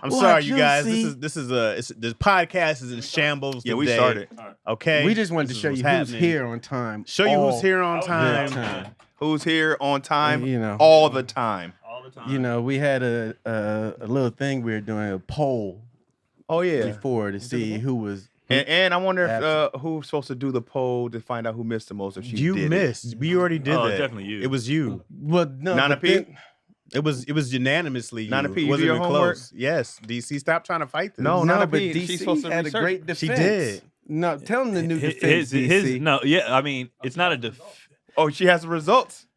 I'm sorry, you guys. This podcast is in shambles. Yeah, we today. started. Okay, We just wanted to This is show what's you happening. who's here on time. Show you who's here on the time. time. Who's here on time? You know. All the time. All the time. You know, we had a little thing we were doing, a poll Oh yeah. before to see who was. And I wonder if who's supposed to do the poll to find out who missed the most. If she You did missed. We already did that. Definitely you. It was you. Well, no, Nana but P? then- It was unanimously you. Nana P, you It wasn't do your even homework? close. Yes, DC, stop trying to fight this. No, No, Nana but P, DC she's supposed to had a research. great defense. She did. No, tell him the new defense, DC. no, yeah, I mean, it's not a Oh, she has the results.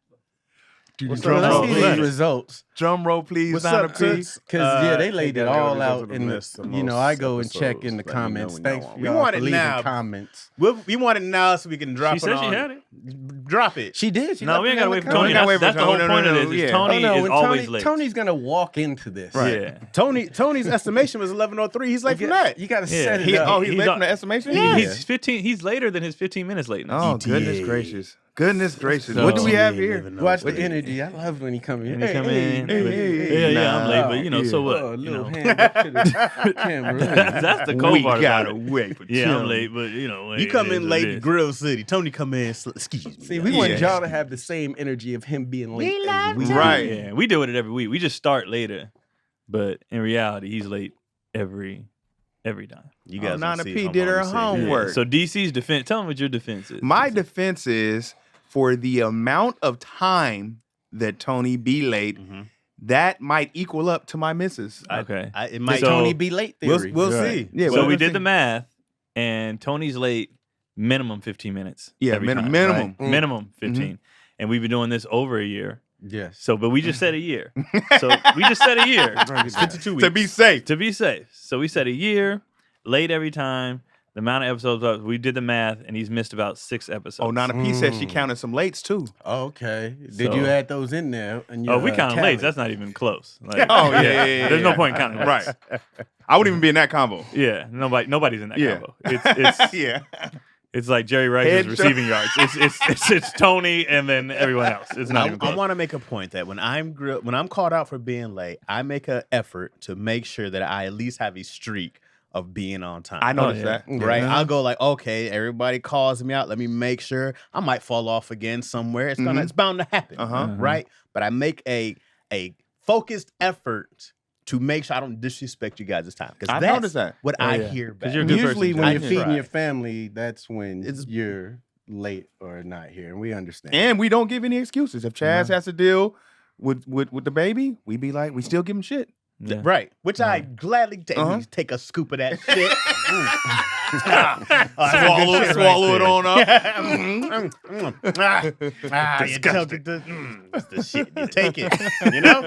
What's Drum up? Let's roll, see Let's these see. results. Drum roll, please. What's Nana up, P. Toots? Because they laid it Hey, all guys, out those are in the the. most You know, I go and check in the episodes. Let me know comments. when Thanks y'all for want. y'all We want for it leaving now. comments. We want it now so we can drop She it said on. she had it. Drop it. She did. She No, left we ain't it gotta in wait the for Tony. We gotta comments. wait for That's the whole Tony. point of No, this. Is yeah. Tony no, is when always late. Tony's gonna walk into this. Right. Yeah. Tony's estimation was 11:03. He's late from that. You gotta Yeah. set it He, up. oh, he's He's late on- from the estimation? Yeah. He's 15. He's later than his 15 minutes lateness. Oh, ETA. goodness gracious. Goodness gracious. So- What do we have here? Watch the energy. I love when he come in. And he come in. hey, but- hey, yeah, I'm late, nah, but you know, yeah. so what? Oh, a You little know, hand up to the camera. that's the cold We part gotta about it. wait for Yeah, Tim. I'm late, but you know, You it come is in what late it to is. Grill City. Tony come in. Excuse me. See, we want Yeah. y'all to have the same energy of him being late. as we do. Right. Yeah, we deal with it every week. We just start later, but in reality, he's late every time. You guys Nana don't see P if I'm did her on the same homework. page. So DC's defense. Tell him what your defense is. My defense is for the amount of time that Tony be late, Mhm. that might equal up to my misses. Okay. It might. So- Tony be late theory. We'll Right. see. Yeah, So well, we let's did see. the math, and Tony's late minimum 15 minutes. Yeah, every time, minimum. right? Minimum 15. And we've been doing this over a year. Yes. So, but we just said a year. So we just said a year. It's 52 weeks. To be safe. To be safe. So we said a year, late every time. The amount of episodes, we did the math, and he's missed about 6 episodes. Oh, Nana P said she counted some lates too. Oh, okay. Did So- you add those in there? In Oh, your, we counted tally? late. That's not even close. Like, Oh, yeah. There's no point in counting. Right. I wouldn't even be in that combo. Yeah. Nobody's in that Yeah. combo. It's Yeah. it's like Jerry Rice's Head receiving yards. It's Tony and then everyone else. It's not even I close. want to make a point that when I'm called out for being late, I make an effort to make sure that I at least have a streak of being on time. I noticed yeah. that. Right, Yeah. I'll go like, okay, everybody calls me out. Let me make sure. I might fall off again somewhere. It's bound to happen. Uh-huh. Right, but I make a focused effort to make sure I don't disrespect you guys this time because I that's noticed that. what Oh, I yeah. hear 'Cause back. you're a good Usually, person, when Jack. you're feeding Right. your family, that's when It's- you're late or not here, and we understand. And we don't give any excuses. If Chaz has to deal with the baby, we be like, we still give him shit. Yeah. Right, which I gladly take a scoop of that shit. Swallow it on up. You took it. That's the shit. You take it. You know?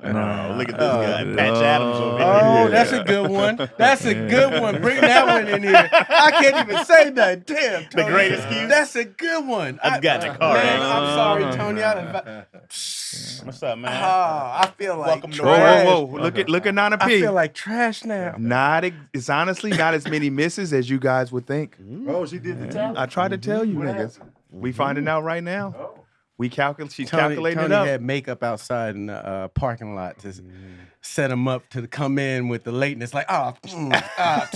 No, look at this guy, Patch Adams over here. Oh, that's a good one. That's a good one. Bring that one in here. I can't even say that. Damn, Tony. great excuse? That's a good one. I just got in the car. Man, right? I'm sorry, Tony. What's up, man? I feel like Welcome to trash. Whoa. Look at Nana I P. feel like trash now. It's honestly not as many misses as you guys would think. Oh, she did the tally. I tried to tell you niggas. We finding out right now. She's calculating Tony it up. had makeup outside in the parking lot to set him up to come in with the lateness. Like, I got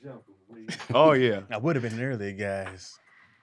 jumped. Oh yeah. I would have been earlier, guys.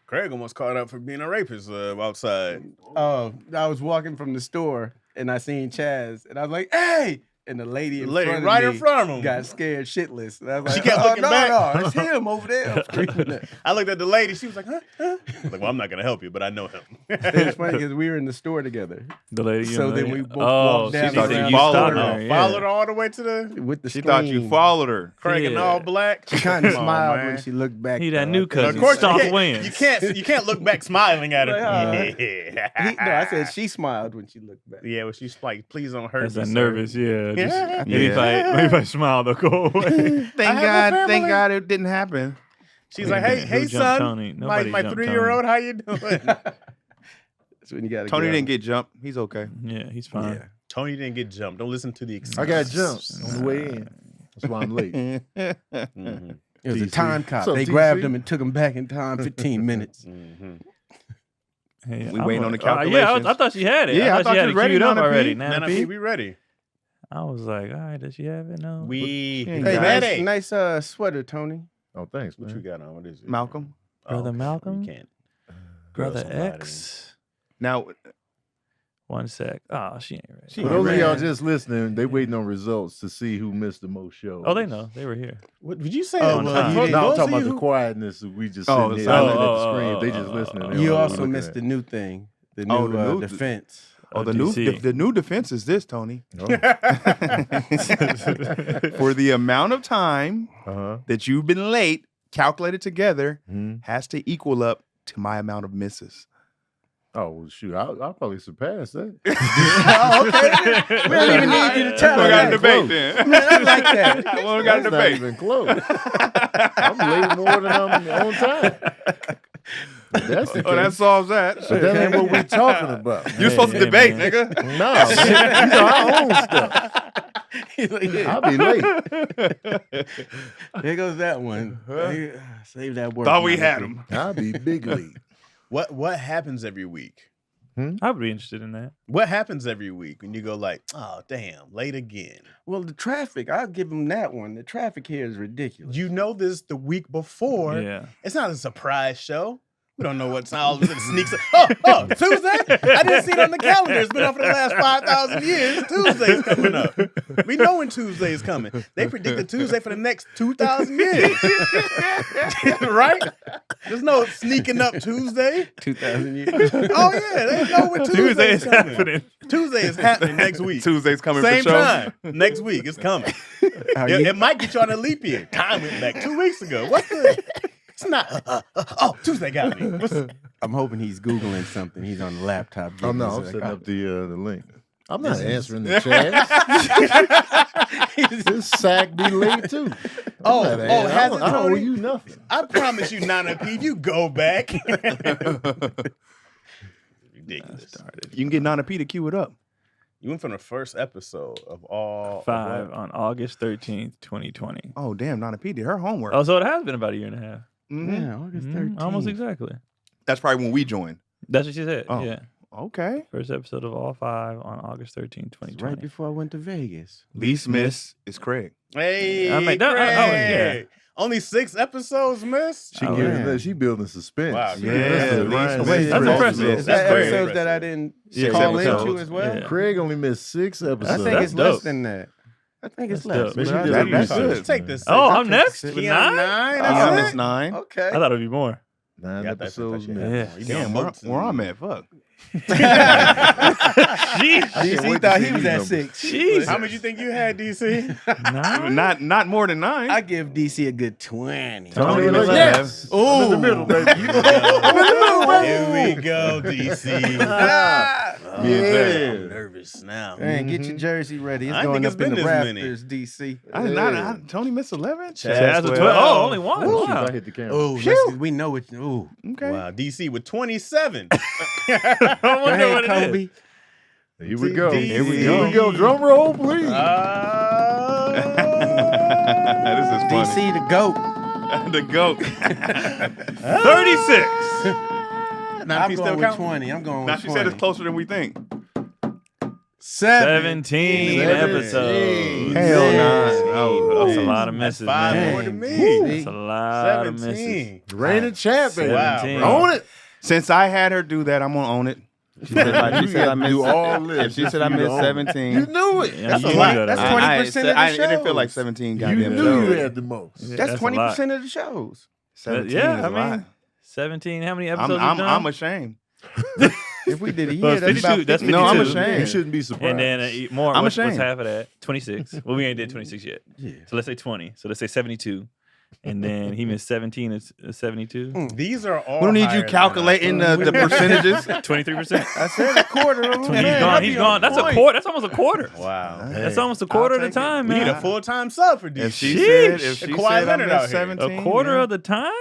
Craig almost caught up for being a rapist outside. I was walking from the store and I seen Chaz and I was like, "Hey!" And the lady in front of right me in front of him. got scared shitless. And I was like, She kept looking back. No, it's him over there. Screaming at- I looked at the lady. She was like, huh? I was like, well, I'm not going to help you, but I know him. It's funny because we were in the store together The lady. So then we both oh, walked down she thought around you the followed store. her. Yeah. Followed her all the way to the with the She screen. thought you followed her. Craig in Yeah. all black. She kind of Come on, smiled man. when she looked back. He that though. new I think- cousin. Of course, Stomp you wins. can't look back smiling at her. No, I said she smiled when she looked back. Yeah, well, she's like, please don't hurt That's me. that sir." nervous. Yeah. Yeah. Maybe if I smile, they'll go away. Thank have a God family. it didn't happen. She's like, hey, Who jumped son, Tony? my Nobody jumped 3-year-old, how you doing? That's when you got Tony didn't get jumped. He's okay. Yeah, he's fine. Yeah. Tony didn't get jumped. Don't listen to the excuses. I got jumped on the way in. That's why I'm late. Mhm. It was a TC. time cop. What's up, They grabbed TC? him and took him back in time 15 minutes. Mhm. Hey, We I'm waiting on the like, I calculations. thought she had it. Yeah, I I thought she thought had you it was ready, queued up Nana P. already. Nana Nana P, P. we ready. I was like, all right, does she have it? No. We Hey, Hey, ready. nice sweater, Tony. Oh, thanks, What man. you got on? What is it? Malcolm. Brother Malcolm? You can't. grill Brother somebody. X. Now, 1 sec. Oh, she ain't ready. She For those of y'all Right. just listening, they waiting on results to see who missed the most shows. Oh, they know. They were here. What did you say? Oh, On well, time. you No, didn't- I'm those talking of about you the who- quietness. We just Oh, sitting the there silence. looking at the Oh, screen. oh, They oh, just oh, listening. oh. They don't You know what also we're missed looking the new thing, the new, Oh, the new- defense. the DC. new defense is this, Tony. at. For the amount of time Uh-huh. that you've been late, calculated together, Mhm. has to equal up to my amount of misses. Oh, well, shoot. I'll probably surpass that. Oh, okay. We don't even need you to tell We us. got a that. debate then. Man, I like that. We got a That's not debate. even close. I'm late more than I'm on time. If that's the Oh, that case. solves that. But that ain't what we talking about. You're supposed to Hey, debate, man. nigga. No, man. You know, I own stuff. He's like, yeah. I'll be late. There goes that one. Save that word. Thought we Nana had P. him. I'll be big league. What happens every week? I'd be interested in that. What happens every week when you go like, oh damn, late again? Well, the traffic, I'll give him that one. The traffic here is ridiculous. You know this the week before. Yeah. It's not a surprise show. We don't know what's all of a sudden sneaks up. Oh, Tuesday? I didn't see it on the calendar. It's been up for the last 5,000 years. Tuesday's coming up. We know when Tuesday's coming. They predicted Tuesday for the next 2,000 years. Right? There's no sneaking up Tuesday. 2,000 years. Oh, yeah. They know when Tuesday Tuesday's is coming. happening. Tuesday is happening next week. Tuesday's coming Same for show. time. Next week. It's coming. It might get you on a leap year. Time went back 2 weeks ago. What's the... It's not. Oh, Tuesday got me. I'm hoping he's Googling something. He's on the laptop. Oh, no, I'm He's setting like, up the link. I'm not answering the chat. This sack be late, too. Oh, I'm not has it, I don't owe Tony? you nothing. I promise you, Nana P, you go back. Ridiculous. You can get Nana P to cue it up. You went from the first episode of all 5 on August 13th, 2020. Oh, damn, Nana P did her homework. Oh, so it has been about a year and a half. Mhm. Yeah, August Mhm, 13th. almost exactly. That's probably when we joined. That's what she said. Oh. Yeah. Okay. First episode of all 5 on August 13th, It's 2020. right before I went to Vegas. Least miss is Craig. Hey, I mean, that- Craig. yeah. Only 6 episodes, miss. She Oh, giving yeah. She building suspense. Wow, She yeah, missed least Ryan miss. Missed That's three impressive. episodes. Is that very episodes that I impressive. didn't Yeah, call episodes. into as well? Yeah. Craig only missed 6 I episodes. think That's it's less dope. than that. I think it's That's less. dope. Man, she but I- did that- her that's research. good. Let's take this. Oh, I'll I'm take next? the With six. Keon 9? 9. I That's missed it? 9. Okay. I thought it would be more. 9 Yeah, I thought episodes. you man. had Yeah. more. You Damn, got where, votes where in I'm you. at, fuck. Sheesh. DC wait to thought see he was these at numbers. 6. Jeez. How much you think you had, DC? 9? Not more than 9. I give DC a good 20. Tony Look, Miller. yes. Ooh. I'm in the middle, baby. Here we go, DC. Ah. Oh, Yeah. I'm nervous now. Man, get your jersey ready. It's I going think it's up in been the this many. rafters, DC. Tony missed 11? Chaz with 12. Oh, only one. Shoot, Wow. I hit the camera. Oh, we know it. Ooh. Okay. Wow, DC with 27. I Go wonder ahead, what it is. Kobe. Here we go. DC. Here we go. Drum roll, please. This is funny. DC the GOAT. The GOAT. 36. Now, I'm if going still with count? 20. I'm going Now with she 20. said it's closer than we think. 17 17. episodes. Hell nah. Oh, that's a lot of misses, Five man. more than me. That's a lot of misses. 17. Reign of champ, baby. Wow, 17. bro. Own it. Since I had her do that, I'm going to own it. She said, You got to do all this. If she said I just for you missed to own it. 17. You knew it. Yeah, That's you a knew lot. that That's already. 20% of the It didn't feel like shows. 17 You goddamn knew you shows. had the most. Yeah, That's a lot. 20% of the shows. 17 Yeah, is I a lot. mean, 17. How many episodes you I'm done? ashamed. If we did a Well, year, that's 52, about that's 50. No, I'm 52. ashamed. You shouldn't be surprised. And then more. I'm What's ashamed. half of that? 26. Well, we ain't did 26 yet. Yeah. So let's say 20. So let's say 72. And then he missed 17. It's 72. These are all. We don't need higher you than calculating I the percentages. 23%. I said a quarter of them. He's Man, gone. I'll He's be gone. on That's a point. quarter. That's almost a quarter. thought. Wow. That's almost a quarter of the take it. time, We man. need a full-time sub for DC. If she Sheesh. said, if she Kawhi said I Leonard out missed here. 17, A quarter yeah. of the time?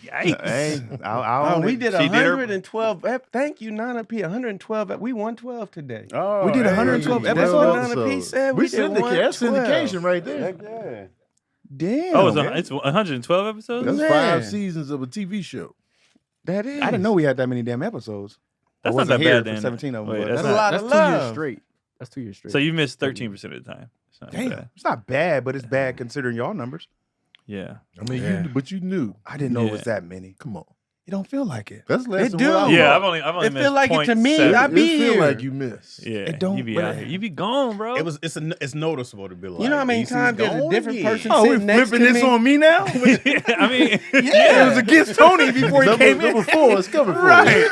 Yikes. Hey, I'll Oh, own we it. did She her- 112. Thank you, Nana P. 112. We won 12 today. Oh, We did hey. 112 That's episodes. what Nana P said. We We did syndicate. That's 112. syndication right there. Heck yeah. Damn. Oh, it's 112 episodes? That's Man. 5 seasons of a TV show. That is. I didn't know we had that many damn episodes. That's I not wasn't that here bad for then. 17 of them. Wait, but that's That's a lot That's of 2 years love. straight. That's 2 years straight. So you missed 13% of the time. It's not damn, bad. it's not bad, but it's bad considering y'all numbers. Yeah. I mean, Yeah. but you knew. I didn't know it was Yeah. that many. Come on. It don't feel like it. That's less It than do. what I Yeah, thought. I've only It missed feel like it to me. 0.7. I be It feel here. like you missed. Yeah, It don't- you be but out here. You be gone, bro. It's noticeable to be like. You know how many DC's times there's a gone different again. person Oh, we sitting next to flipping this me? on me now? I mean, Yeah, it was against Tony before he came in. Number 4 is coming for Right.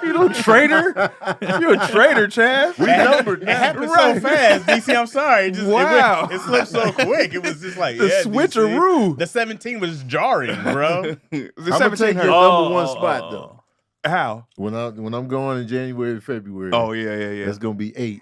You little traitor. You a traitor, Chaz. We numbered It now. happened Right. so fast, DC. I'm sorry. It just, Wow. it slipped so quick. It was just like The yeah, switcheroo. DC. The 17 was jarring, bro. The I'm gonna 17 take your hurt. number 1 spot though. How? When I'm going in January, February. Oh, yeah. That's gonna be 8.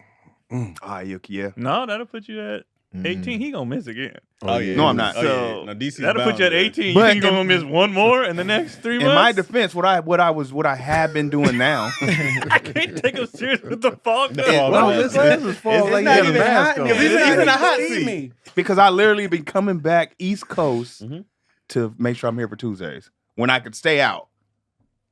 Ah, yeah. No, that'll put you at 18. He gonna miss again. Oh yeah. No, I'm not. Oh, So yeah. No, DC's that'll put bound you at to. 18. But You gonna miss one more in the next 3 months. In my defense, what I have been doing now. I can't take him serious with the fog. The though. fog Well, mask. this glasses fall It's like you not had a even mask hot on. in here. He's in a hot See seat. me. Because I literally been coming back East Coast Mhm. to make sure I'm here for Tuesdays when I could stay out.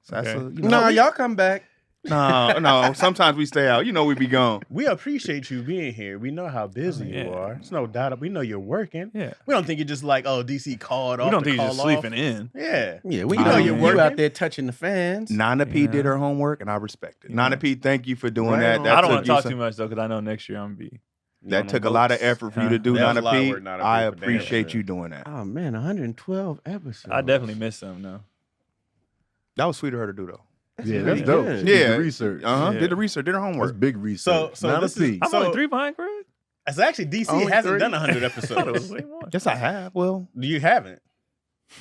So that's Okay. No, y'all come back. no. Sometimes we stay out. You know we be gone. We appreciate you being here. We know how busy you Yeah. are. It's no doubt. We know you're working. Yeah. We don't think you're just like, oh, DC called off. We don't to think you're call just off. sleeping in. Yeah. Yeah, we I know know you you're out there touching the fans. Nana P Yeah. did her homework, and I respect it. Yeah. Nana P, thank you for doing Right that. on. That I don't want took to you talk some- too much though, because I know next year I'm gonna be. That took a lot of effort for you to do, That was Nana a lot of P. work, Nana P, I for damn appreciate sure. you doing that. Oh man, 112 episodes. I definitely missed some though. That was sweet of her to do, though. Yeah, really that's dope. good. She did Yeah. the research. Uh-huh. Yeah. Did the research, did her That's homework. big research. So Not this a is- P. I'm So- only 3 behind, Greg. As actually, DC Only hasn't 3? done 100 I thought it was episodes. way more. Yes, I have. Well, You haven't.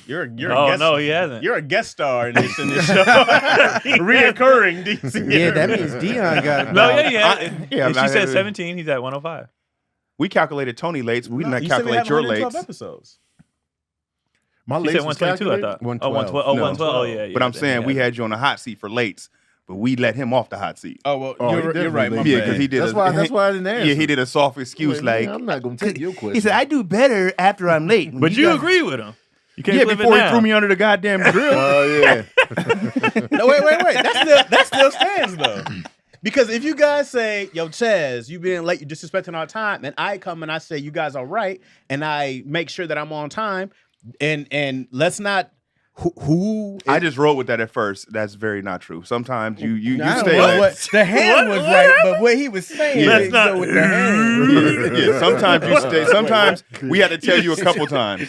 You're Oh, a guest. no, he hasn't. You're a guest star in this show. Reoccurring DC. Yeah, that means Dion got. No, about- yeah. yeah, If I she said had- 17, he's at 105. we calculated Tony lates. We didn't You said we calculate have your 112 lates. episodes. My She lace said was 122, I calculated? thought. 112. 112. Oh, No. 112. Oh, yeah. But I'm then saying he we has had you on the hot seat for lates, but we let him off the hot seat. Oh well, Oh, he you're definitely right. My made Yeah, bad. because he did. That's why I didn't answer. Yeah, he did a soft excuse Man, like I'm not gonna take your question. he said I do better after I'm late. But you agree with him. You can't Yeah, flip before it he threw me under the goddamn grill. Oh yeah. No, wait. That still stands though. Because if you guys say, "Yo, Chaz, you being late, you disrespecting our time," and I come and I say, "You guys are right," and I make sure that I'm on time, and let's not who I just wrote with that at first. That's very not true. Sometimes you I don't stay know late. what the hand was right, but what he was saying, Let's didn't not- go with the hand. Yeah, sometimes you stay. Sometimes we had to tell you a couple times.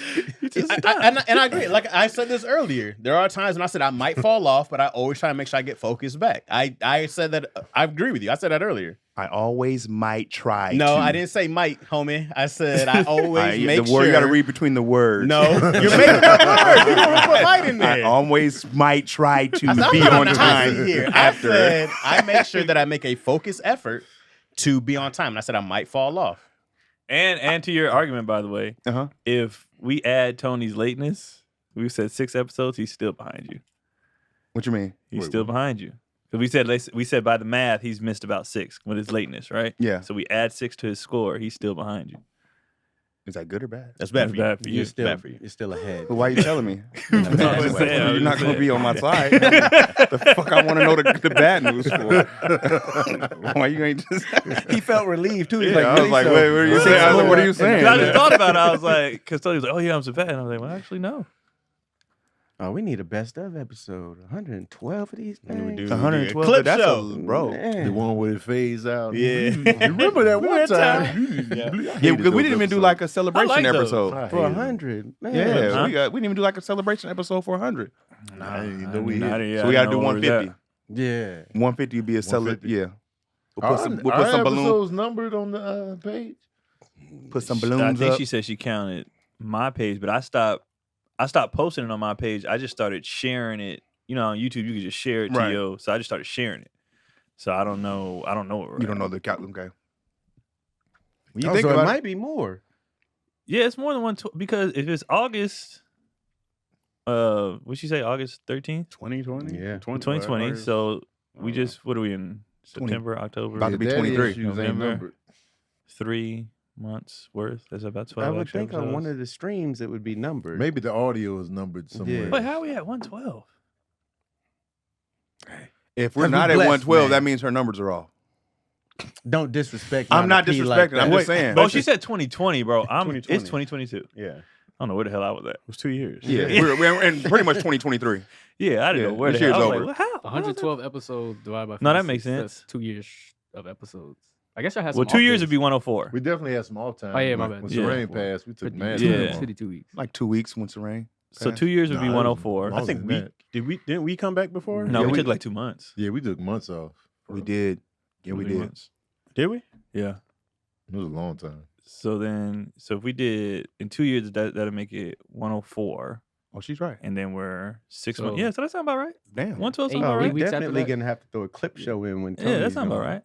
and I agree. Like I said this earlier, there are times when I said I might fall off, but I always try to make sure I get focused back. I said that. I agree with you. I said that earlier. I always might try. No, to. I didn't say might, homie. I said I always make the sure. word you got to read between the words. No, you're making up words. You don't put might in I there. always might try to I'm be not on the hot time seat here. after. I said I make sure that I make a focused effort to be on time. And I said I might fall off. And to your argument, by the way, Uh-huh. if we add Tony's lateness, we said 6 episodes, he's still behind you. What you mean? He's Wait, still what? behind you. Because we said by the math, he's missed about 6 with his lateness, right? Yeah. So we add 6 to his score, he's still behind you. Is that good or bad? That's bad for you. Bad for you. You're still, Bad for you. you're still ahead. But why are you telling me? I'm just saying, You're not going to be on my Yeah. side. The fuck I want to know the bad news for? Why you ain't just? He felt relieved too. He's Yeah, I was like, wait, what are you saying? I was like, what are you saying? 'Cause I just thought about it. I was like, because Tony was like, oh, yeah, I'm so bad. And I was like, well, actually, no. Oh, we need a best of episode. 112 of these What do we things. do? 112. Clip That's show. a bro. Man. The one where it fades out. Yeah. Remember that one Remember that time? Yeah, because we didn't even do like a celebration I like those. episode. For 100. Man. Yeah, Huh? we didn't even do like a celebration episode for 100. I didn't even know we hit. So we got to do 150. Yeah. 150 would be a celebration. 150. Yeah. We'll Are put some, our balloons. episodes numbered on the page? Put some I balloons think up. she said she counted my page, but I stopped posting it on my page. I just started sharing it. You know, on YouTube, you can just share it to Right. yo. So I just started sharing it. So I don't know. What we're You don't at. know the count. Okay. When you Oh, think so it about it, might be more. Yeah, it's more than one. Because if it's August, what'd she say? August 13th, 2020? Yeah. 2020. So we just, what are we in? 20. September, October, About to be Daddy 23. issues ain't November. numbered. 3 months worth. That's about 12 I would extra think on episodes. one of the streams it would be numbered. Maybe the audio is numbered somewhere. Yeah. Wait, how are we at 112? If we're 'Cause not we at blessed, 112, man. that means her numbers are off. Don't disrespect. I'm not Nana P like disrespecting. I'm that. just saying. Oh, she said 2020, bro. It's 2020. 2022. Yeah. I don't know where the hell I was at. It was 2 years. Yeah, we're in pretty much 2023. Yeah, I didn't Yeah, know where this the hell. year's I was over. like, well, how? 112 episodes divided by 56. No, that makes sense. That's 2 years of episodes. I guess y'all had Well, some 2 years off would be 104. We definitely had some off time. Oh, yeah, my bad. When Yeah. Serene passed, we took days. mad Yeah. time off. 2 weeks. Like 2 weeks once the rain. So 2 years would be Nah, 104. it was I think longer than that. didn't we come back before? No, Yeah, we we- took like 2 months. Yeah, we took months off. We did. Yeah, we 3 did. months. Did we? Yeah. It was a long time. So if we did in 2 years, that'll make it 104, Oh, she's right. and then we're 6 So- months. Yeah, so that sound about right. Damn. 112 sound Eight- about Oh, right. we weeks after definitely that? gonna have to throw a clip show in when Yeah, Tony's that sound about gone. right.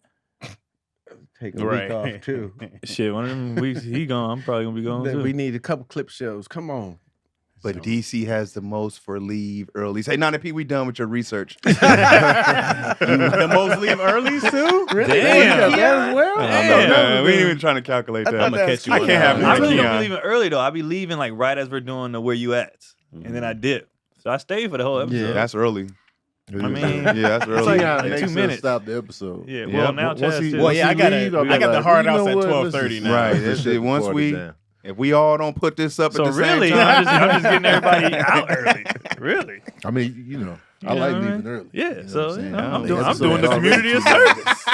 Take a week off too. Shit, one of them weeks he gone, I'm probably gonna be gone Then too. we need a couple clip shows. Come on. But DC has the most for leave early. Say, Nana P, we done with your research. The most leave earlies too? Really? Damn. Yeah, as well. No, we ain't even trying to calculate that. I'ma catch you I on can't that have one. I more really don't Keon. be leaving early though. I be leaving like right as we're doing the where you at, and then I dip. So I stayed for the whole episode. Yeah. That's early. I mean, Yeah, that's early. like- Keon in makes 2 us minutes. Stop the episode. Yeah, Yeah, well now Once Chaz he- too. Well, once yeah, he I gotta- leave, I'll be I got the like, hard you know outs at what? 12:30 now. Right. Let's That's shut it. the Once party we- down. If we all don't put this up So at the really, same time. I'm just getting everybody out early. Really? I mean, you know, I You know like what I leaving mean? early. Yeah. You know So what I'm saying? I'm The doing episode the already community a too service.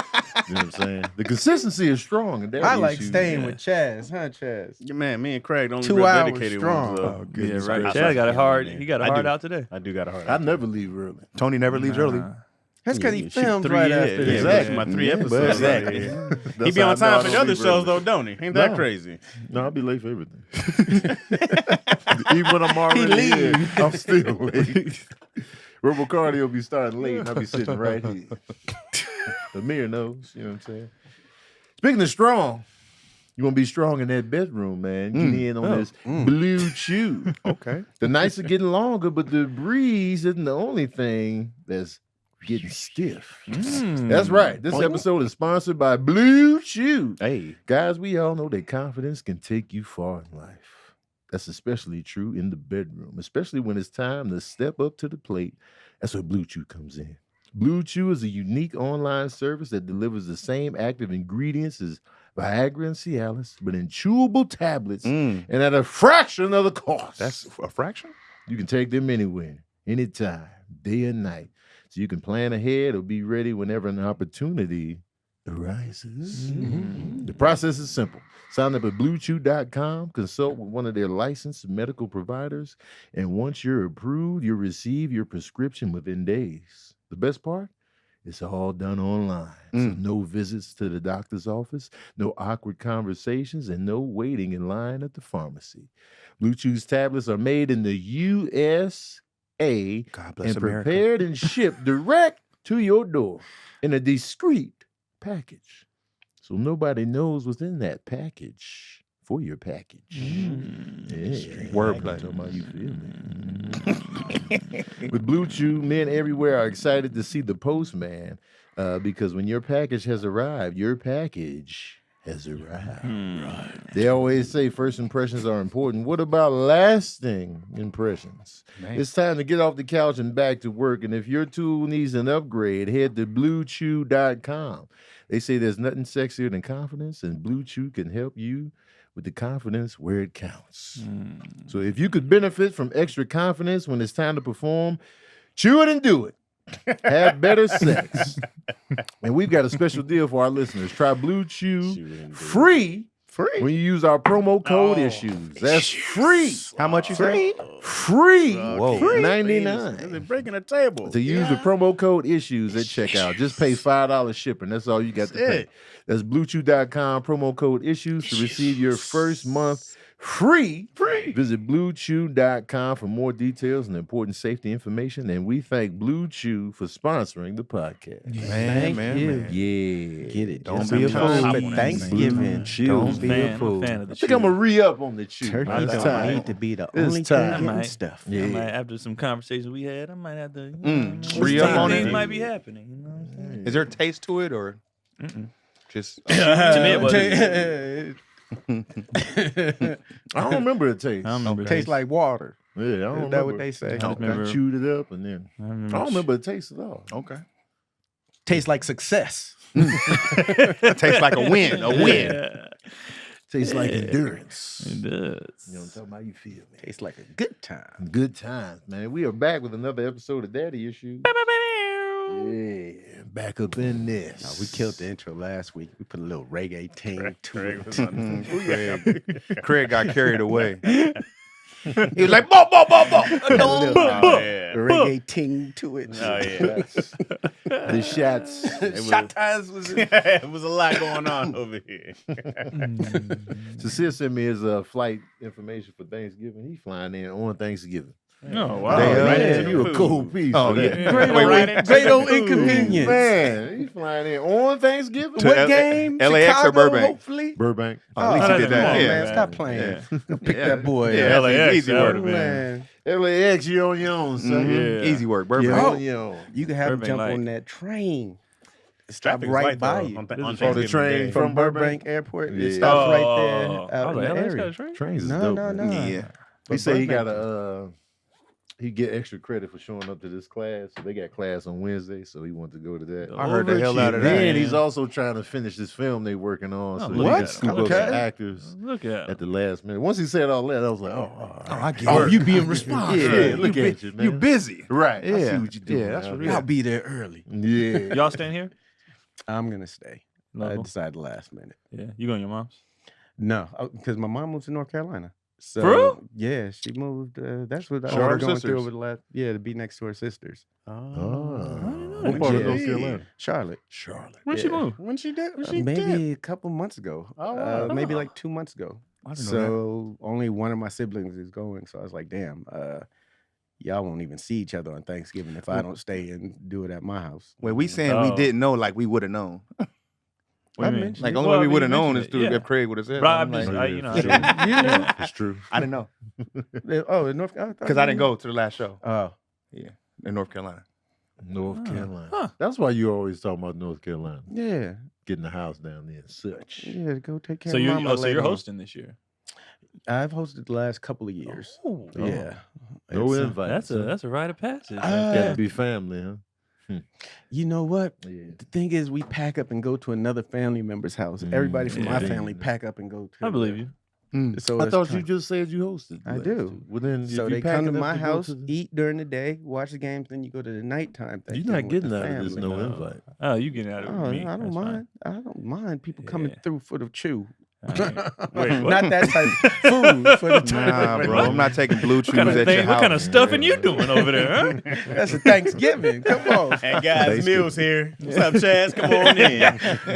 You know what I'm saying? The consistency is strong. And I like staying with Chaz, huh, Chaz? Yeah, man, me and Craig don't 2 real hours dedicated strong. ones. Oh, Yeah, goodness right. gracious. Chad got it hard. man. He got it I hard do. out today. I do got a hard. I never leave early. Tony never leaves early. That's because he You shoot films 3 right yeah, after yeah, this. Exactly. My 3 Yeah, episodes. exactly. He be on time for the other shows though, don't he? Ain't that No. crazy? No, I'll be late for everything. Even when I'm already here, I'm still late. Robo Cardi will be starting late, and I'll be sitting right here. The mirror knows, you know what I'm saying? Speaking of strong, you want to be strong in that bedroom, man. Get in on this Blue Chew. Okay. The nights are getting longer, but the breeze isn't the only thing that's getting stiff. That's right. This episode is sponsored by Blue Chew. Hey. Guys, we all know that confidence can take you far in life. That's especially true in the bedroom, especially when it's time to step up to the plate. That's where Blue Chew comes in. Blue Chew is a unique online service that delivers the same active ingredients as Viagra and Cialis, but in chewable tablets and at a fraction of the cost. That's a fraction? You can take them anywhere, anytime, day and night. So you can plan ahead or be ready whenever an opportunity arises. The process is simple. Sign up at bluechew.com, consult with one of their licensed medical providers, and once you're approved, you'll receive your prescription within days. The best part? It's all done online. So no visits to the doctor's office, no awkward conversations, and no waiting in line at the pharmacy. Blue Chew's tablets are made in the USA God bless and America. prepared and shipped direct to your door in a discreet package. So nobody knows what's in that package for your package. Yeah. Wordplay. Talking about you feel me. With Blue Chew, men everywhere are excited to see the postman because when your package has arrived, your package has arrived. They always say first impressions are important. What about lasting impressions? It's time to get off the couch and back to work. And if your tool needs an upgrade, head to bluechew.com. They say there's nothing sexier than confidence, and Blue Chew can help you with the confidence where it counts. So if you could benefit from extra confidence when it's time to perform, chew it and do it. Have better sex. And we've got a special deal for our listeners. Try Blue Chew free when you use our promo code issues. That's free. How much you say? Free. Whoa. For They're $99. breaking the table. To use the promo code issues at checkout. Just pay $5 shipping. That's all you got to pay. it. That's bluechew.com, promo code issues to receive your first month free. Visit bluechew.com for more details and important safety information. And we thank Blue Chew for sponsoring the podcast. Man. Yeah. Get it. Don't Just be a in time fool. for Thanksgiving. Don't be a I'm fool. a fan of the I think I'm going to re-up on the chew. Turkey It's don't time. need to be the It's only time. thing getting Might. stuff. I Yeah. might, after some conversations we had, I might have to Re-up on things it? might be happening. You know what I'm saying? Is there a taste to it or just To me, it wasn't. I don't remember the taste. I don't remember. Tastes like water. Yeah, I don't Is remember. that what they say? I just remember- I chewed it up and then I I don't remember remember the taste at all. okay? Tastes like success. It tastes like a win. A win. Yeah. Tastes like endurance. It does. You know what I'm talking about? You feel me? Tastes like a good time. Good times, man. We are back with another episode of Daddy Issues. Yeah, back up in this. No, we killed the intro last week. We put a little reggae ting to Craig it. was on Craig got carried away. He was like, "Bo, bo, bo, bo." Oh, yeah. Reggae ting to it. Oh, yeah. The shots. Shot times was It was a lot going on over here. Cecile sent me his flight information for Thanksgiving. He flying in on Thanksgiving. Oh, wow. They, right into the you a food. cool piece. Oh, for that. yeah. Great Wait, old- wait. right into Great the old food. inconvenience. Man, he's flying in on Thanksgiving. To What L- game? LAX or Chicago, Burbank? Hopefully. Burbank. Oh, at least he did come that. on, Yeah. Man, stop playing. Yeah. Go pick that boy Yeah, up. that's LAX, easy that work. would've been- Man, LAX, you on your own, son. Mhm. Yeah. Easy work, Burbank. Yeah. On your own. you can have him Burbank jump light. on that train. Stop Traffic is right light, by though, you. on This is Thanksgiving the train Day. From Burbank? Burbank Airport, Yeah. it stops right there Oh, out in the LAX got a area. train? Trains is No, dope. no, man. no. Yeah. He said he Burbank. got he get extra credit for showing up to this class. So they got class on Wednesday, so he wanted to go to that. I heard the hell out of that. Then he's also trying to finish this film they working on. So Oh, he look got at scoop that. up some Okay. actors Look at at the last minute. Once he said all that, I was like, I get Oh, it. you being responsible. Yeah, look you at you, man. You busy. right. I see Yeah. what you doing. Yeah, that's man. for real. I'll be there early. Yeah. Y'all staying here? I'm gonna stay. I Local? decided last minute. Yeah. You going to your mom's? No, because my mom moves to North Carolina. So For real? yeah, she moved. That's what I Charlotte was going sisters. through over the last. Yeah, to be next to her sisters. Oh. know What part of that. North Carolina? Charlotte. Charlotte. When'd she Yeah. move? When she did? When she Maybe did? a couple months ago. Oh, wow. Maybe like 2 months ago. I didn't know So only one of my siblings is going. So I was like, damn, y'all won't even see each other on Thanksgiving if I don't stay and do it at my house. Well, we saying Oh. we didn't know, like we would have known. What do you mean? mentioned Like it. only Well, way I we would have mean, you known is mentioned through it, yeah. if Craig would have said. Bro, I'm I'm like, just, Oh, I, yeah, you know, for I sure. didn't- It's true. I didn't know Oh, in North Carolina. because I didn't go to the last show Oh, in North Carolina. North Huh. Carolina. Huh. That's why you always talking about North Carolina. yeah, Getting the house down there and such. yeah. Go take care So of you're, mama. oh, so later you're on. hosting this year? I've hosted the last couple of years. Oh, Yeah, No It's, invite. that's a rite of passage. Uh, Got to be family, huh? you know what? Yeah. The thing is, we pack up and go to another family member's house. Everybody from my yeah. family pack up and go to. I believe you. So I it's thought time. you just said you hosted. I last do. two. Well, then So if you they come to packing up my go house, to the- eat during the day, watch the games, then you go to the nighttime. You're Thanksgiving not with getting the out of this family. no No. invite. Oh, you getting out of Oh, me. I don't That's mind. I don't mind people coming Yeah. through for the chew. fine. Wait, what? Not that type of food for the Nah, Wait, bro, what? I'm not taking blue chews What kind of at your thing? house. What kind of stuffing you doing over there? Huh? That's a Thanksgiving. Come on. Hey guys, Thanksgiving. Mills here. What's up, Chaz? Come on in.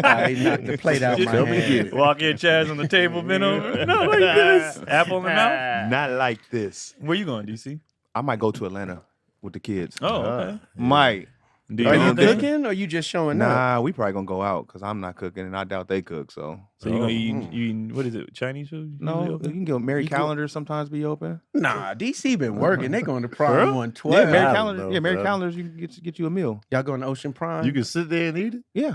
I knocked the plate out my Tell me hand. get it. Walk in, Chaz on the table, bent over. Not like this. Apple in the mouth. Not like this. Where you going, DC? I might go to Atlanta with the kids. Oh, okay. Might. Do Are you know that? cooking or you just showing up? Nah, we probably gonna go out because I'm not cooking and I doubt they cook. So So you gonna Oh. eat? You eating, what is it? Chinese food? no, Usually you open? can go. Mary You go- Calendars sometimes be open. Nah, DC been working. They going to Prime real? 112. Yeah, Mary I don't Calendars. know, Yeah, Mary bro. Calendars. You can get you a meal. Y'all going to Ocean Prime? You can sit there and eat it. Yeah,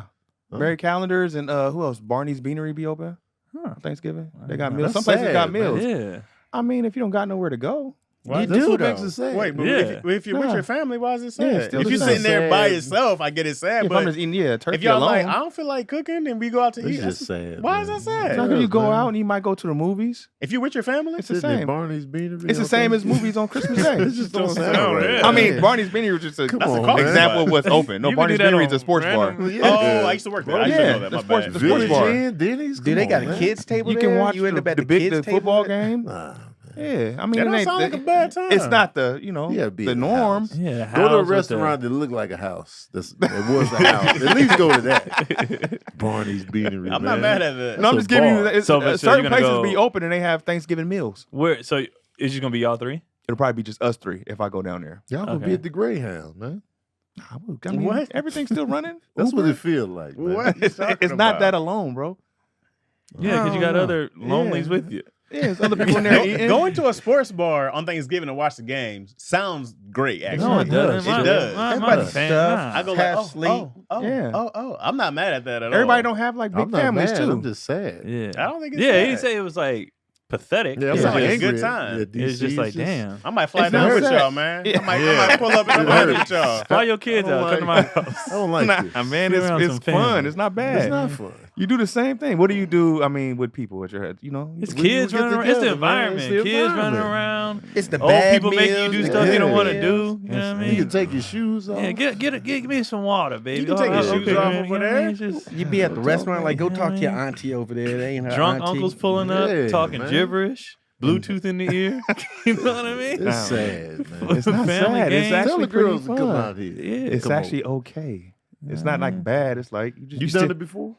Huh. Mary Calendars and who else? Barney's Beanery be open Huh. on Thanksgiving. They I got didn't know. meals. That's Some places got sad, man. meals. Yeah. I mean, if you don't got nowhere to go, You That's do, what makes though. it sad. Wait, but Yeah. if you're with Nah. your family, why is it Yeah, sad? still If the you're same. sitting there by Sad. yourself, I get it sad. if But I'm just eating, yeah, turkey if y'all alone. like, I don't feel like cooking, and we go out to It's eat. just that's- sad. Why is man. that sad? It's not 'cause you go man. out and you might go to the movies. If you're with your family, It's the Sitting at same. Barney's Beanery. It's the on same as Thanksgiving. movies on Christmas Day. It just don't sound Oh, right. yeah. I mean, Barney's Beanery was just a Come That's a on, call. man. example of what's open. No, You can Barney's do that Beanery is a on sports bar. random- Yeah. oh, I used to work there. I used to Yeah, know that. the My sports- bad. the sports Village bar. Inn, Denny's. Do Come they on, got a man. kids table You there? can watch You end up at the the big kids the table football there? game. Nah, Yeah, I mean, That it don't ain't sound like the- a bad time. It's not the Yeah, be the at the norm. house. Yeah. Go to a house with the- restaurant that look like a house. That was a house. At least go to that. Barney's Beanery. I'm man. not mad at that. No, I'm It's just a giving you. bar. It's, So, but- so you're certain gonna places go- be open and they have Thanksgiving meals. Where? So it's just gonna be y'all three? It'll probably be just us three if I go down there. Y'all gonna Okay. be at the Greyhound, man. I mean, What? Everything's still running. That's what Uber? it feels like, man. What? It's not that alone, bro. Yeah, because you got know. other lonelies with you. Yeah, it's other people in there eating. Going to a sports bar on Thanksgiving to watch the games sounds great. Actually, No, it doesn't. It does. Everybody fan, stuff. I go Half like, sleep. Yeah. I'm not mad at that at all. Everybody don't have like big I'm not families mad. too. I'm just sad. Yeah. I don't think it's Yeah, he bad. say it was like pathetic. Yeah, It's I'm like a angry good at- time. at It's just DC. like, damn. I might fly It's down not with sad. y'all, man. Yeah. I might pull up and ride with y'all. Fly your kids I don't out. Come to my like- house. I don't like Nah, this. man, Be around it's some fun. family. It's not bad. It's not fun. You do the same thing. What do you do? I mean, with people at your head, you know, It's We kids get running around. It's the together, man. environment. It's the Kids running environment. around. It's the Old bad people making you meals, do the stuff you good don't want to meals. do. You know what I You mean? can take your shoes off. Yeah, give me some water, baby. You can take your Oh, shoes okay, off man. over You know what I there. mean? It's just You be at the restaurant, like go You know talk what to your I mean? auntie over there. They ain't her drunk auntie. uncles pulling up, Yeah, talking man. gibberish, Bluetooth in the ear. You know what I mean? It's sad, man. It's not Family sad. It's games. Tell actually the girls to pretty come fun. out here. Yeah, It's Come actually over. okay. It's not like bad. It's like you just You be done sit- it before?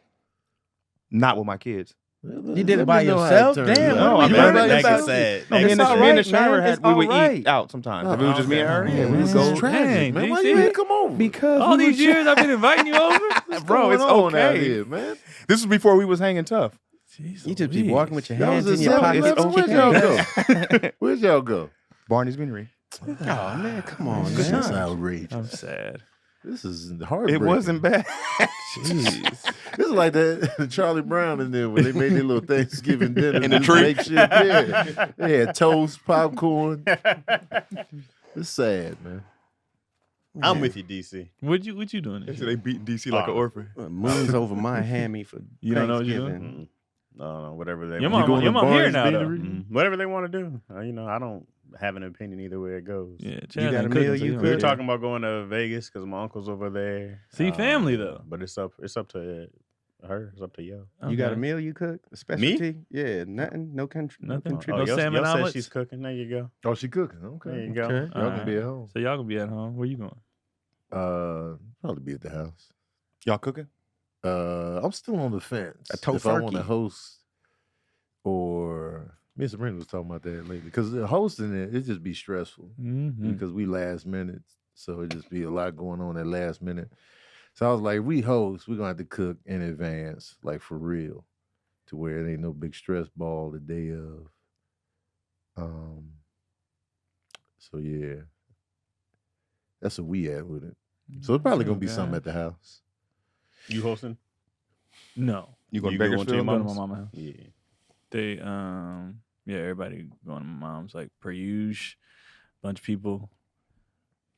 not with my kids. You did it by yourself? Damn, No, what I are we mean, learning that's about not- sad. No, me and It's the, all me and the right, shower man. had It's we would all right. eat out sometimes. If it was just me and her, okay. yeah, we Man, would this go. is Tragic, Dang, man. Why DC. you ain't come over? Because all we these were years I've been inviting you over. What's bro, it's going on out okay. here, man? This was before we was hanging tough. You just be walking with your That hands was in a your 7-Eleven. pockets. Where'd y'all go? Where'd y'all go? Barney's Beanery. Oh man, come on, This man. is outrageous. I'm sad. This is It heartbreaking. wasn't bad. Jeez. This is like that Charlie Brown and them when they made their little Thanksgiving dinner In the just tree. makeshift. Yeah, they had toast, popcorn. It's sad, man. I'm with you, DC. What you doing? This year? they beat DC like an orphan. Moon's over my hammy for You don't know what you're Thanksgiving. doing? No, whatever they Your want. mom, going your to mom here Barney's now though. Beanery? Whatever they want to do. I don't have an opinion either way it goes. Yeah, You got a ain't meal cooking, so you don't We were cook? care. talking about going to Vegas because my uncle's over there. See, family, though. But it's up to her. It's up to yo. You got a Okay. meal you cook? A specialty? Yeah, nothing. No country. Nothing? No No yo, salmon yo said omelets? she's cooking. There you go. Oh, she cooking. There Okay. you go. Okay. Y'all Alright. gonna be at home. So y'all gonna be at home. Where you going? Probably be at the house. Y'all cooking? I'm still on the fence. A If I want to tofurkey. host or Miss Sabrina was talking about that lately. Because hosting it just be stressful Mm-hmm. because we last minute. So it just be a lot going on at last minute. So I was like, we host, we're gonna have to cook in advance, like for real. To where it ain't no big stress ball the day of. So yeah. That's what we at with it. So it's probably gonna be something at the house. You hosting? No. You going You to going to your Bakersfield? Going to mama's? my mama's house. Yeah. They yeah, everybody going to my mom's like per usual. Bunch of people.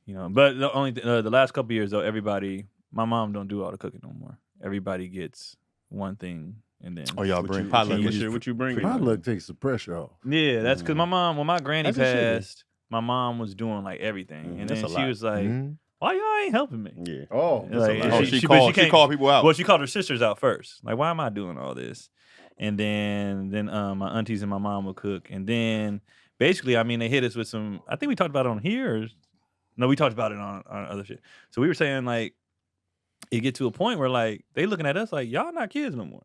You know, but the only the last couple years though, everybody, my mom don't do all the cooking no more. Everybody gets one thing and then Oh, y'all What bring you, potluck. what you bring? Potluck takes the pressure off. Yeah, that's because my mom, when my granny That's what she did. passed, my mom was doing like everything, and That's then a she lot. was like, Mhm. "Why y'all ain't helping me?" Yeah. Oh, That's Like, a lot. Oh, she- she but called people out. Well, she called her sisters out first. Like, why am I doing all this? And then my aunties and my mom would cook, and then basically, I mean, they hit us with some. I think we talked about it on here. No, we talked about it on other shit. So we were saying like, it get to a point where like they looking at us like y'all not kids no more.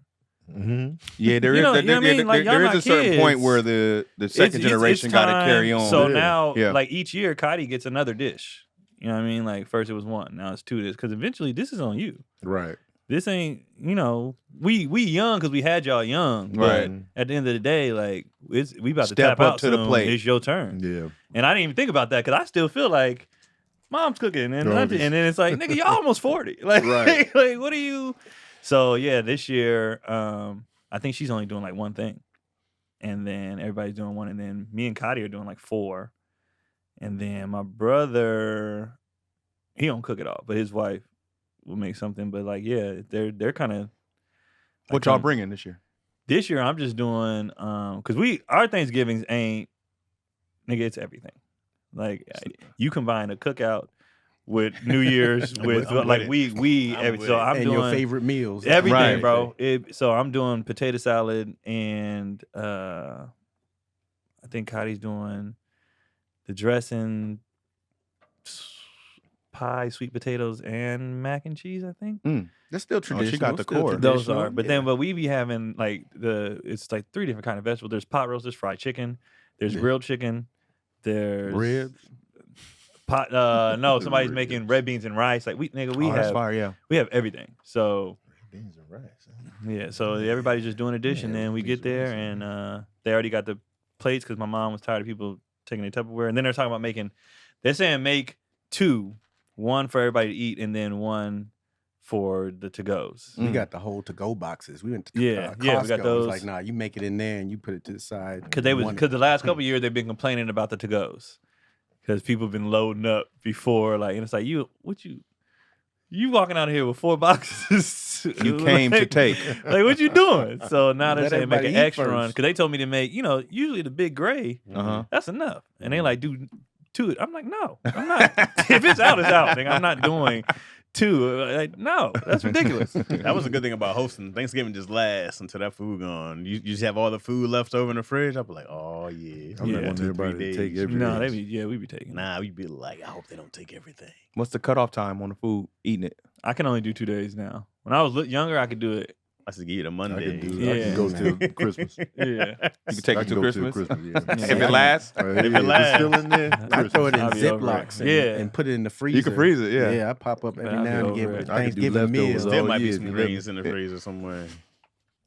Mm-hmm. Yeah, there You is know- there, you know what I mean? Like, y'all there is not a certain point kids. where the second generation got to time. carry on. So Yeah. now, Yeah. like each year, Cotty gets another dish. You know what I mean? Like first it was one, now it's two dishes. Because eventually this is on you. Right. This ain't, you know, we young because we had y'all young. But Right. at the end of the day, like we about to Step tap up out to the soon. plate. It's your turn. Yeah. And I didn't even think about that because I still feel like mom's cooking and No, auntie, and then it's like, nigga, y'all almost 40. Like, Right. like what are you? So yeah, this year, I think she's only doing like one thing. And then everybody's doing one, and then me and Cotty are doing like four. And then my brother, he don't cook at all, but his wife will make something. But like, yeah, they're kind of What y'all bringing this year? this year. I'm just doing because our Thanksgivings ain't, nigga, it's everything. Like you combine a cookout with New Year's with I'm with like it. we I'm with so it. I'm And doing your favorite meals. everything, Right. bro. So I'm doing potato salad and I think Cotty's doing the dressing, pie, sweet potatoes, and mac and cheese. I think That's still traditional. she got the still core. those traditional. are. But then, but we be having like it's like 3 different kind of vegetables. There's pot roast, there's fried chicken, there's grilled chicken, there's Ribs. pot. No, somebody's making red beans and rice. Like we That's have fire, yeah. we have everything. So Beans and rice. yeah, so everybody's just doing a dish, and Yeah, then we beans get and there, rice, and they already got the plates because my mom was tired of people taking their Tupperware, and then they're talking about making. They're saying make 2, one for everybody to eat, and then one for the to-goes. We got the whole to-go boxes. We went to Yeah, Costco. yeah, we got It those. was like, nah, you make it in there and you put it to the side. Because the last couple of years they've been complaining about the to-goes. Because people have been loading up before, like, and it's like, you walking out of here with 4 boxes. You came to take. Like, what you doing? So now they're Let saying make an everybody eat extra run. first. Because they told me to make, usually the big gray, Uh-huh. that's enough. And they like, do 2. I'm like, no, I'm not. If it's out, it's out. Nigga. I'm not doing 2. Like, no, that's ridiculous. That was a good thing about hosting. Thanksgiving just lasts until that food gone. You just have all the food left over in the fridge. I'll be like, oh yeah. I'm not Yeah. wanting 2-3 everybody to days. take everything. No, we be taking. Nah, we be like, I hope they don't take everything. What's the cutoff time on the food? Eating it. I can only do 2 days now. When I was younger, I could do it. I should give you the I Monday. can do. Yeah. I can go till Christmas. Yeah. You can take I it can to go Christmas. till Christmas. Yeah. If it lasts, If it lasts. it's still in there, I throw it in I'll be over Ziplocs it. Yeah. and put it in the freezer. you can freeze it. Yeah. Yeah, I pop up every I'll be now and over again it. with a I could do Thanksgiving meal. leftovers There all might be year some if you let greens in the me. freezer somewhere.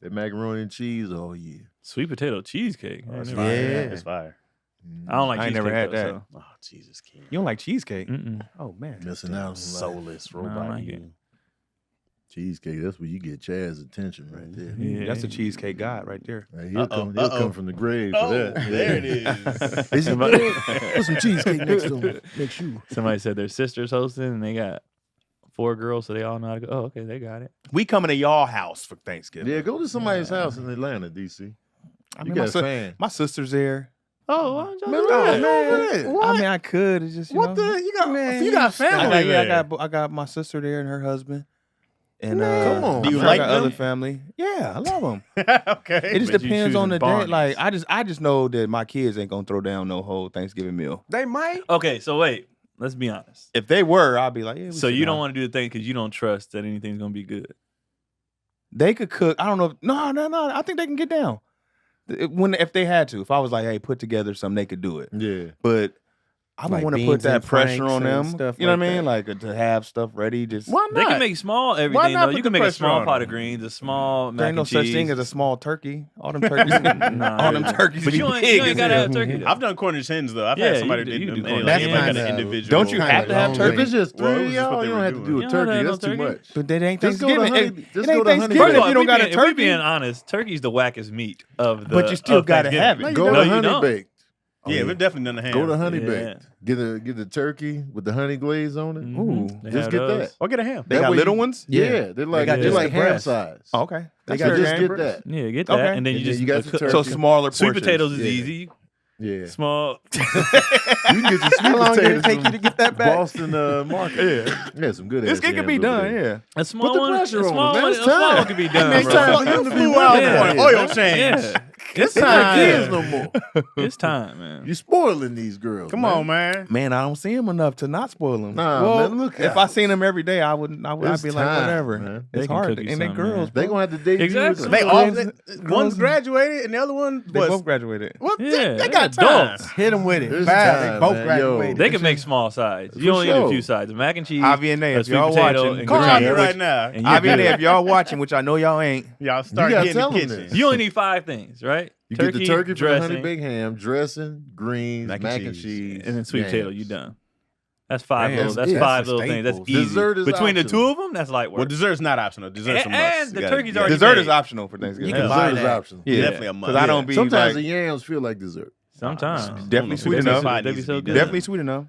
That macaroni and cheese all year. Sweet potato cheesecake. I ain't It's never fire. had that. It's fire. I don't like I ain't cheesecake. never had though, that. Oh, Jesus, King. You don't like cheesecake? Mm-mm. Oh man. Missing out on life. Soulless I robot. like you. it. Cheesecake. That's where you get Chaz's attention right there. Yeah. That's a cheesecake god right there. Right, he'll Uh-oh, he'll uh-oh. come from the grave for Oh, that. there it is. Is it good? Put some cheesecake next to him. Make sure. Somebody said their sister's hosting and they got 4 girls, so they all know how to go. Oh, okay, they got it. We coming to y'all house for Thanksgiving. Yeah, go to somebody's house in Atlanta, DC. I You mean, got a fan. my sister's there. Oh, why don't y'all Man, do oh, that? man. I mean, I could. It's just What the? You got Man, you got family there. I got my sister there and her husband. And Come on. Do you I like got them? other family? Yeah, I love them. Okay. It just But you depends on the choosing day. Barneys. Like I just know that my kids ain't gonna throw down no whole Thanksgiving meal. They might. Okay, so wait. Let's be honest. If they were, I'd be like, yeah. So you don't want to do the thing because you don't trust that anything's gonna be good. They could cook. I don't know. No. I think they can get down. If they had to. If I was like, hey, put together something, they could do it. Yeah. But I don't Like want to beans put that and pressure franks on and them. stuff You know what I like mean? Like to have stuff ready. Just Why They not? can make small everything not though. put You the can make a pressure small on pot them? of greens, a small there mac ain't no and such cheese. thing as a small turkey. All them turkeys, Nah, all them yeah. turkeys. But be you ain't big as gotta hell. have turkey. Though. I've done Cornish hens though. I've Yeah, had somebody you do do them. Cornish Like, hens. like That's an kinda- individual. Don't you have to have If turkey? it's just Well, it three was of just what y'all, they you were don't have to doing. do a You don't have turkey. no That's too turkey? much. But that ain't Just go Thanksgiving. to honey. It Just ain't go to honey. Thanksgiving First of if all, you don't got a if we turkey. being honest, turkey's the wackest meat of the. But you still of gotta Thanksgiving. have it. No, you Go don't. to you honey don't. baked. Yeah, we've definitely done the ham. Go to honey Yeah. baked. Get the turkey with the honey glaze on it. Mhm. Ooh, They just have get those. that. Or get a ham. They That got way little you- ones. Yeah, they're like got they're just like the ham breast. size. Oh, okay. They That's got fair just game. get that. Yeah, get that, Okay. and then you And then just you got the cook- turkey. So smaller Sweet portions. potatoes is Yeah. easy. Yeah, Small. you can get your sweet How long did potatoes it take you from to get that back? Boston market. Yeah, some good. This ass can yams be over done. there. Yeah. A small the one. pressure a on small them, man. one. It's A small time. one can be done, Next bro. time you flew out Yeah. for an oil change. Yeah. It's They're not time. kids no more. It's time, man. You spoiling these girls. Come on, man. Man, I don't see them enough to not spoil them. Nah, well, man, look if out. I seen them every day, I'd It's be like, time, whatever. man. They It's can hard. cook you And they some, girls, man. They gonna have to date Exactly. you. They Girls- all girls- one's graduated and the other one They was both graduated. what? Yeah, they they're got time. adults. Hit them with it. There's Bad. time, They both man. graduated. They can make small sides. You For only need a sure. few sides: mac and cheese, Javi and Nay, a if sweet y'all potato, watching, and Call Javi me greens. right now. And you're Javi and Nay, good. if y'all watching, which I know y'all ain't. Y'all start gotta getting in tell the 'em kitchen. this. You only need 5 things, right? You get the turkey for the honey dressing, baked ham, dressing, greens, Mac mac and and cheese. cheese, and then sweet yams. potato. You done. That's 5 Man, little. That's that's 5 the little things. That's staples. easy. Dessert is Between the optional. two of them, that's light work. Well, dessert's not optional. Dessert's a must. And the You gotta turkey's get it. already Dessert made. is optional for Thanksgiving. You Yeah. can buy Dessert is that. optional. Yeah, Definitely a must. because I don't be Sometimes the like, yams feel like dessert. Sometimes. Definitely sweet enough. They be so good. definitely sweet enough.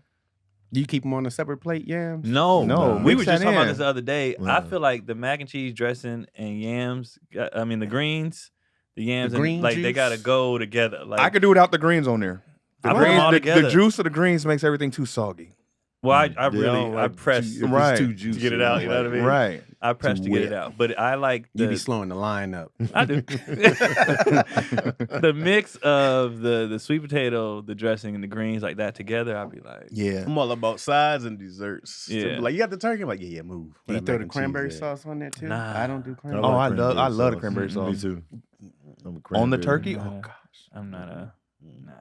Do you keep them on a separate plate, yams? No, No, We mix were just that talking about in. this the other day. I Wow. feel like the mac and cheese dressing and yams. I mean, the greens, the yams, The green and, like they juice? gotta go together. Like I could do without the greens on there. The, I put them greens, all the together. juice of the greens makes everything too soggy. Well, I They really don't I like press if it's Right. too To juicy, get it out, you know what I mean? Right. I press too to get it wet. out. But I like You the be slowing the line up. I do. The mix of the sweet potato, the dressing, and the greens like that together, I'd be like, Yeah. I'm all about sides and desserts. Yeah. So, like you got the turkey, I'm like yeah, move. Do you Where that throw mac the and cheese cranberry at? sauce on there too? Nah. I don't do cranberry. Oh, I cranberry love the sauce. cranberry sauce. Me too. I'm a On the cranberry. turkey? Nah. Oh, gosh. I'm not a. Nah.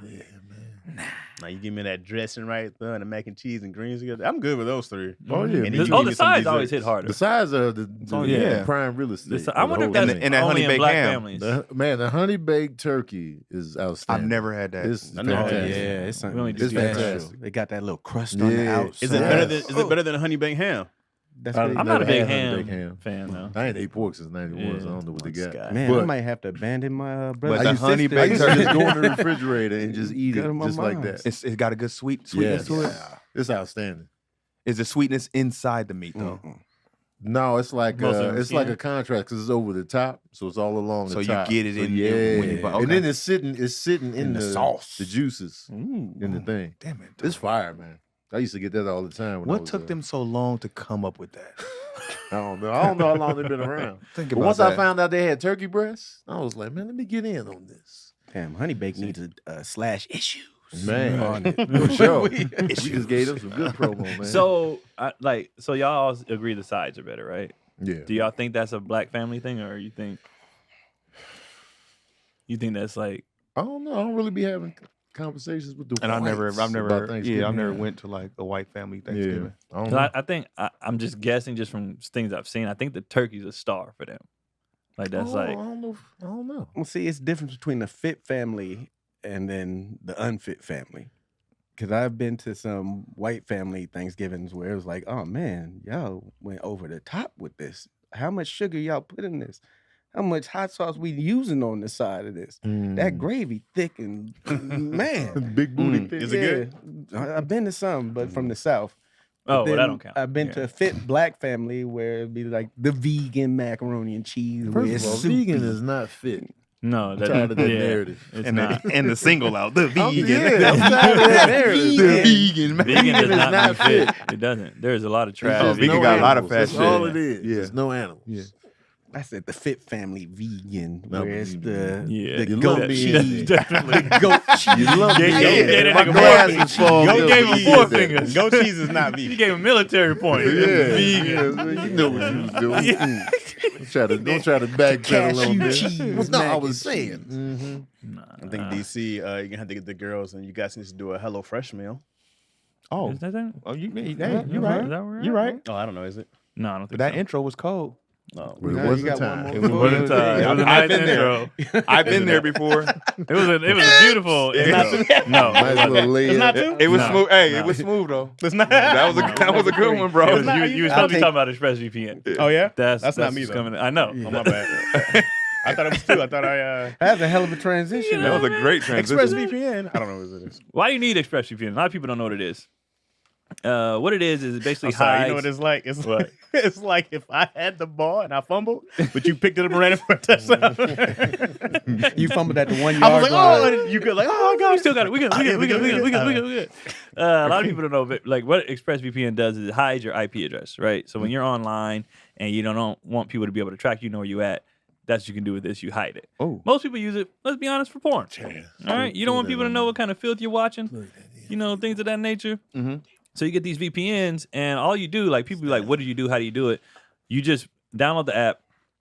Yeah, man. Now you give me that dressing right there and the mac and cheese and greens together. I'm good with those 3. Oh, yeah, And me then you too. give Oh, me the some sides always hit desserts. harder. The size of the yeah. prime real estate. I wonder if of the that's whole thing. And that only honey in baked black ham. families. The honey baked turkey is outstanding. I've never had that. It's I know. fantastic. Yeah, it's We only something. do It's that. fantastic. They got that little crust on the Yeah. outside. Is it better Yes. than honey baked ham? That's I- what I'm he- not a Never big had ham honey baked ham. fan though. I ain't ate pork since '91, so I Yeah. don't know what they This got. guy. Man, I But might have to abandon my brother. But the honey I baked used to turkey, just go in the refrigerator and just eat Go it, to my just like mom's. that. it's got a good sweetness to it. It's outstanding. Is the sweetness inside the meat though? No, it's like Mostly on the it's like skin? a contrast because it's over the top, so it's all along So the you top. get it in yeah, when you buy- and okay. then it's sitting in the the sauce. the juices in the thing. Damn it! It's fire, man. I used to get that all the time. When I What was, took them so long to come up with that? I don't know. I don't know how long they've been around. Think But about once that. I found out they had turkey breasts, I was like, man, let me get in on this. Damn, honey baked needs a slash issues. Man, on it. for sure. We just gave them some good promo, man. So, so y'all all agree the sides are better, right? yeah, Do y'all think that's a black family thing, or you think that's like? I don't know. I don't really be having conversations with the And I've never, whites about Thanksgiving. I've never went to like a white family Thanksgiving. I don't 'Cause know. I think I'm just guessing just from things I've seen. I think the turkey's a star for them. Like that's I don't know. I don't know. Well, see, it's difference between the fit family and then the unfit family. Because I've been to some white family Thanksgivings where it was like, oh man, y'all went over the top with this. How much sugar y'all put in this? How much hot sauce we using on the side of this? That gravy thick and man. Big booty fish. Is it good? I've been to some, but from the South. Oh, But well, that then don't count. I've been to a fit black family where it'd be like the vegan macaroni and cheese. where First it's of all, soupy. vegan is not fit. No, I'm tired of that narrative. It's And not. and the single out, the vegan. Yeah, I'm tired of that narrative. The vegan. Vegan does is not, not be fit. fit. It doesn't. There's a lot of It's trash. just vegan no got a lot of animals. fat That's all shit. it is. Yeah. It's no animals. Yeah. I said the fit family vegan, No, where it's you- the, Yeah, the you goat lump me cheese. in Definitely. goat cheese. You love me. gave that My nigga glasses fall. Goat You gave him cheese. four fingers. Goat cheese is not You vegan. gave him military points. Yeah, Vegan. yeah, you know what you was doing. Don't try to backpedal on Cashew this. cheese, No, I mac was and saying. cheese. I think DC, you're gonna have to get the girls, and you guys need to do a Hello Fresh meal. Oh, Is that it? oh, you Is right. that where You're right. Oh, I don't know, is it? No, I don't But think that so. intro was cold. No. But it Now you wasn't got one time. more It was food. wasn't time. It was a I've nice been there. intro. I've been there before. It was a beautiful. No, Might as well lay It's it. not two? It was No, smooth. Hey, no. it was smooth though. It's not. That was a good one, bro. It was, you was I'll supposed to be take- talking about ExpressVPN. Oh yeah, That's not me what's though. coming. I know. Oh my bad. I thought it was two. I thought I That's a hell of a transition. That was a great transition. ExpressVPN. I don't know what it is. Why do you need ExpressVPN? A lot of people don't know what it is. What it is basically I'm sorry, hides. you know what it's like? It's What? like it's like if I had the ball and I fumbled, but you picked it up and ran it for a touchdown. You fumbled at the 1 yard I was like, line. oh, and you could like, oh, I got We it. still got it. We good. We good. We good. We good. We good. We Alright. good. We good. A lot of people don't know, but like what ExpressVPN does is it hides your IP address, right? So when you're online and you don't want people to be able to track you, know where you at, that's what you can do with this. You hide it. Oh. Most people use it. Let's be honest, for porn. All right, you don't want people to know what kind of filth you're watching. You know, things of that nature. Mhm. So you get these VPNs, and all you do, like people be like, "What do you do? How do you do it?" You just download the app,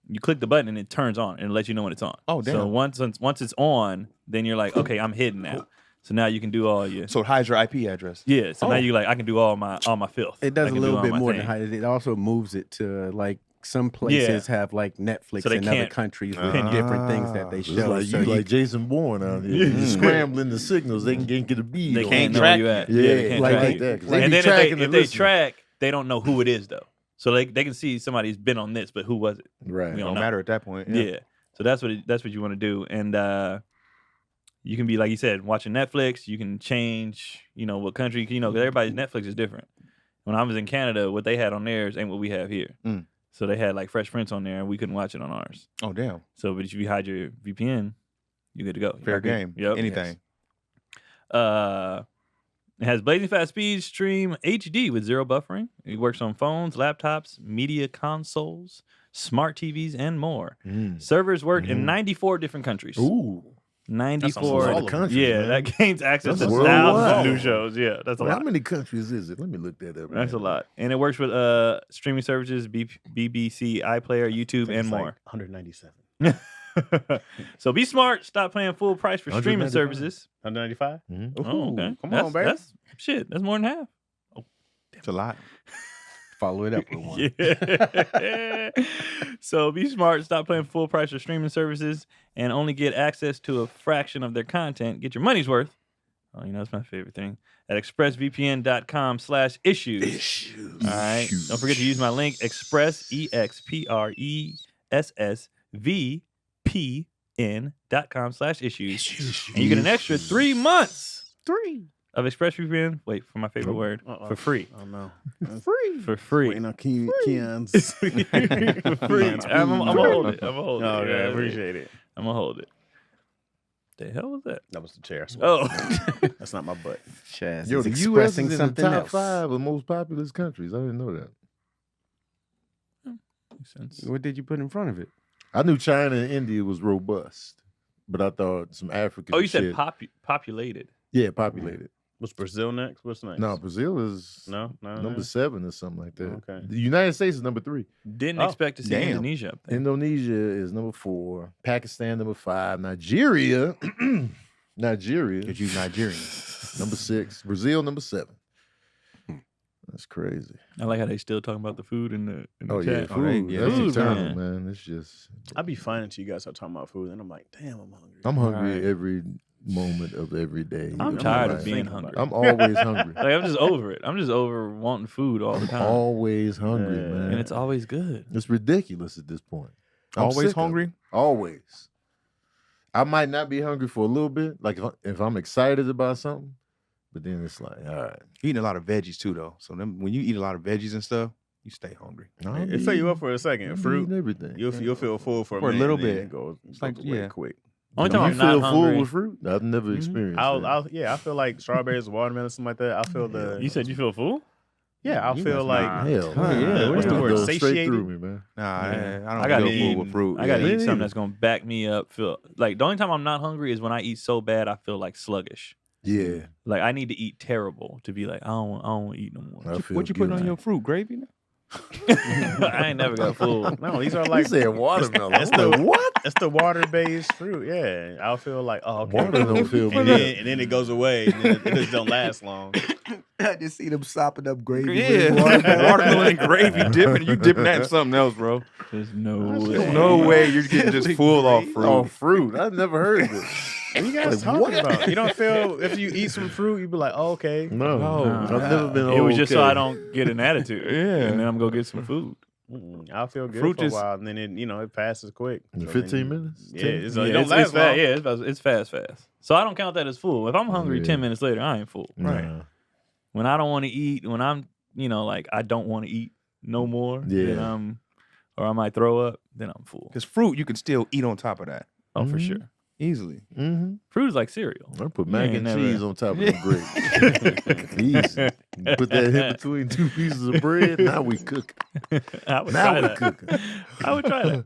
you click the button, and it turns on, and it lets you know when it's on. Oh, damn. So once it's on, then you're like, "Okay, I'm hidden now." So now you can do all your So it hides your IP address. yeah. So Oh. now you like, I can do all my filth. It does I a can do little all bit my more thing. than hide it. It also moves it to like some places have like Netflix So they in other can't countries with pin you. different things that they It's show. like So you like Jason Bourne out here. You scrambling the signals. They can get a bead. They on can't it. know where you at. Yeah, they can't like track that, you. 'cause they And be then tracking if the they listeners. track, they don't know who it is though. So they can see somebody's been on this, but who was it? Right. We It don't don't know. matter at that point. Yeah. So that's what you want to do, and you can be like you said, watching Netflix. You can change, what country. 'Cause everybody's Netflix is different. When I was in Canada, what they had on theirs ain't what we have here. Mm. So they had like Fresh Prince on there, and we couldn't watch it on ours. Oh damn. So, but if you hide your VPN, you're good to go. Fair game. Yep. Anything. It has blazing fast speed, stream HD with zero buffering. It works on phones, laptops, media consoles, smart TVs, and more. Servers work in 94 different countries. Ooh. 94 all the countries, yeah, man. that gains access That's to worldwide. thousands of new shows. Yeah, that's a Well, lot. how many countries is it? Let me look that up. That's a man. lot. And it works with streaming services, BBC, iPlayer, YouTube, and It's like more. 197. So be smart. Stop paying full price for streaming 195. services. 195. Oh, okay. Come on, baby. That's shit. That's more than half. It's a lot. follow it up with one. Yeah. So be smart. Stop paying full price for streaming services and only get access to a fraction of their content. Get your money's worth Oh, that's my favorite thing. At expressvpn.com/issues. All right. Don't forget to use my link, Express, expressvpn.com/issues. And you get an extra 3 months. 3. Of ExpressVPN. Wait for my favorite word. For free. Oh no. For free. Waiting on Keon's. For free. I'm gonna hold it. Oh, okay, I appreciate it. I'm gonna hold it. The hell was that? That was the chair. Oh. That's not my butt. Chaz Yo, is the U.S. expressing is in the something top else. 5 of most populous countries. I didn't know that. Makes sense. What did you put in front of it? I knew China and India was robust, but I thought some African. Oh, you shit. said populated. Yeah, populated. What's Brazil next? What's next? No, Brazil is No. number 7 or something like that. Okay. The United States is number 3. Didn't Oh, expect to see damn. Indonesia up there. Indonesia is number 4. Pakistan number 5. Nigeria, Nigeria Because you Nigerian. number 6. Brazil number 7. That's crazy. I like how they still talking about the food in the Oh yeah, chat. food. yeah, That's food, eternal, man. man. It's just I'd be fine until you guys start talking about food, and I'm like, damn, I'm hungry. I'm hungry Right. every moment of every day. I'm of my tired of life. being Think about hungry. it. I'm always hungry. Like, I'm just over it. I'm just over wanting food all the time. Always hungry, Yeah. man. And it's always good. It's ridiculous at this point. I'm Always sick of it. hungry? Always. I might not be hungry for a little bit, like if I'm excited about something, but then it's like, all right. Eating a lot of veggies too, though. So when you eat a lot of veggies and stuff, you stay hungry. It fill you up for a second. I'm Fruit, eating everything. you'll feel full for a For a minute, little and then bit. It goes like, away yeah. quick. Only Do time you I'm not feel full hungry. with fruit? I've never experienced that. I feel like strawberries, watermelon, something like that. I feel the. You said you feel full? Yeah, I You feel must like. not. Hell, Huh, man. yeah, what's the It word? goes straight Satiated? through me, man. Nah, Yeah. I I don't gotta feel eat- full with fruit. I gotta Yeah. eat something that's gonna back me up. The only time I'm not hungry is when I eat so bad I feel like sluggish. Yeah. Like I need to eat terrible to be like I don't want to eat no more. I feel What you putting on guilty. your fruit? Gravy now? I ain't never got full. No, these are He like. said watermelon. It's I'm the like, what? It's the water-based fruit. Yeah, I'll feel like, oh, okay. Water don't feel and good. then it goes away. And then it just don't last long. I just see them sopping up gravy. Yeah, watermelon and gravy dipping. You dipping that in something else, bro. There's no That's way. No way you're getting just full off fruit. Oh, fruit. I've never heard of it. What are you guys Like, talking what? about? You don't feel if you eat some fruit, you be like, oh, okay. No, No. I've never been. It was just so okay. I don't get an attitude. Yeah. And then I'm gonna go get some food. I'll feel good Fruit for a is- while, and then it passes quick. In So 15 then- minutes. Yeah, 10? it's, Yeah, it don't it's last fast. long. Yeah, it's fast. So I don't count that as full. If I'm hungry Yeah. 10 minutes later, I ain't full. Nah. When I don't want to eat, when I'm, like I don't want to eat no more, then Yeah. or I might throw up, then I'm full. Because fruit, you can still eat on top of that Oh, for Mhm. sure. easily. Mm-hmm. Fruit is like cereal. I put You mac ain't and never- cheese on top of the grapes. Easy. Put that in between 2 pieces of bread. Now we cook. I would Now try we that. cooking. I would try that.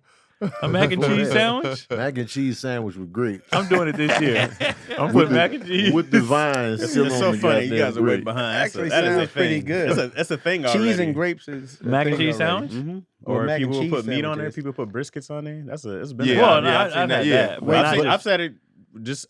A mac and cheese sandwich. Mac and cheese sandwich with grapes. I'm doing it this year. I'm With putting the- mac and cheese. with the vines It's, still it's on so the funny. You goddamn guys are way grape. behind. Actually that is a sounds pretty thing. good. That's a thing already. Cheese and grapes is Mac and cheese sandwich? Mm-hmm. Or mac and people cheese put meat on there. sandwiches. People put briskets on there. It's been. Yeah, a well, while. no, yeah, I've I've seen had that, that. yeah. But Well, not- I've said it.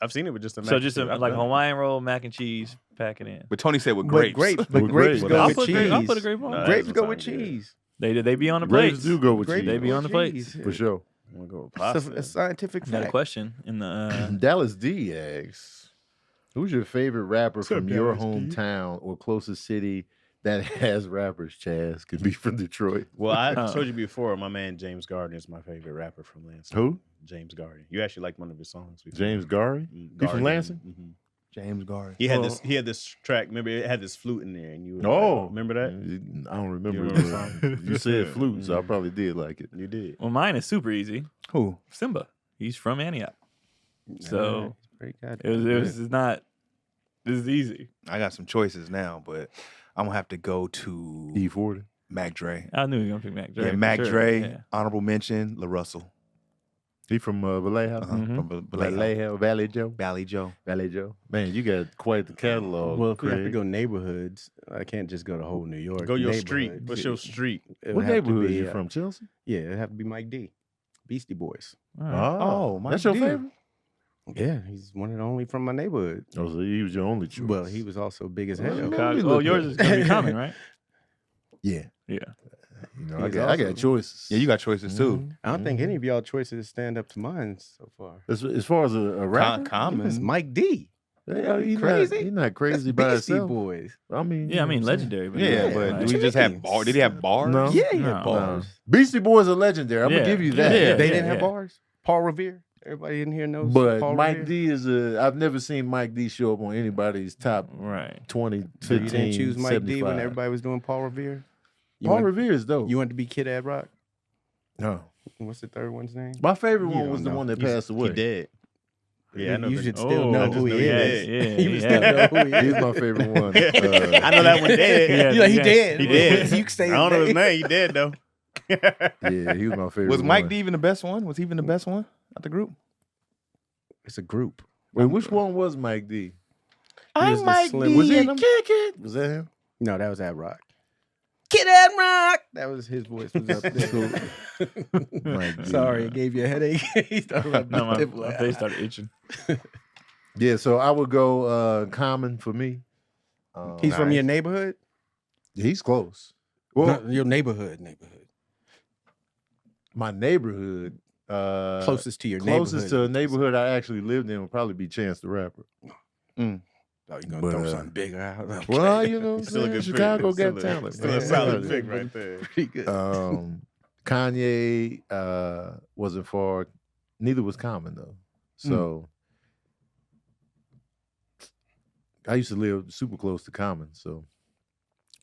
I've seen it with just a mac. so just and cheese. I've like done it. Hawaiian roll, mac and cheese, pack it in. But Tony said with But grapes. but With grapes grapes. go I'll with put cheese. I'll put a grape on. No, it. Grapes that go doesn't with sound good. cheese. They be on the Grapes plates. do go with Grapes cheese. They be on the plates. For sure. I'm gonna go with It's pasta. a scientific I got a fact. question in the. Dallas D asks, who's your favorite rapper What's up, from your Dallas D? hometown or closest city that has rappers? Chaz could be from Detroit. Well, I Oh. told you before, my man James Garden is my favorite rapper from Lansing. Who? James Garden. You actually liked one of his songs. before. James Gary? Mm, He from Lansing? Mhm. James Garden. He had Well, this. He had this track. Remember, it had this flute in there, and you. were Oh, like, remember that? I don't remember. You it, remember but you said flute, so I probably did like it. You did. Well, mine is super easy. Who? Simba. He's from Antioch. So Pretty good. it was not. This is easy. I got some choices now, but I'm gonna have to go to E40. Mac Dre. I knew you were gonna pick Mac Dre. Yeah, for Mac sure. Dre. Yeah. Honorable mention, La Russell. He from Vallejo? Mhm. From Vallejo. Vallejo, Valley Joe. Valley Joe. Valley Joe. Man, you got quite the catalog. Well, if we have to Craig. go neighborhoods, I can't just go to whole New York. Go your street. Neighborhoods. What's your street? It would What have to neighborhood be, you from? Chelsea? Yeah, it'd have to be Mike D. Beastie Boys. All right. Oh, Mike that's your D. favorite? Yeah, he's one and only from my neighborhood. Oh, so he was your only choice. Well, he was also big as hell. Well, Chicago- we Oh, look yours at- is gonna be coming, right? Yeah. Yeah. You know, He's I got also- choices. Yeah, you got choices too. Mhm. I don't think any of y'all choices stand up to mine so far. As far as a rapper, Common. It's Mike D. Yeah, he's Crazy? He's not crazy by Beastie himself. Boys. I mean, Yeah, I you know mean what I'm saying? legendary. But Yeah, like, but do what we you just have mean? bars? Did he have bars? No. Yeah, he No. had bars. Beastie Boys are legendary. I'm Yeah. gonna give you Yeah, that. yeah, They didn't have yeah. bars. Paul Revere. Everybody in here knows But Paul Mike Revere. D is I've never seen Mike D show up on anybody's top Right. 20, So you 15, didn't choose Mike D when 75. everybody was doing Paul Revere? You Paul want- Revere is dope. You wanted to be Kid Ad Rock? No. What's the third one's name? My favorite You one don't was the know. one that passed away. He dead. Yeah, I know. You the- should still Oh, know I who just he know he is. dead. Yeah, You he still had- know who he He's is. my favorite one. I know that one dead. Yeah, You like, he yeah. dead. He dead. You can say I don't know his his name. name. He dead though. Yeah, he was my favorite. Was Mike one. D even the best one? Was he even the best one of the group? It's a group. Wait, which one was Mike D? was the slim- Was he and Kick It? Was that him? No, that was Ad Rock. Kid Ad Rock. That was his voice was up there. Mike D. Sorry, it gave you a headache. He started rubbing No, his my, nipple my out. face started itching. Yeah, so I would go Common for me. He's from your neighborhood? He's close. Well, No, your neighborhood. my neighborhood. Closest to your Closest to a neighborhood. neighborhood I actually lived in would probably be Chance the Rapper. Oh, you gonna But, throw something bigger out? Okay. Well, you know, what I'm Still a saying? good Chicago pick. got talent. Still a man. solid pick right there. Pretty good. Kanye wasn't far. Neither was Common though. So I used to live super close to Common, so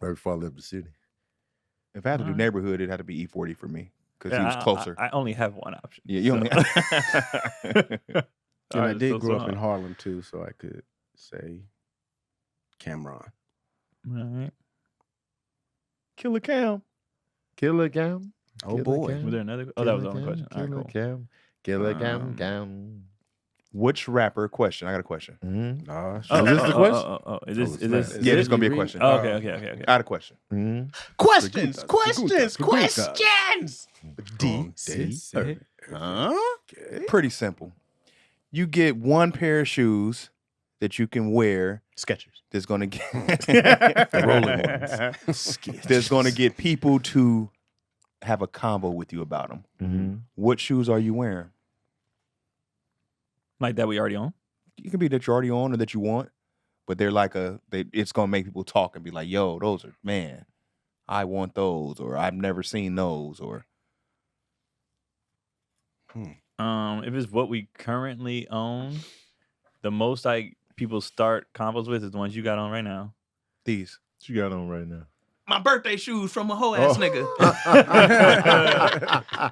right before I left the city. If I had to do Alright. neighborhood, it had to be E40 for me because he Yeah, was closer. I only have one option. Yeah, you only- And I Alright, did so- grow so- up in Harlem too, so I could say Cameron. Alright. Killer Cam. Killer Cam. Oh Killer boy. Cam, Was there another? Oh, that was the Killer only Cam, question. All right, Killer cool. Cam. Killer Cam. Um, Cam. Which rapper? Question. I got a question. Mhm. Nah, Oh, Is this the question? Is this? Oh, Is it's this? not. Yeah, Is this it gonna be a you read? question. Oh, okay. I got a question. Mhm. Questions. Preguntas, preguntas. Questions. D. Huh? Pretty simple. You get one pair of shoes that you can wear Skechers. that's gonna get the rolling ones. That's gonna get people to have a convo with you about them. Mhm. What shoes are you wearing? Like that we already on? It can be that you're already on or that you want, but they're like it's gonna make people talk and be like, yo, those are, man, I want those, or I've never seen those, or If it's what we currently own, the most people start combos with is the ones you got on right now. these. What you got on right now? My birthday shoes from a whole ass nigga.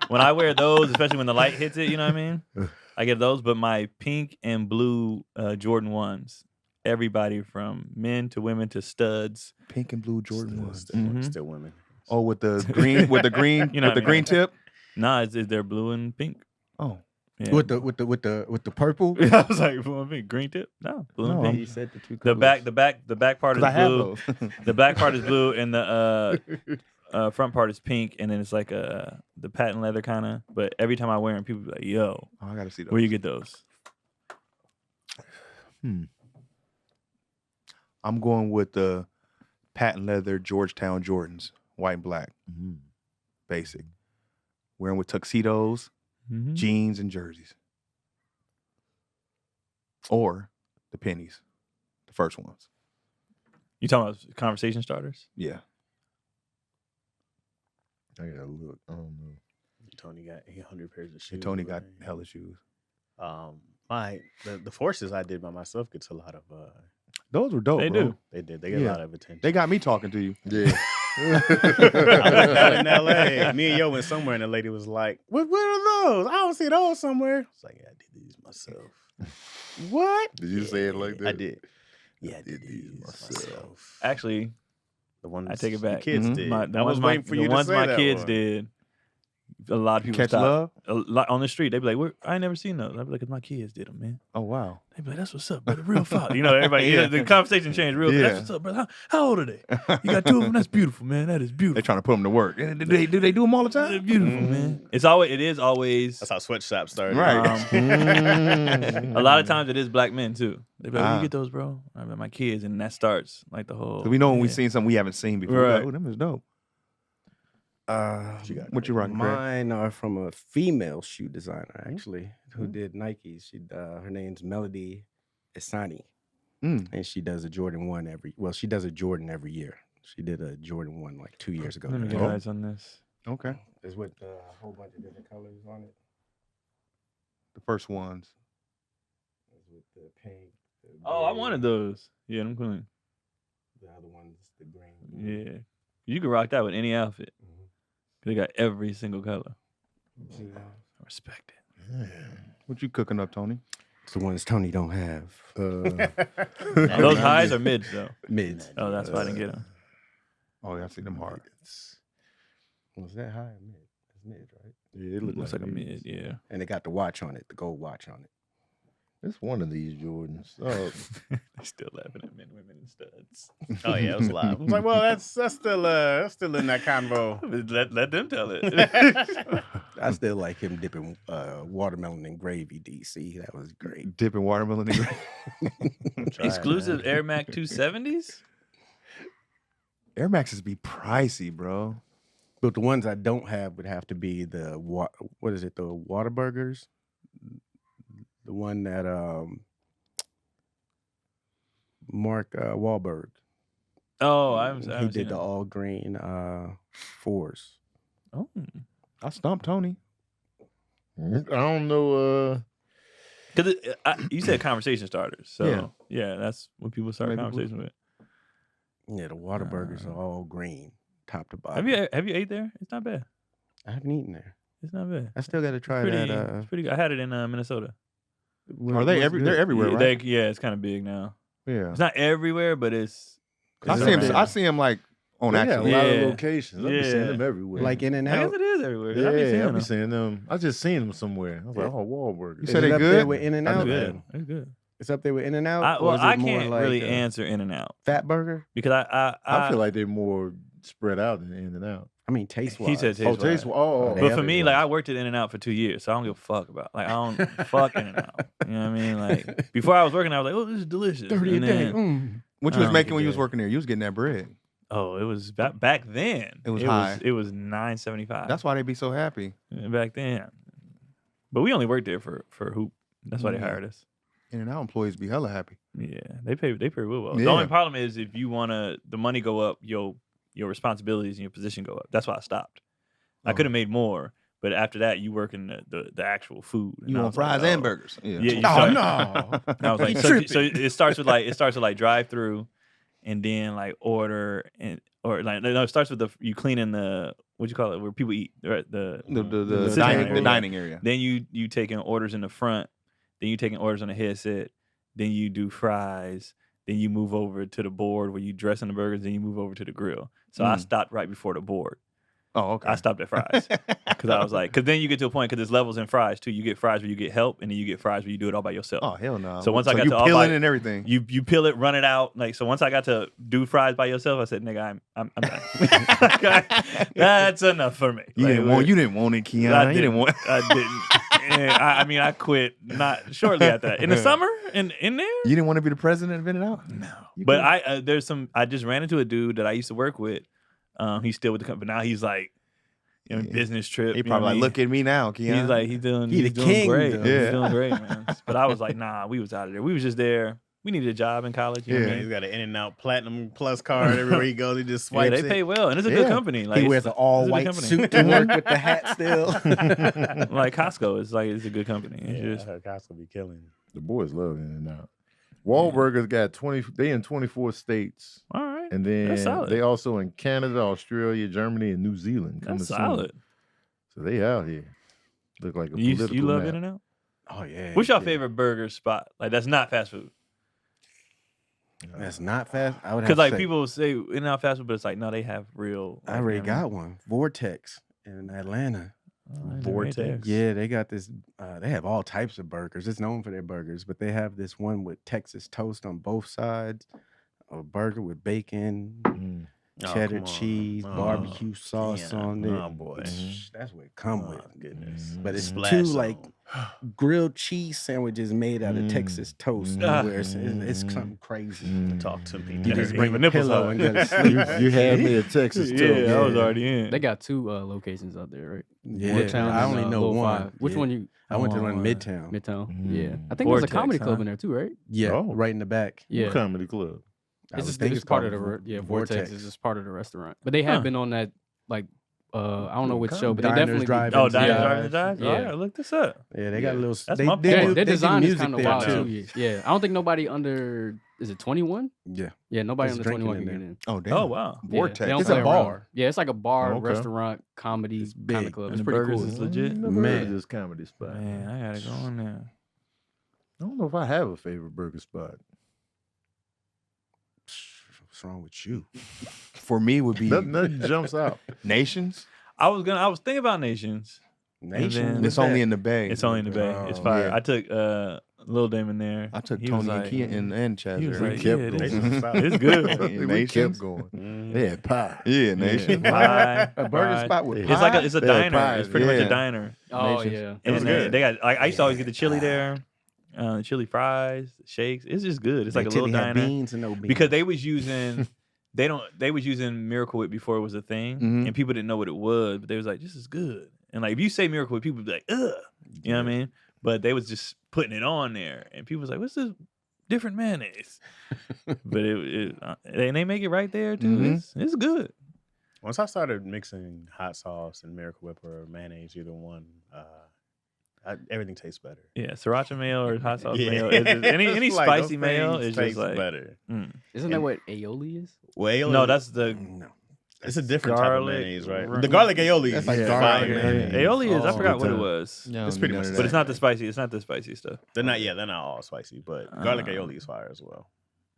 When I wear those, especially when the light hits it, you know what I mean? I get those, but my pink and blue Jordan 1s, everybody from men to women to studs. Pink and blue Jordan ones. Still women. Oh, with the green, You know with what I the mean. green tip. Nah, they're blue and pink. Oh, Yeah. With the purple. I was like, blue and pink, green tip? No, blue and No, pink. He said the two The back part is because I have blue. those. The back part is blue, and the front part is pink, and then it's like the patent leather kind of. But every time I wear them, people be like, "Yo, Oh, I gotta see those. where you get those?" I'm going with the patent leather Georgetown Jordans, white and black, basic. Wearing with tuxedos, Mhm. jeans, and jerseys. Or the pennies, the first ones. You talking about conversation starters? Yeah. I gotta look. I don't know. Tony got 800 pairs of shoes. And Tony got right? hella shoes. The forces I did by myself gets a lot of. Those were dope. They bro. do. They did. They get Yeah. a lot of attention. They got me talking to you. Yeah. I was out in LA. Me and Yo went somewhere, and the lady was like, "What are those? I don't see those somewhere." I was like, "Yeah, I did these myself." What? Did you say it like that? I did. Yeah, I did these myself. Actually, The ones I take it the back. kids Mhm. did. the I was waiting for you the to ones say my that kids one. did. A lot of people Catch stopped. love? A lot on the street. They be like, "Where? I ain't never seen those." I be like, "Cause my kids did them, man." Oh, wow. They be like, "That's what's up, brother. Real father." You know, everybody. Yeah. The conversation changed real. Yeah. That's what's up, brother. How old are they? You got 2 of them. That's beautiful, man. That is beautiful. They're trying to put them to work. Do they do them all the They're time? beautiful, man. It is always. That's how sweatshop started. Right. A lot of times it is black men too. They be like, "Where Ah. you get those, bro?" I mean, my kids, and that starts like the whole. 'Cause we know when we yeah. seen something we haven't seen before. Right. Right. Oh, them is dope. What you rocking, Craig? Mine are from a female shoe designer actually who did Nikes. She her name's Melody Isani. and she does a Jordan 1 she does a Jordan every year. She did a Jordan 1 like 2 years ago. Let me now. get eyes on this. Okay. It's with a whole bunch of different colors on it. The first ones. It's with the pink. The Oh, I gray, wanted those. Yeah, I'm clean. The other one's the green. Yeah, you can rock that with any outfit. Mhm. They got every single color. See that? I respect it. What you cooking up, Tony? It's the ones Tony don't have. Those highs are mids though. Mids. Oh, that's why I didn't get them. Oh, yeah, I see them hard. Was that high or mid? It's mid, right? Yeah, it Looks like a mids. mid. Yeah. And it got the watch on it, the gold watch on it. It's one of these Jordans. Oh, They still laughing at men, women, and studs. Oh yeah, it was live. I was like, well, that's still in that convo. Let them tell it. I still like him dipping watermelon in gravy, DC. That was great. Dipping watermelon in gravy. Exclusive Air Max 270s. Air Maxes be pricey, bro. But the ones I don't have would have to be the what is it? The Whataburgers. The one that Mark Wahlberg. Oh, I haven't he seen did the it. all green 4s. Oh, I stumped Tony. I don't know. because you said conversation starters. So yeah, that's what people start Maybe conversation with. Yeah, the Whataburgers are all green, top to bottom. Have you ate there? It's not bad. I haven't eaten there. It's not bad. I still got to try Pretty, that. it's pretty good. I had it in Minnesota. Are they they're everywhere, right? Yeah, it's kind of big now. Yeah. It's not everywhere, but it's. I see him. I see him like on They got a actually. lot Yeah. of locations. I be seeing Yeah. them everywhere. Like In and I guess Out. it is everywhere. yeah, I be seeing I be them. seeing them. I just seen them somewhere. I was like, oh, Wahlburgers. You said it they up good? there with In and It's Out? good. It's good. It's up there with In and Out. Well, I more can't like really a answer In and Out Fat Burger. because I feel like they're more spread out than In and Out. I mean, taste wise. he said Oh, taste. taste. Oh, They But have for it me, once. like I worked at In and Out for 2 years, so I don't give a fuck about. Like I don't fuck In and Out. You know what I mean? Like before I was working, I was like, oh, this is delicious. 30 a And day. then- What you was Oh, making when you was yeah. working there? You was getting that bread. Oh, it was back then. It was high. It was $9.75. That's why they be so happy. back then. But we only worked there for hoop. That's why they Mhm. hired us. In and Out employees be hella happy. Yeah, they pay real well. The Yeah. only problem is if you wanna the money go up, your responsibilities and your position go up. That's why I stopped. I Oh. could have made more, but after that, you work in the actual food. You I want was like, fries and oh. burgers? Yeah. Yeah. You Oh start- no! And I was like, so it starts with like drive through, and then like order it starts with you cleaning the what you call it where people eat, right? The The sit down area. dining area. Then you taking orders in the front, then you taking orders on the headset, then you do fries, then you move over to the board where you dress in the burgers, then you move over to the grill. So I stopped right before the board. Oh, okay. I stopped at fries because I was like, because then you get to a point because there's levels in fries too. You get fries where you get help, and then you get fries where you do it all by yourself. Oh hell no. So once I got you to all peeling by- and everything. You peel it, run it out. Like so, once I got to do fries by yourself, I said, "Nigga, I'm done. That's enough for me." You Like, didn't want it, Keon. I You didn't want. I didn't. I mean, I quit not shortly after that. In the summer, in there. You didn't want to be the president of In and Out. No, You but could- I just ran into a dude that I used to work with. He's still with the company. Now he's like, business trip. He you know probably what I like, mean? look at me now, Keon. He's doing He the doing king, great. though. He's Yeah. doing great, man. But I was like, nah, we was out of there. We was just there. We needed a job in college. You know what I Yeah. mean? He's got an In-N-Out Platinum Plus card everywhere he goes. He just Yeah, swipes they it. pay well, and it's a good Yeah. company. Like He it's- wears an it's a all good white company. suit to work with the hat still. Like Costco, it's a good company. It's Yeah, just- I heard Costco be killing. The boys love In and Out. Wahlburgers got 20. They in 24 states, all right. and That's then solid. they also in Canada, Australia, Germany, and New Zealand. Coming That's soon. solid. So they out here. Look like a You political love map. In and Out? Oh yeah. What's your yeah. favorite burger spot? Like that's not fast food. That's not fast. I would have Because like to say, people say In and Out fast food, but it's like no, they have real. I already got one. Vortex in Atlanta. Vortex? Yeah, they got this. They have all types of burgers. It's known for their burgers, but they have this one with Texas toast on both sides, a burger with bacon, Mm. cheddar come on. cheese, Oh, barbecue sauce yeah. on it. Oh, boy. That's what it come Oh, with. goodness. But it's Splash too zone. like grilled cheese sandwiches made out of Texas toast, where it's something crazy. Talk to me. You just Dirty. bring a nipples pillow hard. and go to sleep. You had me at Texas too. Yeah, I was already in. They got 2 locations out there, right? Yeah, Woodtown I and, only know Lil one. Five. Which Yeah. one you? I went to Oh, one in Midtown. Midtown. Yeah, I think there's a Vortex, comedy club huh? in there too, right? Yeah, Oh. right in the back. Yeah, Comedy club. I it's would just think it's part of called the Vortex is just part of the restaurant. But they have Huh. been on that like I don't know which show, but they Diners, definitely Drive-ins, Oh, Yeah. Diners, Drive-ins? Yeah. Oh, I gotta look this up. Yeah, they got a little. That's they, my they point. do- their they do design is music kind of there, wild too. too. Yeah, I don't think nobody under is it 21? Yeah, Yeah, nobody There's under drinking 21 in can there. get in. Oh damn. Oh, wow. Yeah, Vortex. they don't It's play a around. bar. Yeah, it's like a bar, Okay. restaurant, comedy It's kind of big. club. And It's the pretty burgers cool. is legit. Never heard Man. of this comedy spot. Man, I gotta go in there. I don't know if I have a favorite burger spot. What's wrong with you? For me would be Nothing jumps out. Nations. I was thinking about Nations. Nation. then- And it's only in the Bay. It's only in the Bay. It's Oh, fire. yeah. I took Lil Damon there. I took He was Tony and like- Keon and Chaz. He was there. like, kept yeah, going. this Nations is- is solid. it's good. Yeah, We Nations. kept going. Mhm. They had pie. Yeah, Nation. Pie, A burger fries. spot with It's pie. It's like it's a They had diner. pie, It's pretty much yeah. a diner. Oh Nations. yeah, And was then good. they got like I used to always get the chili there, chili fries, shakes. It's just good. It's like a little Chili had diner beans and no beans. because they was using they was using Miracle Whip before it was a thing, Mhm. and people didn't know what it was, but they was like, "This is good." And like if you say Miracle Whip, people would be like, "Ugh," you know what I mean? But they was just putting it on there, and people was like, "What's this different mayonnaise?" But and they make it right there too. Mhm. It's good. Once I started mixing hot sauce and Miracle Whip or mayonnaise, either one, everything tastes better. Yeah, sriracha mayo or hot sauce Yeah. mayo. Any It's like spicy those mayo things is just taste like better. isn't that what aioli is? Well, No, that's the No. it's a different type of garlic mayonnaise, right? ranch. The garlic aioli That's is like fire garlic mayonnaise. aioli is. I Oh, forgot what it good was. Yeah, It's pretty none much of the But that. it's not the spicy. It's not the spicy stuff. They're not. Yeah, they're not all spicy, but garlic Uh, aioli is fire as well.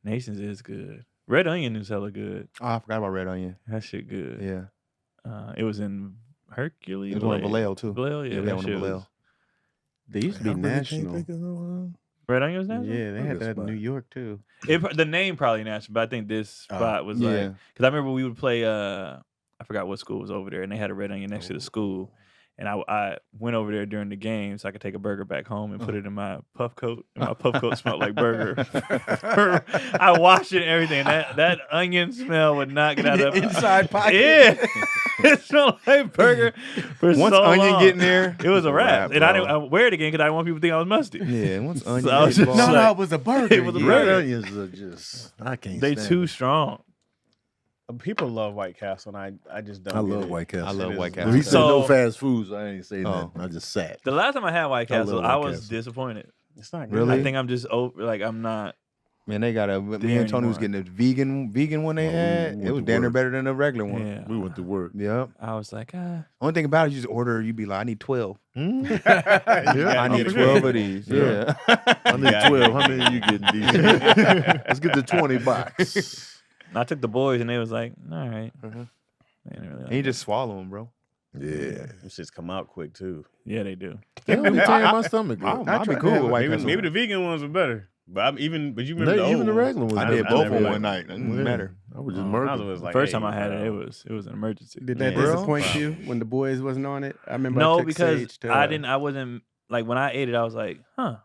Nations is good. Red onion is hella good. Oh, I forgot about red onion. That shit good. Yeah, It was in Hercules. it was one of Vallejo too. Vallejo, yeah, Yeah, that one of shit Vallejo. was. They used to be I really can't national. think of no one. Red onion was national. Yeah, they had Burger that in New spot. York too. The name probably national, but I think this spot was like Yeah. because I remember we would play. I forgot what school was over there, and they had a red onion next to the school. And I went over there during the game so I could take a burger back home and put it in my puff coat. And my puff coat smelled like burger. I washed it and everything. That onion smell would not get out of Inside pocket. Yeah, it smelled like burger. For Once so onion long. get in there, it was a wrap. And I bro. didn't I wear it again because I didn't want people to think I was musty. Yeah, once So onion. I was get just involved- like- it was a burger. It was a yeah. Red burger. onions are just, I can't They stand too them. strong. People love White Castle, and I just don't. I get love it. White Castle. I love It White is Castle. When he not- said no So- fast foods, I ain't say Oh. nothing. I just sat. The last time I had White I love Castle, White I was Castle. disappointed. It's not good. Really? I think I'm just over. Like I'm not. Man, they got me There and Tony was anymore. getting a vegan one they Oh, we had. went It was to damn near work. better than the regular one. Yeah. We went to work. Yep. I was like, Only thing about it, you just order, you be like, I need 12. Hmm? Yeah, I need for 12 sure. of these. Yeah. Yeah. I need Yeah. 12. How many you getting these? Let's get the 20 box. I took the boys and they was like, all right. Mhm. They didn't really like And you it. just swallow them, bro. Yeah. Them shits come out quick too. Yeah, they do. They don't be tearing my stomach up. I'll be tried cool to have with a- White Maybe, Castle. maybe the vegan ones are better. But you remember the Even old the ones? regular ones. I I did never- both I of never them one like- night. It didn't matter. I was just I murdered. was like, First hey, time I had it, it was an emergency. Did that Yeah. disappoint you when the boys wasn't on it? I remember. I No, took because Sage to, I wasn't like when I ate it, I was like, huh.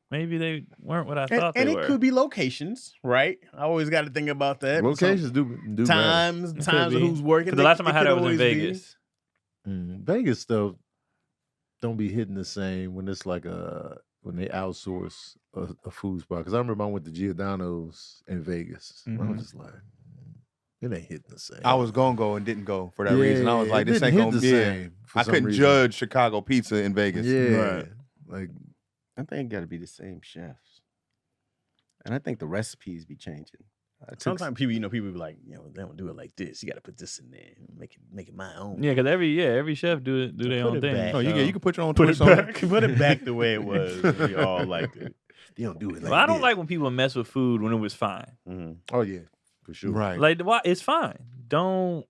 Maybe they weren't what I thought And they it were. could be locations, right? I always got to think about that. Locations do matter. times It of could be. who's working. 'Cause the last time I had could it was in always be. Vegas. Vegas stuff don't be hitting the same when it's like when they outsource a food spot. Because I remember I went to Giordano's in Vegas. I Mhm. was just like, it ain't hitting the same. I was going to go and didn't go for that reason. I was Yeah, like, it this ain't didn't going hit to the be. same for I some couldn't reason. judge Chicago pizza in Vegas. Yeah. Right. Like, I think it got to be the same chefs, and I think the recipes be changing. Sometimes people be like, they don't do it like this. You got to put this in there, and make it my own. Yeah, because every chef do their Put own it thing. back. Oh, you can put your own Put it twist on it. back. Put it back the way it was. We all liked it. they don't do it like Well, I don't this. like when people mess with food when it was fine. Mhm. Oh, yeah, for sure. Right. Like why it's fine. Don't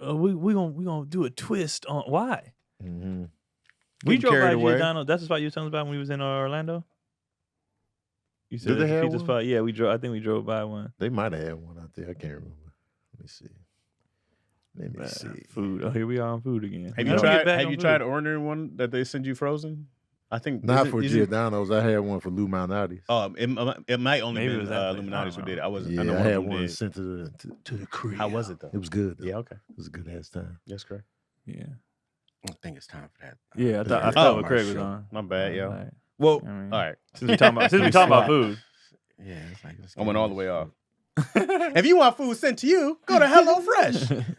we gonna do a twist on why? Mm-hmm. We Getting drove by carried away. Giordano. That's the spot you were telling us about when we was in Orlando. You said Did they it's a have pizza one? spot. Yeah, we drove. I think we drove by one. They might have had one out there. I can't remember. Let me see. Let me see. Food. Oh, here we are on food again. Have How you do we get tried? back Have on you food? tried ordering one that they send you frozen? I think Not is for it- Giordano's. I had one for Lou Malnati's. It might only Maybe it been was that place. I Illuminati's don't who did it. know. I wasn't. Yeah, I know I one had of them one did. sent to the crib. How was it though? It was good. Though. Yeah, okay, It was a good ass time. that's correct. Yeah. I think it's time for that. Yeah, I thought I Yeah. thought Oh, what Craig was commercial. on. My bad, yo. Like, Well, I mean, all right. Since we talking about food. Yeah, it's like let's I get went all the this way shit. off. If you want food sent to you, go to HelloFresh.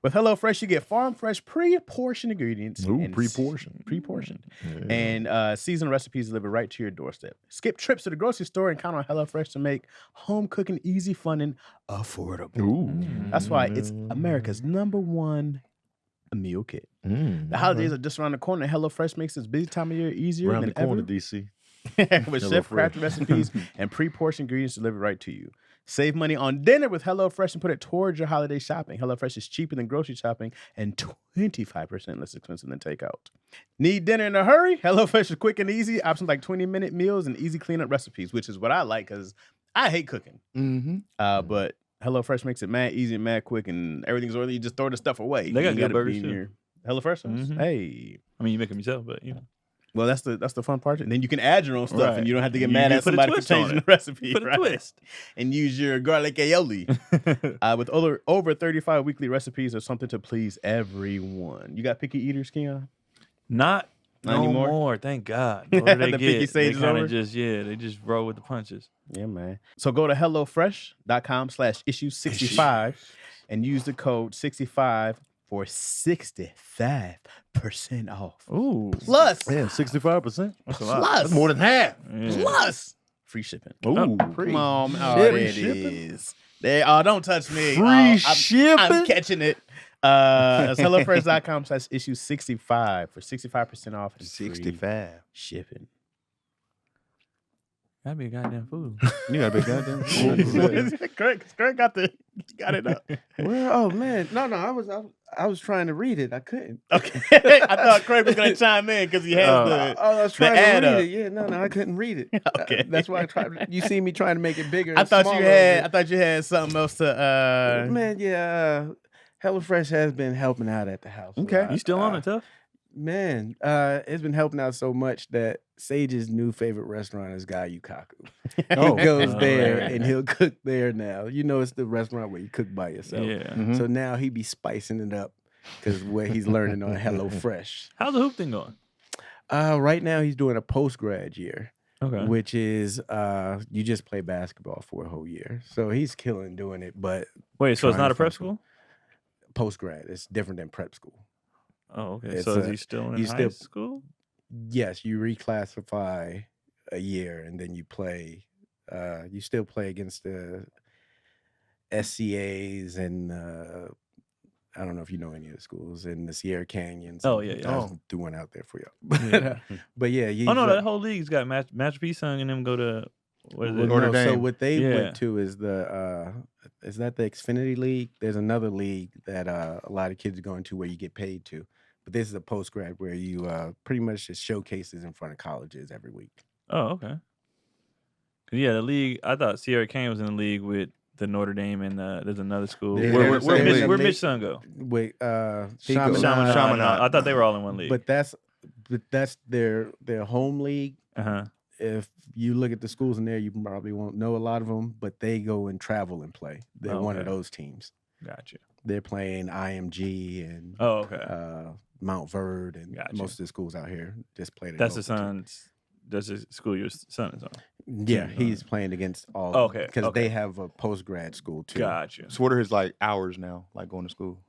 With HelloFresh, you get farm fresh, pre-portioned ingredients. Ooh, and pre-portioned. Pre-portioned. Yeah. And seasoned recipes delivered right to your doorstep. Skip trips to the grocery store and count on HelloFresh to make home cooking easy, fun, and affordable. Ooh. That's why it's America's #1 meal kit. The holidays are just around the corner, and HelloFresh makes this busy time of year easier around than the corner, ever. DC. With chef-crafted HelloFresh. recipes and pre-portioned ingredients delivered right to you. Save money on dinner with HelloFresh and put it towards your holiday shopping. HelloFresh is cheaper than grocery shopping and 25% less expensive than takeout. Need dinner in a hurry? HelloFresh is quick and easy. Options like 20-minute meals and easy cleanup recipes, which is what I like because I hate cooking. Mm-hmm. But HelloFresh makes it mad easy and mad quick, and everything's ordered. You just throw the stuff away. They got You good gotta burgers, be in too. your HelloFresh sauce? Mhm. Hey. I mean, you make them yourself, but you know, Well, that's the fun part. And then you can add your own stuff, Right. and you don't have to get You mad can at put a somebody for twist on changing it. the recipe. put a right? twist. And use your garlic aioli. With over 35 weekly recipes, there's something to please everyone. You got picky eaters, Keon? Not Not no anymore? more. Thank God. Whatever they The picky get, stage they is kind over? of just they just roll with the punches. Yeah, man. So go to HelloFresh.com/issue65 and use the code 65 for 65% off. Ooh, Plus, Man, 65%. that's a lot. plus, That's more than half. Yeah. plus free shipping. Ooh, Come on, oh, Free there it shipping? is. There, oh, don't touch me. Free Oh, I'm shipping? catching it. It's HelloFresh.com/issue65 for 65% off and free 65. shipping. That'd be a goddamn food. You gotta be goddamn. What is it? Craig got it up. Where? Oh man, no. I was trying to read it. I couldn't. Okay. I thought Craig was going to chime in because he has the. I was trying ad to read up. it. Yeah, no, I couldn't read it. Okay. That's why I tried. You see me trying to make it bigger. I and thought you smaller had. I over thought you had something else to. it. Man, yeah. HelloFresh has been helping out at the house. a Okay. lot. You still on it, tough? Man, it's been helping out so much that Sage's new favorite restaurant is Gayukaku. Oh. He goes Oh, there man. and he'll cook there now. You know, it's the restaurant where you cook by yourself. Yeah. Mhm. So now he be spicing it up because what he's learning on HelloFresh. How's the hoop thing going? Right now he's doing a post grad year, Okay. which is you just play basketball for a whole year. So he's killing doing it, but Wait, so it's trying not to a prep find school? post grad it's different than prep school. Oh, okay. It's So is a- he still in you high still- school? Yes, you reclassify a year and then you play. You still play against the SCAs and I don't know if you know any of the schools in the Sierra Canyons. Oh, and yeah, yeah. I was doing one out there for y'all. But yeah, Oh no, that whole league's got Masterpiece Sung and them go to what is Well, it? Notre no, so Dame. what they Yeah. went to is the is that the Xfinity League? There's another league that a lot of kids are going to where you get paid to. But this is a post grad where you pretty much just showcases in front of colleges every week. Oh, okay. 'Cause, yeah, the league. I thought Sierra Canyon was in the league with the Notre Dame and there's another school. Yeah, where they're where, the where, same Mitch, league. where Mitch Son go? Wait, He goes- Chaminade. Chaminade. I thought they were all in one league. But that's their home league. Uh-huh. If you look at the schools in there, you probably won't know a lot of them, but they go and travel and play. They're one of Okay. those teams. Gotcha. They're playing IMG and Oh, okay. Mount Verde and Gotcha. most of the schools out here just play. That's the local team. son's. That's the school your son is on. Yeah, team, he's playing against all. Okay, because okay. they have a post grad school too. Gotcha. So what are his like hours now, like going to school?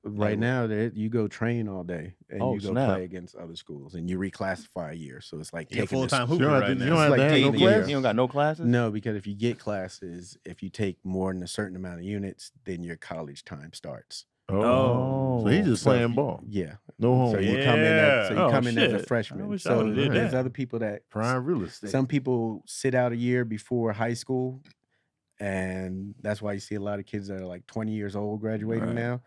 Right now, you go train all day and Oh, you go snap. play against other schools, and you reclassify a year. So it's like You're taking the full-time s- You hooper don't have right to, now. you don't have It's to like have no taking a year. class. You don't got no classes? No, because if you get classes, if you take more than a certain amount of units, then your college time starts. Oh, so he's just So if playing you- ball. Yeah. No home. So you Yeah. come in as Oh, as a shit. I freshman. wish I So would've did there's that. other people that Prime real estate. some people sit out a year before high school, and that's why you see a lot of kids that are like 20 years old graduating Right. now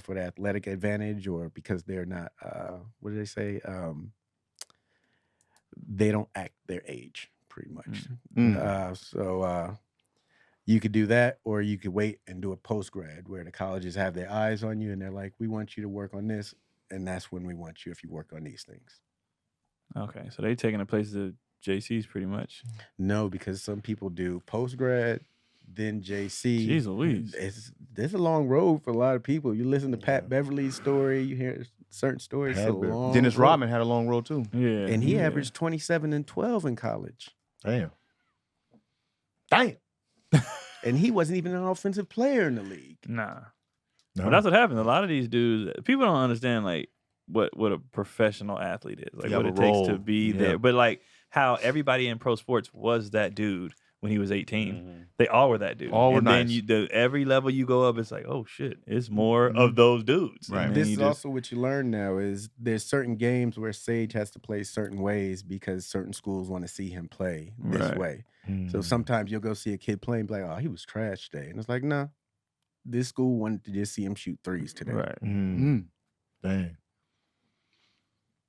for the athletic advantage, or because they're not. What do they say? They don't act their age, pretty much. Mm. So you could do that, or you could wait and do a post grad where the colleges have their eyes on you and they're like, "We want you to work on this," and that's when we want you if you work on these things. Okay, so they taking the place of JC's pretty much. No, because some people do post grad, then JC. Jeez Louise. There's a long road for a lot of people. You listen to Pat Beverly's story, you hear certain stories. It's a Pat Beverly. long Dennis road. Rodman had a long road too. Yeah, And he yeah. averaged 27 and 12 in college. Damn. And he wasn't even an offensive player in the league. Nah. No. But that's what happens. A lot of these dudes, people don't understand like what a professional athlete is, like You what have it a takes role. to be Yeah. there. But like how everybody in pro sports was that dude when he was 18. They all were that dude. All were and nice. then every level you go up, it's like, oh shit, it's more of those dudes. Right. And then This you is just- also what you learn now is there's certain games where Sage has to play certain ways because certain schools want to see him play this Right. way. Mm. So sometimes you'll go see a kid play and be like, oh, he was trash today. And it's like, no, this school wanted to just see him shoot threes today. right. Mm. Dang.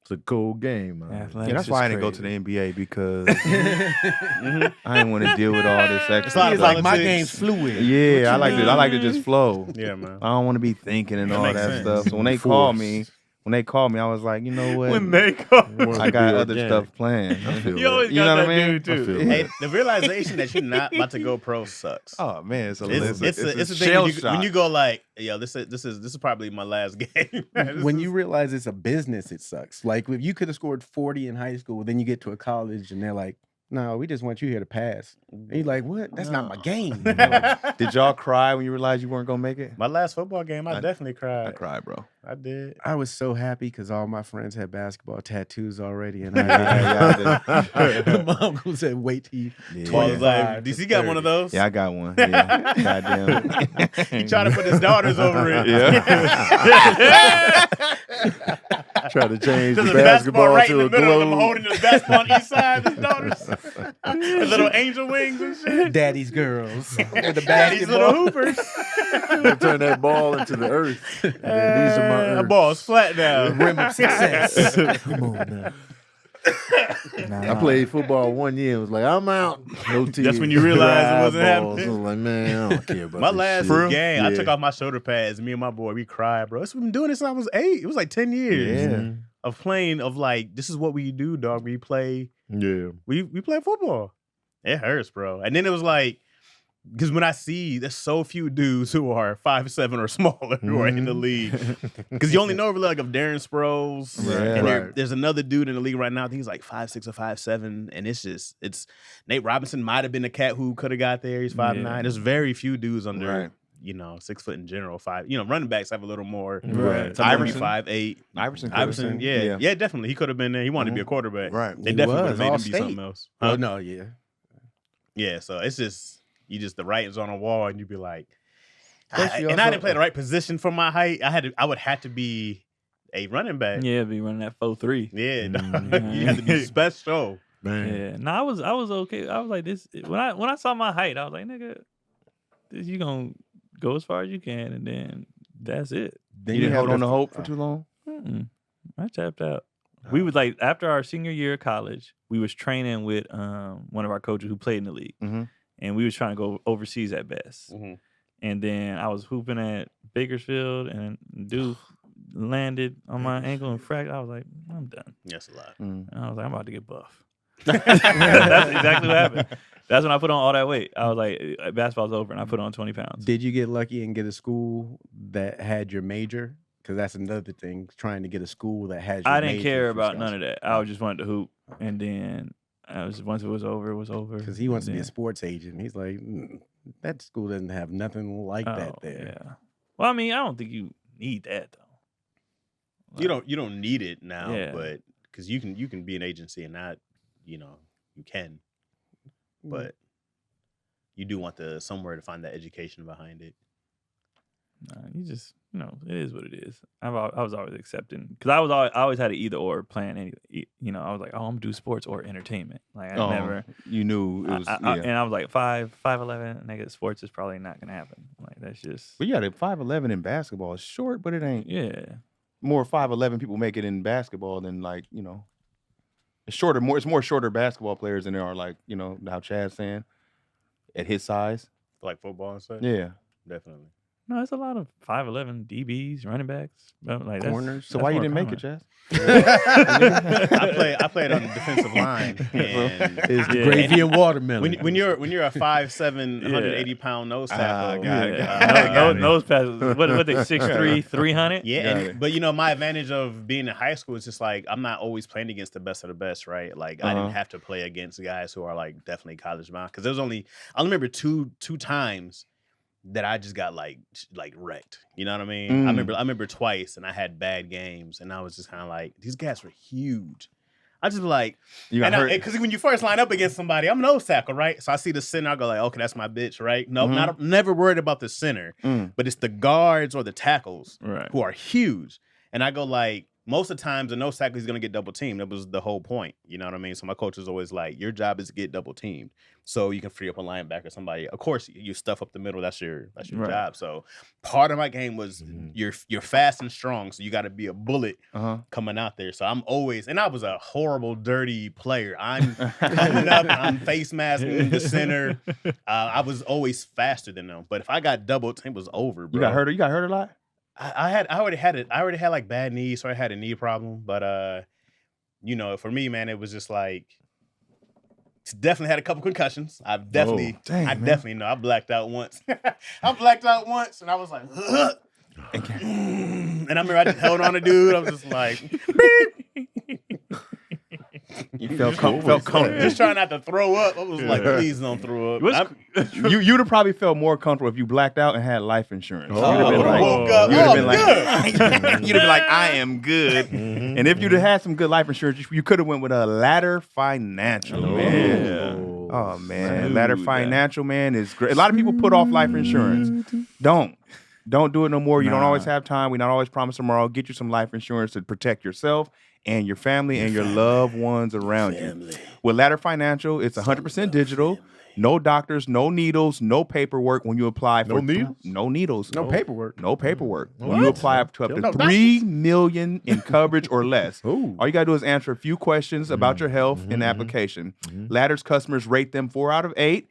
It's a cold game, man. Athletics Yeah, that's is why I didn't go to crazy. the NBA because I didn't want to deal with all this It's a lot extra. of He's like, my politics. game's fluid. Yeah, I like to just flow. Yeah, man. I don't want to be thinking and That all makes that sense. stuff. So when they called me, I was like, you know what? When they go, Wanted I to got be other organic. stuff planned. I feel you always You got know that what I mean? dude I too. feel Hey, the realization that you're not about to go pro sucks. Oh man, it's a It's a thing shell when you go like, yo, this is probably my last game. When you realize it's a business, it sucks. Like if you could have scored 40 in high school, then you get to a college and they're like, no, we just want you here to pass. And you're like, what? That's not my game. Did y'all cry when you realized you weren't gonna make it? My last football game, I definitely I cried. cried, bro. I did. I was so happy because all my friends had basketball tattoos already, and Yeah, my uncle said, "Wait till you." Paul was like, 25 to DC got one of 30. those. Yeah, I got one. Yeah, goddamn. He tried to put his daughters over it. Try to change There's the a basketball right in to the a middle of him globe. holding the basketball on each side of his daughters. His little angel wings and shit. Daddy's girls with the Daddy's little basketball. hoopers. Gonna turn that ball into the earth. And then these are my That earth. ball's flat now. Rim of success. Come on now. I played football 1 year and was like, I'm out. No tears. That's when you realized it wasn't Dry happening. balls. I was like, man, I don't care about My this last shit. game, I Yeah. took off my shoulder pads. Me and my boy, we cried, bro. We've been doing this since I was 8. It was like 10 years Yeah. of playing. Of like, this is what we do, dog. We play football. It hurts, bro. And then it was like, because when I see there's so few dudes who are 5'7" or smaller who are in the league, because you only know really like of Darren Sproles, Right. and Right. there's another dude in the league right now. I think he's like 5'6" or 5'7", and it's Nate Robinson might have been the cat who could have got there. He's 5'9". Yeah. There's very few dudes under Right. 6 foot in general. Running backs have a little more. Right. Some Iverson. 5'8". Iverson. Iverson, yeah, definitely. He could have been there. He wanted to be a quarterback. Right. They He definitely would was have made him all be state. something else. Oh Huh? no, yeah. Yeah, so it's just the writing's on the wall, and you'd be like, Plus, you and I also- didn't play the right position for my height. I would have to be a running back. Yeah, be running that 4-3. Yeah, dog. You had to be special. Man. Yeah, no, I was okay. I was like this when I saw my height, I was like, nigga, you gonna go as far as you can, and then that's it. Then You didn't have hold on the- to hope for too long. Mm-mm. I tapped out. We was like after our senior year of college, we was training with one of our coaches who played in the league, Mhm. and we was trying to go overseas at best. Mhm. And then I was hooping at Bakersfield, and dude landed on my ankle and fractured. I was like, I'm done. That's a lot. Mm. And I was like, I'm about to get buff. That's exactly what happened. That's when I put on all that weight. I was like, basketball's over, and I put on 20 pounds. Did you get lucky and get a school that had your major? Because that's another thing. Trying to get a school that has. Your I didn't major care for about none of scholarship. that. I just wanted to hoop, and then once it was over, it was over. Because he wants to be a Then- sports agent. He's like, that school doesn't have nothing like that there. Yeah. Well, I mean, I don't think you need that though. You don't need it now, Yeah. but because you can be an agency and not, you can, but you do want somewhere to find that education behind it. You just, it is what it is. I was always accepting because I always had an either or plan. Anyway, I was like, oh, I'm gonna do sports or entertainment. Like I never. You knew it was. And I was like 5'11", nigga. Sports is probably not gonna happen. Like that's just. But yeah, the 5'11" in basketball is short, but it ain't. Yeah. More 5'11" people make it in basketball than it's shorter. It's more shorter basketball players than there are how Chaz saying at his size. Like football and stuff. Yeah. Definitely. No, it's a lot of 5'11" DBs, running backs, like Corners. So why you didn't make it, Chaz? I played on the defensive line, and It's Yeah. Gravy and watermelon. when you're a 5'7", 180-pound nose tackle, got it, Yeah. got it. Nose passes. What they 6'3", 300? yeah, Got and, it. but my advantage of being in high school is just like I'm not always playing against the best of the best, right? Like I didn't have to play against guys who are like definitely college bound because there was only I remember two times that I just got like wrecked. You know what I mean? I remember twice, and I had bad games, and I was just kind of like, these guys were huge. I just be like, You got hurt. because when you first line up against somebody, I'm nose tackle, right? So I see the center, I go like, okay, that's my bitch, right? No, never worried about the center, but it's the guards or the tackles Right. who are huge, and I go like, most of the times the nose tackle is gonna get double teamed. That was the whole point. You know what I mean? So my coach was always like, your job is to get double teamed, so you can free up a linebacker, somebody. Of course, you stuff up the middle. That's your Right. job. So part of my game was you're fast and strong, so you got to be a bullet coming out there. So I'm always, and I was a horrible, dirty player. I'm coming up, I'm face masking in the center. I was always faster than them. But if I got doubled, it was over, bro. You got hurt. You got hurt a lot. I already had like bad knees, so I had a knee problem. But for me, man, it was just like definitely had a couple concussions. I definitely know. I blacked out once. And I was like, and I remember I just held on to dude. I was just like, You felt comfortable. just trying not to throw up. I was like, please don't throw up. You'd have probably felt more comfortable if you blacked out and had life insurance. Oh. You'd have been like, woke up. you'd have been good. you'd have been like, I am good. And if you'd have had some good life insurance, you could have went with a Ladder Financial, man. Oh man, Ladder Financial, man, is great. A lot of people put off life insurance. Don't do it no more. You don't always have time. We not always promise tomorrow. Get you some life insurance to protect yourself and your family and your loved ones around you. With Ladder Financial, it's 100% digital. No doctors, no needles, no paperwork when you apply for needles? No needles. No paperwork. No paperwork. When you apply up to $3 million in coverage or less, all you gotta do is answer a few questions about your health in the application. Ladder's customers rate them 4 out of 8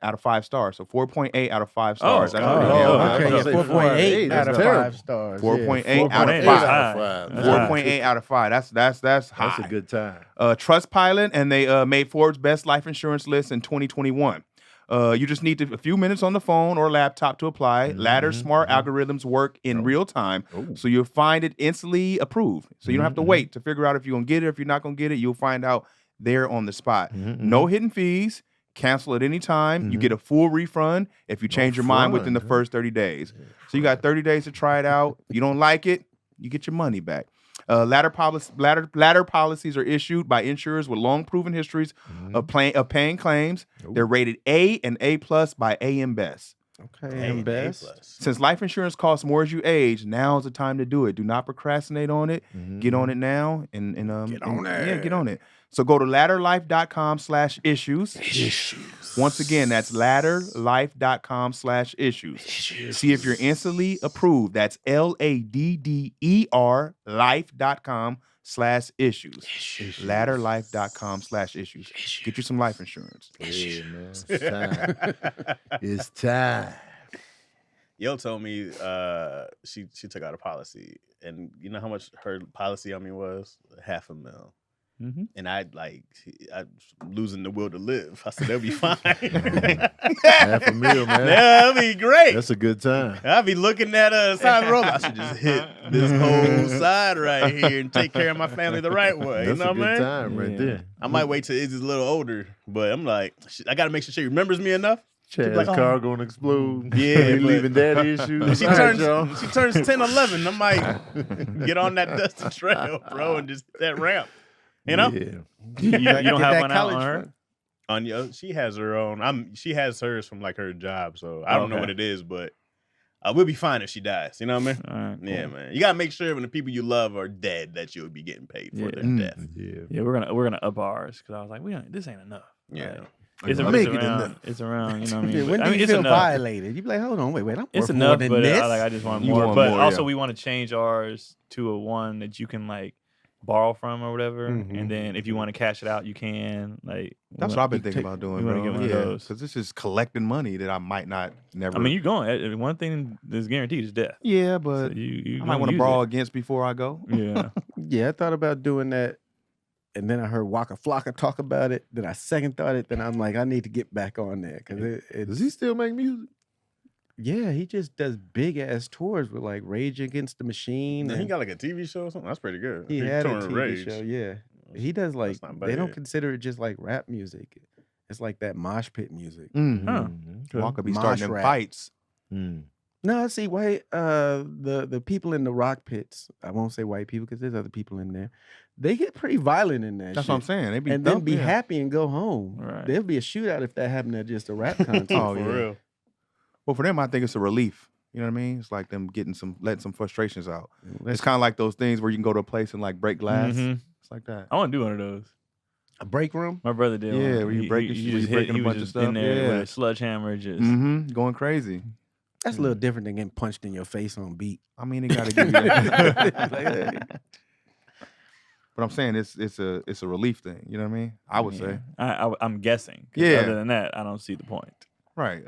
out of 5 stars. So 4.8 out of 5 stars. That's pretty good. okay. I was Yeah, gonna say 4.8 that's out of terrible. 5 stars. 4.8 out of 4.8 is 5. high. That's 4.8 out of 5. That's high. That's a good time. Trustpilot, and they made Forbes' best life insurance list in 2021. You just need a few minutes on the phone or laptop to apply. Ladder's smart algorithms work in real time, so you'll find it instantly approved. So you don't have to wait to figure out if you're going to get it or if you're not going to get it. You'll find out there on the spot. No hidden fees. Cancel at any time. You get a full refund if you change your mind within the first 30 days. So you got 30 days to try it out. If you don't like it, you get your money back. Ladder policies are issued by insurers with long proven histories of paying claims. They're rated A and A+ by AM Best. Okay, and best. Since life insurance costs more as you age, now is the time to do it. Do not procrastinate on it. Get on it now and get on it. Yeah, get on it. So go to ladderlife.com/issues. Once again, that's ladderlife.com/issues. See if you're instantly approved. That's LADDER life.com/issues. Ladderlife.com/issues. Get you some life insurance. Yeah, man. It's time. It's time. Yo told me she took out a policy, and you know how much her policy on me was? $500,000. And I'm losing the will to live. I said, that'll be fine. $500,000, man. That'll be great. That's a good time. I'll be looking at a side road. I should just hit this whole side right here and take care of my family the right way. That's you know a what I good mean? time right there. I might wait till Izzy's a little older, but I'm like, I got to make sure she remembers me enough. Chaz's like, car gonna explode. Yeah, He but- leaving daddy issues. She All right, turns y'all. 10, 11. I might get on that dusty trail, bro, and just hit that ramp. You know? Yeah. You don't Get have that one out college on her? fund. She has her own. She has hers from like her job, so I don't know Okay. what it is, but we'll be fine if she dies. You know what I mean? All right, cool. Yeah, man. You gotta make sure when the people you love are dead that you'll be getting paid for their death. Yeah. Yeah, we're gonna up ours because I was like, this ain't enough. Yeah. Like, it's, Make it's it around. enough. It's around. You know what I mean? Yeah, But, when I do mean, you it's feel enough. violated? You be like, hold on, wait, I'm It's worth enough, more than but this. I just want You more. want But more, also, yeah. we want to change ours to a one that you can like borrow from or whatever, Mhm. and then if you want to cash it out, you can. Like That's what I've been thinking about doing, you wanna bro. get one of those. Because this is collecting money that I might not never. I mean, you're going. One thing that's guaranteed is death. yeah, So but you I might want to borrow against before I go. Yeah. Yeah, I thought about doing that, and then I heard Waka Flocka talk about it. Then I second thought it. Then I'm like, I need to get back on there because Does he still make music? yeah, he just does big ass tours with like Rage Against the Machine. He And got like a TV show or something. That's pretty good. he had a touring with TV Rage. show. Yeah, he does like not they don't bad. consider it just like rap music. It's like that mosh pit music. Mm-hmm. Huh. Walker be Mosh starting them rap. fights. Mm. No, see, white the people in the rock pits. I won't say white people because there's other people in there. They get pretty violent in that. That's shit. what I'm saying. They be And then thumping. be happy and go home. Right. There'll be a shootout if that happened at just a rap concert. Oh, For yeah. real. Well, for them, I think it's a relief. You know what I mean? It's like them letting some frustrations out. Let's It's kind of like those things where you can go to a place and like break glass. Mhm. It's like that. I want to do one of those. a break room. My brother did. Yeah, one. where you break it, he where you just breaking a he was bunch of just stuff. in there Yeah. with a sledgehammer, just Mm-hmm. Going crazy. That's a little different than getting punched in your face on beat. I mean, it got to give you. But I'm saying it's a relief thing. You know what I mean? I would say. I'm guessing. 'Cause Yeah. Other than that, I don't see the point. Right.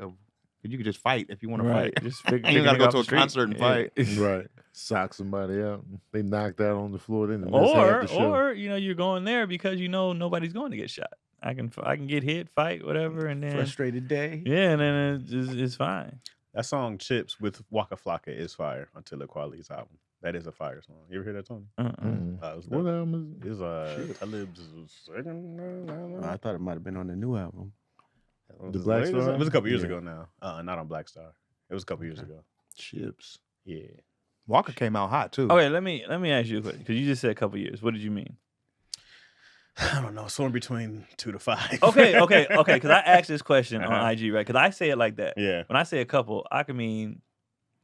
You could just fight if you want to Right. fight. Just pick, You pick gotta a go nigga to off a the street. concert and Yeah. fight. Right. Sock somebody out. They knocked out on the floor. Then let's have the show. Or you're going there because nobody's going to get shot. I can get hit, fight, whatever, and then Frustrated day. yeah, and then it's fine. That song "Chips" with Waka Flocka is fire. Until the Quality's album. That is a fire song. You ever hear that, Tony? Mm. It was What dope. album is It's Talib's second. I thought it might have been on the new album. The Black latest- Star? It was a couple years Yeah. ago now. Not on Black Star. It was a couple years ago. Chips? Yeah. Walker came out hot too. Okay, let me ask you a question because you just said a couple years. What did you mean? I don't know. Somewhere between 2 to 5. Okay. Because I asked this question Uh-huh. on IG, right? Because I say it like that. Yeah. When I say a couple, I can mean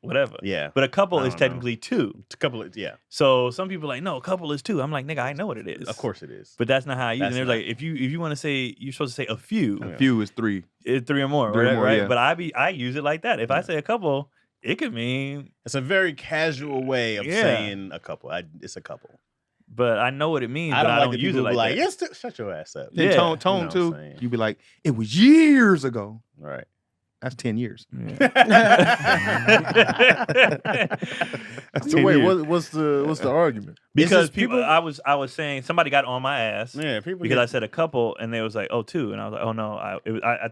whatever. Yeah. But a couple I is don't know. technically two. A couple of, yeah. So some people are like, no, a couple is two. I'm like, nigga, I know what it is. Of course it is. But that's not how I use it. That's And they're not. like, if you want to say, you're supposed to say a few, A few is 3. it's 3 or more, Three or right? more, right? yeah. But I use it like that. If I say a couple, it could mean, It's a very casual way of Yeah. saying a couple. It's a couple. but I know what it means, I but don't I like don't the use it people who like be that. yes, shut your ass up. Then Yeah. tone You know what I'm too. saying. You'd be like, it was years ago. Right. That's 10 years. So 10 wait, years. what's the argument? Because just people- I was saying somebody got on my ass Yeah, people because get- I said a couple and they was like, oh, 2. And I was like, oh no, I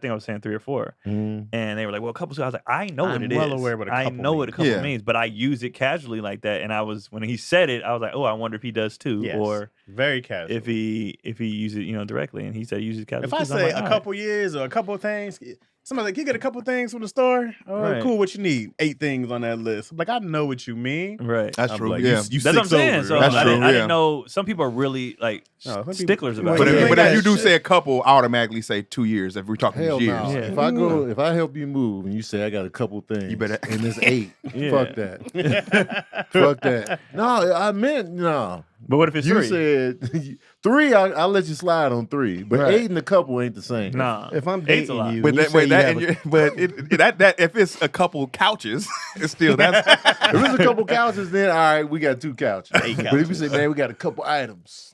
think I was saying 3 or 4. And they were like, well, a couple. So I was like, I know what I'm it is. well aware what a I couple know what a couple means. Yeah. means, but I use it casually like that. And when he said it, I was like, oh, I wonder if he does too, Yes. or very casual. if he uses it, directly. And he said he uses it casually. If I too. So I'm say like, a all right. couple years or a couple of things, somebody's like, you get a couple things from the store? Oh, Right. cool. What you need? 8 things on that list. I'm like, I know what you mean. Right. That's I'm true. like, yeah. You That's what I'm 6 saying. over. So That's I true, didn't yeah. know. Some people are really like No, some people- sticklers Well, about But it. you if, ain't but got if you do shit. say a couple, I automatically say 2 years if we're talking Hell years. no. Yeah. If I help you move and you say I got a couple things, You better- and it's 8, Yeah. fuck that. Fuck that. No, I meant no. But what if it's You 3? said 3. I'll let you slide on 3, but Right. 8 and a couple ain't the same. Nah. If I'm 8's a dating lot. you, But and you that, say wait, you that, have and a- you- but that if it's a couple couches, it's still that's If it's a couple couches, then all right, we got 2 couches. 8 But if you say, man, we got a couple items.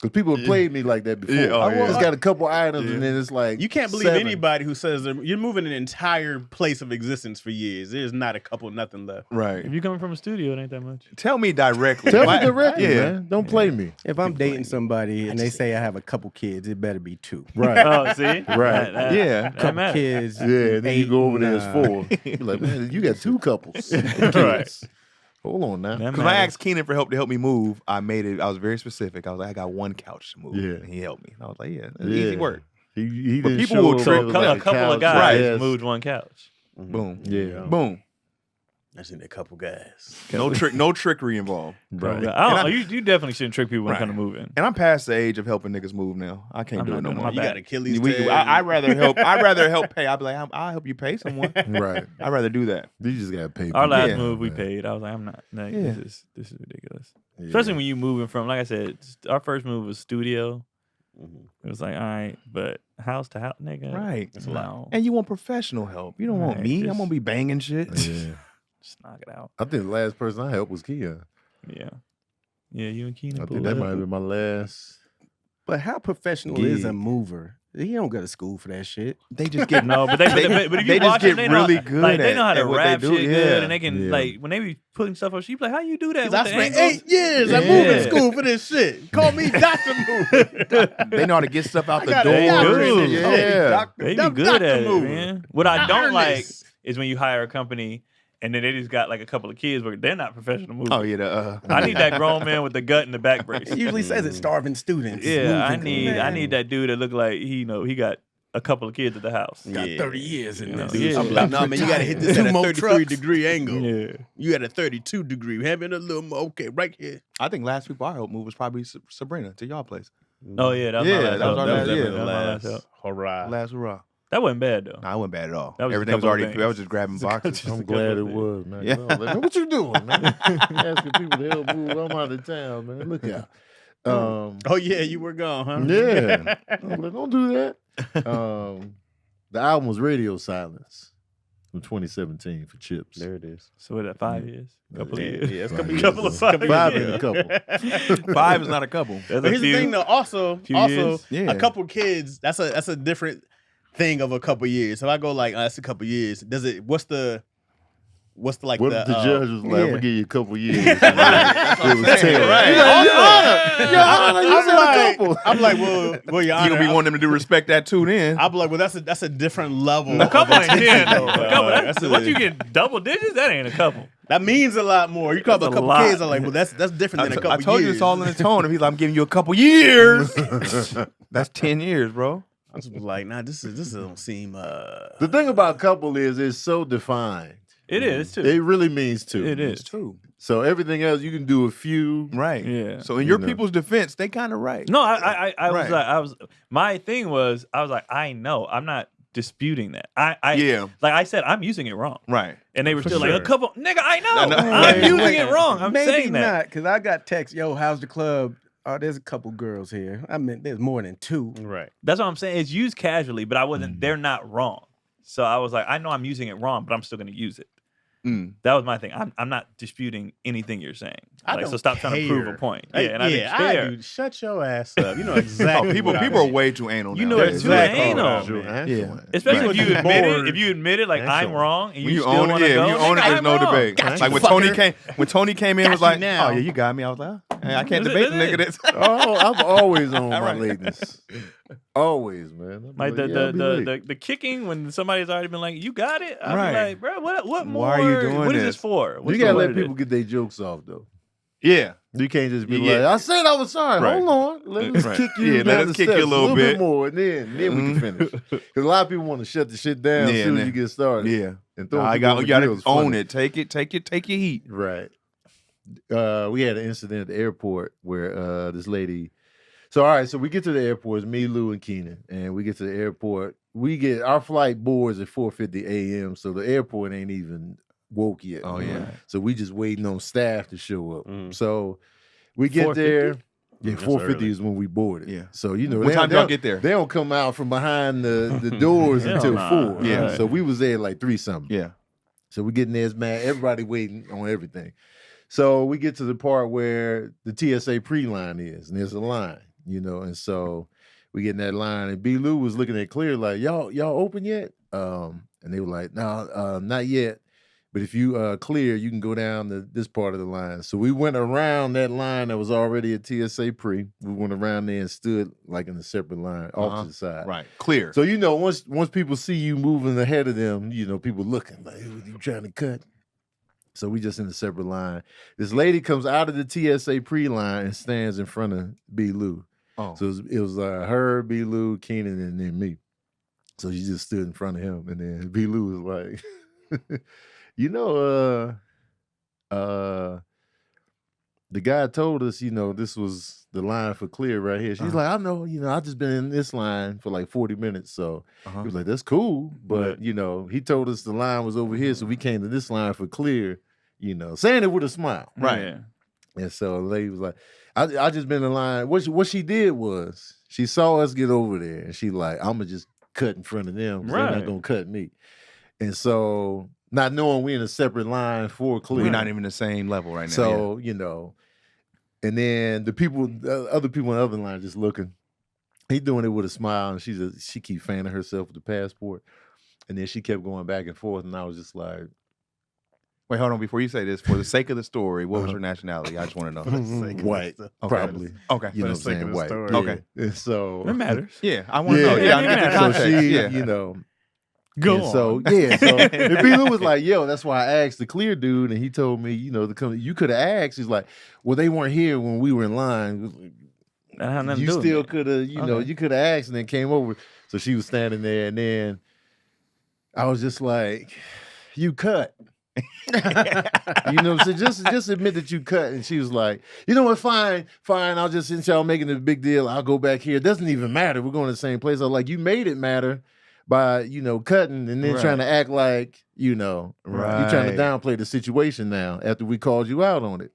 Because people have played me like that before. Yeah, oh, yeah. It's got a couple items, Yeah. and then it's like You can't believe 7. anybody who says you're moving an entire place of existence for years. There's not a couple, nothing left. right. If you coming from a studio, it ain't that much. Tell me directly. Tell me Why- directly, yeah. man. Don't play me. if I'm dating somebody and they say I have a couple kids, it better be 2. Right. Oh, see, Right. Yeah. that Couple matters. kids. Yeah, and then you 8 go over there and, as 4. You're like, man, you got 2 couples. Right. Hold on now. That Because when I matters. asked Keenan for help to help me move, I was very specific. I was like, I got 1 couch to move. Yeah. And he helped me. And I was like, yeah, it's easy work. He But didn't people show will up trick- with So like a couple of couch, guys yes. moved 1 couch. Boom. Yeah. Boom. I seen a couple guys. No trickery involved. Right. I don't know. And You definitely shouldn't trick people when it Right. comes to moving. And I'm past the age of helping niggas move now. I can't I'm do not it no doing it. more. My You bad. got Achilles We- tail. I'd rather help. I'd rather help pay. I'd be like, I'll help you pay someone. Right. I'd rather do that. You just got to pay. Our last Yeah. move we paid. I was like, I'm not. Like, Yeah. This is ridiculous. Especially when you moving from, like I said, our first move was studio. It was like, all right, but house to house, nigga. Right. It's loud. And you want professional help. You don't want Right, me. just- I'm gonna be banging shit. Yeah. Just knock it out. I think the last person I helped was Keon. Yeah. Yeah, you and Keenan. I pulled think that up. might have been my last. But how professional is a Gig. mover? He don't go to school for that shit. They just get No, but if you they just watch them, get they know, really good Like they know how at to what they rap do, shit good, yeah. and they can Yeah. like when they be putting stuff up. She be like, "How you do that?" 'Cause with I the spent angles?" 8 years. I moved Yeah. to school for this shit. Call me Dr. Mover. They know how to get stuff out I the got a door. doctorate in Dude. this Yeah. shit. They be I'm good Dr. at it, Mover. man. What I don't like Ernest. is when you hire a company and then they just got like a couple of kids, but they're not professional movers. Oh yeah, I need that grown man with the gut and the back brace. It usually says it's starving students. Yeah, I moving. need that dude that look like he got a couple of kids at the house. Got 30 years in this. Yeah. I'm like, no, man, you got to hit this at a 33-degree angle. Yeah. You at a 32-degree. Having a little more. Okay, right here. I think last week our help move was probably Sabrina to y'all place. Oh yeah, that was Yeah, my last that was help. our last- definitely yeah, my last help. hurrah. Last hurrah. That wasn't bad though. Nah, it wasn't bad at all. That was a Everything was couple of already. things. I was just grabbing boxes. Just a I'm couple glad of it things. was, man. Yeah. I was like, man, what you doing, man? Asking people to help move. I'm out of town, man. Look out. Oh, yeah, you were gone, huh? Yeah. I'm like, don't do that. The album was Radio Silence from 2017 for Chips. There it is. So what, that 5 years? Couple of years. Yeah, it's Five couple years. Couple of 5 Five years. in a couple. 5 is not a couple. That's But a here's the few. thing, though. Also, few years. Yeah. a couple kids. That's a different thing of a couple years. So I go like, that's a couple years. What's the like What the if the judge was like, I'm going yeah. to give you a couple years? It was saying, 10. right. He's like, Your Honor, you said a couple. I'm like, well, your You honor. gonna be wanting them to do respect that too then? I'm like, well, that's a different level. A couple ain't 10. though, A couple. that's What you get double digits? That ain't a couple. That means a lot more. You call That's a a couple lot. kids. I'm like, well, that's different than a couple I told years. you it's all in the tone. If he's like, I'm giving you a couple years. That's 10 years, bro. I was like, nah, this don't seem. The thing about couple is it's so defined. It is too. It really means two. It is. true. So everything else, you can do a few. Right. Yeah. So in your know. people's defense, they kind of right. No, I was Right. like, my thing was, I was like, I know, I'm not disputing that. Yeah. Like I said, I'm using it wrong. Right. And they were For still like, sure. a couple, nigga, I know. I know. I'm Wait, using wait. it wrong. I'm Maybe saying that. not, because I got text, yo, how's the club? Oh, there's a couple girls here. I mean, there's more than two. Right. That's what I'm saying. It's used casually, but I wasn't, they're not wrong. So I was like, I know I'm using it wrong, but I'm still going to use it. That was my thing. I'm not disputing anything you're saying. I Like, don't so stop trying to prove a care. point. Yeah, and I didn't I care. do. Shut your ass up. You know exactly. Oh, people what I are mean. way too anal. You now. know They're exactly. too Anal. anal. Sure, Yeah. Especially if you Right. admit Bored. it. If you admit it, like That's I'm all. wrong, and When you still own it, wanna yeah. go, When you own it, nigga, there's I'm no wrong. debate. Got Like you, when Tony came in, Got was you like, now. "Oh yeah, you got me." I was like, oh, hey, "I can't It debate the is. nigga." That's Oh, I've always owned my Right. lateness. Always, man. I'd be Like yeah, I'll be late. the kicking when somebody's already been like, you got it. I'm Right. like, bro, what more? Why are you doing What is this? this for? What's You the gotta point let of this? people get their jokes off though. yeah. You can't just be Yeah. like, I said I was sorry. Right. Hold on. Let us Right. kick you Yeah, let down us the kick you a steps little bit bit. more, and then we can finish. Because a lot of people want to shut the shit down Yeah, as soon and as you then- get started. Yeah. And throw Nah, people on you the gotta grill is own funny. it. Take your heat. Right. We had an incident at the airport where this lady. So all right, so we get to the airport. It's me, Lou, and Keenan, and we get to the airport. We get our flight boards at 4:50 a.m. So the airport ain't even woke yet. Oh, yeah. So we just waiting on staff to show up. Mm. So we get 4:50? there. Yeah, That's 4:50 early. is when we boarded. Yeah. So you know, What they time don't- y'all get there? They don't come out from behind the doors Hell until nah. 4. Yeah. Right. So we was there like 3 something. Yeah. So we getting there, man. Everybody waiting on everything. So we get to the part where the TSA pre-line is, and there's a line, you know, and so we get in that line, and B. Lou was looking at Clear like, y'all open yet? And they were like, no, not yet. But if you clear, you can go down to this part of the line. So we went around that line that was already at TSA pre. We went around there and stood like in a separate line off to the side. Right. Clear. So you know, once people see you moving ahead of them, you know, people looking like, "Who you trying to cut?" So we just in a separate line. This lady comes out of the TSA pre-line and stands in front of B. Lou. Oh. So it was her, B. Lou, Keenan, and then me. So she just stood in front of him, and then B. Lou was like, you know, the guy told us, you know, this was the line for clear right here. She's like, I know, you know, I just been in this line for like 40 minutes. So he was like, that's cool. But, you know, he told us the line was over here. So we came to this line for clear, you know, saying it with a smile. Right. Yeah. And so the lady was like, I just been in line. What she did was she saw us get over there and she like, I'm gonna just cut in front of them. 'Cause they're Right. not gonna cut me. And so not knowing we in a separate line for clear. We're not even the same level right now. So, you know, And then the other people in the other line just looking. He doing it with a smile, and she keep fanning herself with the passport. And then she kept going back and forth, and I was just like, Wait, hold on. Before you say this, for the sake of the story, what was her nationality? I just want to know. white, Okay. probably. Okay. You know what I'm saying? White. story. Okay. And so It matters. Yeah, I want to know. Yeah. Yeah, I need the so context. she, yeah. you know. Go and on. So and B-Lou was like, yo, that's why I asked the clear dude, and he told me, you know, you could have asked. He's like, well, they weren't here when we were in line. That had nothing You to do with still it. could have, you know, Okay. you could have asked and then came over. So she was standing there, and then I was just like, you cut. You know, so just admit that you cut. And she was like, you know what, fine. I'll just, since y'all making a big deal, I'll go back here. It doesn't even matter. We're going to the same place. I was like, you made it matter by, you know, cutting and then Right. trying to act like, you know, you're trying to downplay the situation now after we called you out on it.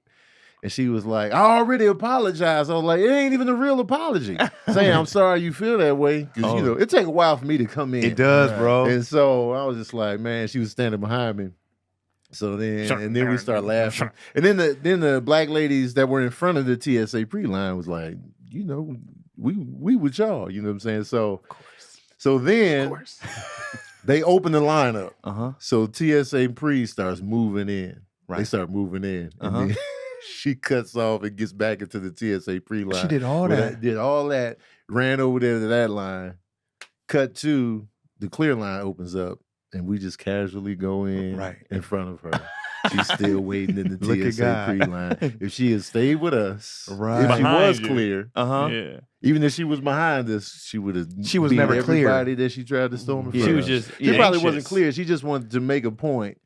And she was like, I already apologized. I was like, it ain't even a real apology. Saying I'm sorry you feel that way. Because, you know, it take a while for me to come in. It does, bro. And so I was just like, man, she was standing behind me. So then we start laughing. And then the black ladies that were in front of the TSA pre-line was like, you know, we with y'all, you know what I'm saying? So then they open the line up. Uh-huh. So TSA pre starts moving in. Right. They start moving in. Uh-huh. And then she cuts off and gets back into the TSA pre line. She did all that. Did all that, ran over there to that line. Cut to the clear line opens up, and we just casually go in Right. in front of her. She's still waiting in the Look at TSA God. pre-line. If she had stayed with us, Right. if she Behind was you. clear, Uh-huh. Yeah. even if she was behind us, she would have. She was never clear. Everybody that she tried to storm in Yeah. front She of was us. just She probably anxious. wasn't clear. She just wanted to make a point.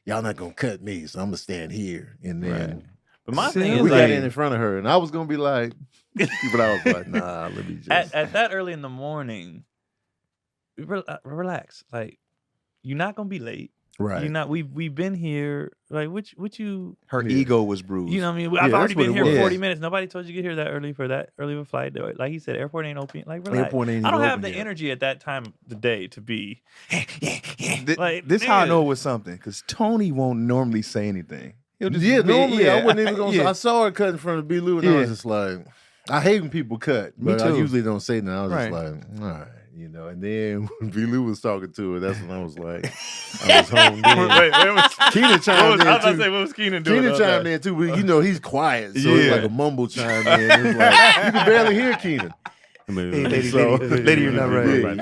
Y'all not gonna cut me, so I'm gonna stand here. And then But my See, thing is we got like, in front of her, and I was gonna be like, but I was like, nah, let me just. at that early in the morning, relax. Like, you're not gonna be late. Right. You're not. We've been here. Like, what you. Her Yeah. ego was bruised. You know what I mean? Yeah, I've that's already what been it here was. 40 minutes. Nobody told you to get here that early for a flight. Like he said, airport ain't open. Like, relax. Airport ain't I don't even have open the yet. energy at that time of the day to be. Like, This how I nigga. know it was something, because Tony won't normally say anything. He'll just Yeah, be- normally I yeah. wasn't even gonna. Yeah. I saw her cut in front of B. Lou, and I Yeah. was just like, I hate when people cut, Me but I too. usually don't say nothing. I was just Right. like, all right, you know. And then when B. Lou was talking to her, that's when I was like, I was home. Keenan chimed in too. what was Keenan doing? Keenan chimed in too, but you know he's quiet, so it's Yeah. like a mumble chime in. It's like you can barely hear Keenan. lady, So- lady, you're not right. Yeah,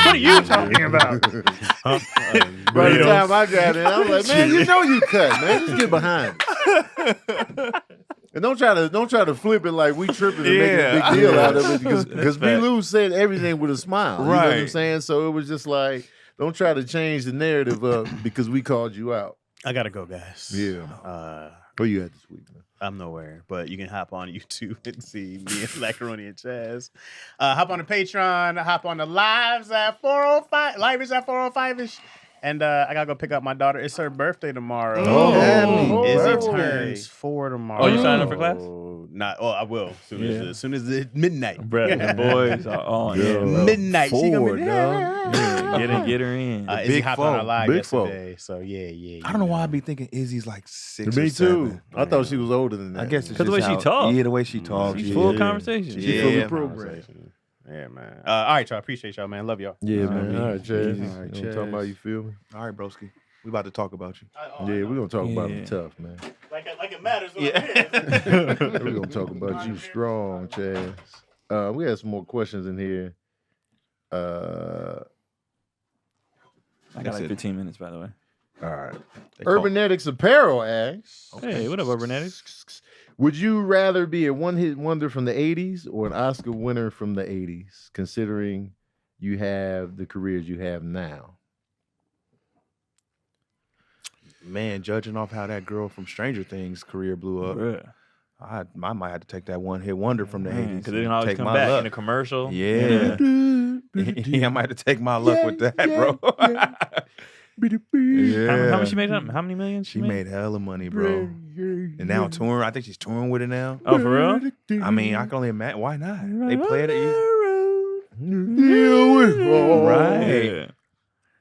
What are you talking about? By the time I got in, I was like, man, you know you cut, man. Just get behind us. And don't try to flip it like we tripping and making a big deal out of it because B. Lou said everything with a smile. You know what I'm Right. saying? So it was just like, don't try to change the narrative up because we called you out. I gotta go, guys. Yeah. What you had this week, man? I'm nowhere, but you can hop on YouTube and see me and Macaroni and Chaz. Hop on the Patreon, hop on the lives at 405, live is at 405ish. And I gotta go pick up my daughter. It's her birthday tomorrow. Oh, Izzy birthday. turns 4 tomorrow. Oh, you signing up for class? Not. Oh, I will. As soon as it's midnight. Bruh, the boys are on. Yeah. Yeah, Midnight. She gonna Four, be dog. get her in. Izzy big hopped on our folk. live Big folk. yesterday. So yeah. I don't know why I be thinking Izzy's like 6 Me or 7. too. I thought she was older than that. I guess it's 'Cause the way just she how- talk. Yeah, the way she talks. She's yeah. full of conversation. She Yeah. from the program. Yeah, man. All right, y'all. Appreciate y'all, man. Love y'all. Yeah, All man. right, All right, Chaz. Easy. You All right, know, talking about Chaz. you feel me? All right, broski. We about to talk about you. Yeah, we're gonna talk about Yeah. it tough, man. Like it matters. Yeah. We're gonna talk about you strong, Chaz. We had some more questions in here. I got like 15 minutes, by the way. All right. They call- Urbanetics Apparel asks, Hey, what up, Urbanetics? would you rather be a one-hit wonder from the 80s or an Oscar winner from the 80s, considering you have the careers you have now? Man, judging off how that girl from Stranger Things career blew up, Bruh. I might have to take that one-hit wonder from the 80s. Because they didn't and always take come my back luck. in a commercial. Yeah. Yeah, I might have to take my luck with that, bro. How much she made? How many millions? She made hella money, bro. And now touring. I think she's touring with it now. Oh, for real? I mean, I can only imagine. Why not? They played it. Right.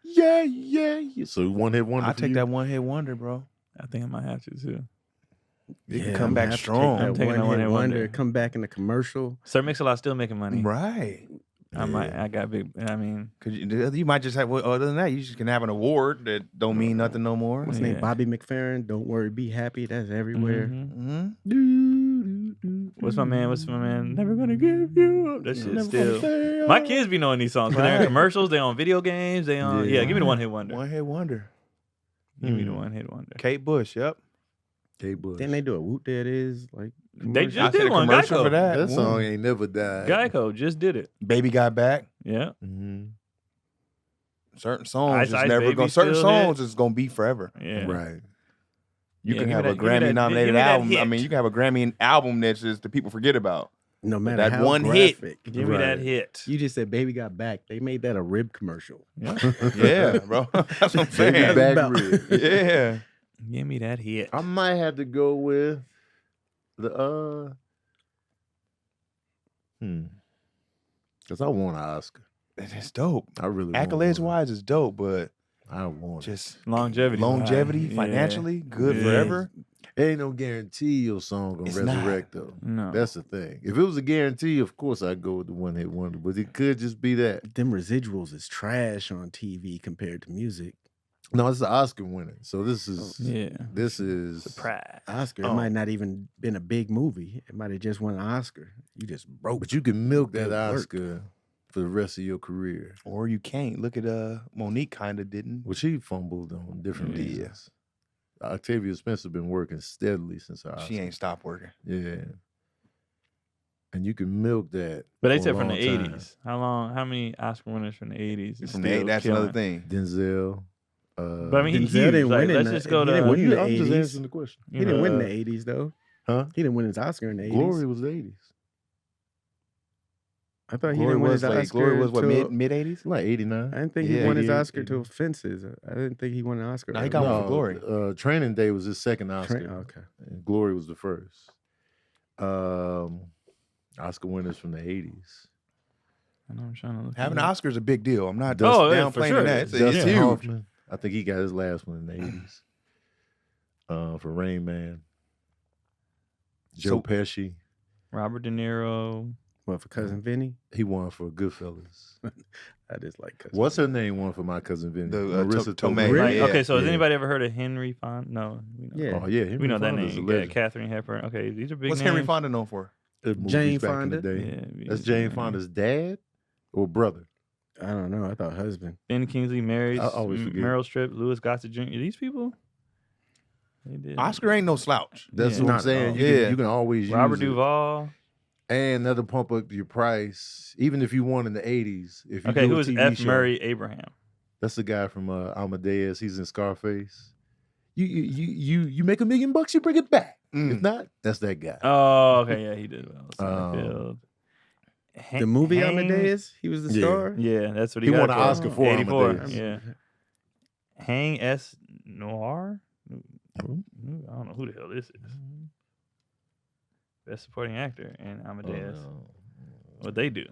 Yeah. So one-hit wonder. I for take you? that one-hit wonder, bro. I think I might have to too. They can Yeah, come I'm back gonna have to take strong. that I'm taking that one-hit one-hit wonder. come back in the commercial. Sir Mix-a-Lot still making money. Right. I got big. I mean, Cause you might just have. Well, other than that, you just can have an award that don't mean nothing no more. What's his name? Bobby McFerrin. Don't worry, be happy. That's everywhere. mhm. Mm-hmm. What's my man? Never gonna give you up. That shit still. My kids be knowing these songs. 'Cause they're in Right. commercials. They on video games. They on. Yeah, give me the one hit wonder. One hit wonder. Give me the one hit wonder. Kate Bush. Yep. Kate Bush. Didn't they do a Whoop That Is like? They I just seen did a one. commercial Geico. for that. That song ain't never died. Geico just did it. Baby got back. Yeah. Mm-hmm. Certain songs Ice is Ice never Baby going. Certain still hit. songs is gonna be forever. Yeah. Right. You Yeah, can give have me a that- give me that- Grammy nominated give me that album. I hit. mean, you can have a Grammy album that's just the people forget about. No matter that how one hit. graphic. Give me that Right. hit. You just said "Baby Got Back." They made that a rib commercial. Yeah. Yeah, bro. That's what I'm Baby saying. back About- rib. Yeah. Give me that hit. I might have to go with the because I want an Oscar. It's dope. I really want Accolades one. wise is dope, but I want it. just Longevity. longevity, Yeah. financially, good Yeah. forever. Ain't no guarantee your song gonna It's not. resurrect though. No. That's the thing. If it was a guarantee, of course I'd go with the one hit wonder. But it could just be that. Them residuals is trash on TV compared to music. No, it's an Oscar winner. So this is Yeah. this is Surprise. Oscar. Oh. It might not even been a big movie. It might have just won an Oscar. You just broke. but you can milk that Good work. Oscar for the rest of your career. Or you can't. Look at Monique kind of didn't. Well, she fumbled on different Yeah. reasons. Octavia Spencer been working steadily since her Oscar. She ain't stopped working. Yeah. And you can milk that. But they for a said from the long time. 80s. How many Oscar winners from the 80s? is From the still that's killing? another thing. Denzel. But I mean, he's Denzel huge. didn't Like, win in let's the- just go he to. didn't win in the I'm just 80s. answering the question. He didn't win in know, the 80s though. Huh? He didn't win his Oscar in the 80s. Glory was the 80s. I thought he Glory didn't win was his like Oscar. Glory was what till- mid 80s. Like 89. I didn't think Yeah, he won his 88, Oscar 80. till Fences. I didn't think he won an Oscar. No, he early. got one for Glory. Training Day was his second Oscar. Okay. And Glory was the first. Oscar winners from the 80s. I know I'm trying to look. Having it an up. Oscar is a big deal. I'm not Oh, yeah, for downplaying sure. that. It's, Dustin it's huge. Hoffman. I think he got his last one in the 80s. For Rain Man. Joe So- Pesci. Robert De Niro. What, for Cousin Vinny? He won for Goodfellas. I just like Cousin What's her name won for My Cousin Vinny? The, Marissa Tomei. Tomei. Really? Yeah. Okay, so has Yeah. anybody ever heard of Henry Fonda? No. We know. Yeah. Oh, yeah. We know that Fonda's a name. Yeah, legend. Catherine Hepburn. Okay, these are big What's names. Henry Fonda known for? The movies Jane back in Fonda? the day. Yeah, That's Jane Fonda's dad or brother? I don't know. I thought husband. Ben Kingsley married I always forget. Meryl Streep, Louis Gossett Jr. These people? They did. Oscar ain't no slouch. That's Yeah. what Not I'm at saying. all. You, Yeah. can, you can always Robert use it. Duvall. And that'll pump up your price, even if you won in the 80s. If you Okay, do who a is TV F. show, Murray Abraham? That's the guy from Amadeus. He's in Scarface. You make $1 million, you bring it back. Mm. If not, that's that guy. Oh, okay, yeah, he did well. Seinfeld. The movie Hang- Amadeus, he was the Yeah. star. Yeah, that's what He he got won an for. Oscar for 84. Amadeus. Yeah. Hang S. Noir? I don't know who the hell this is. Best supporting actor in Amadeus. What they do?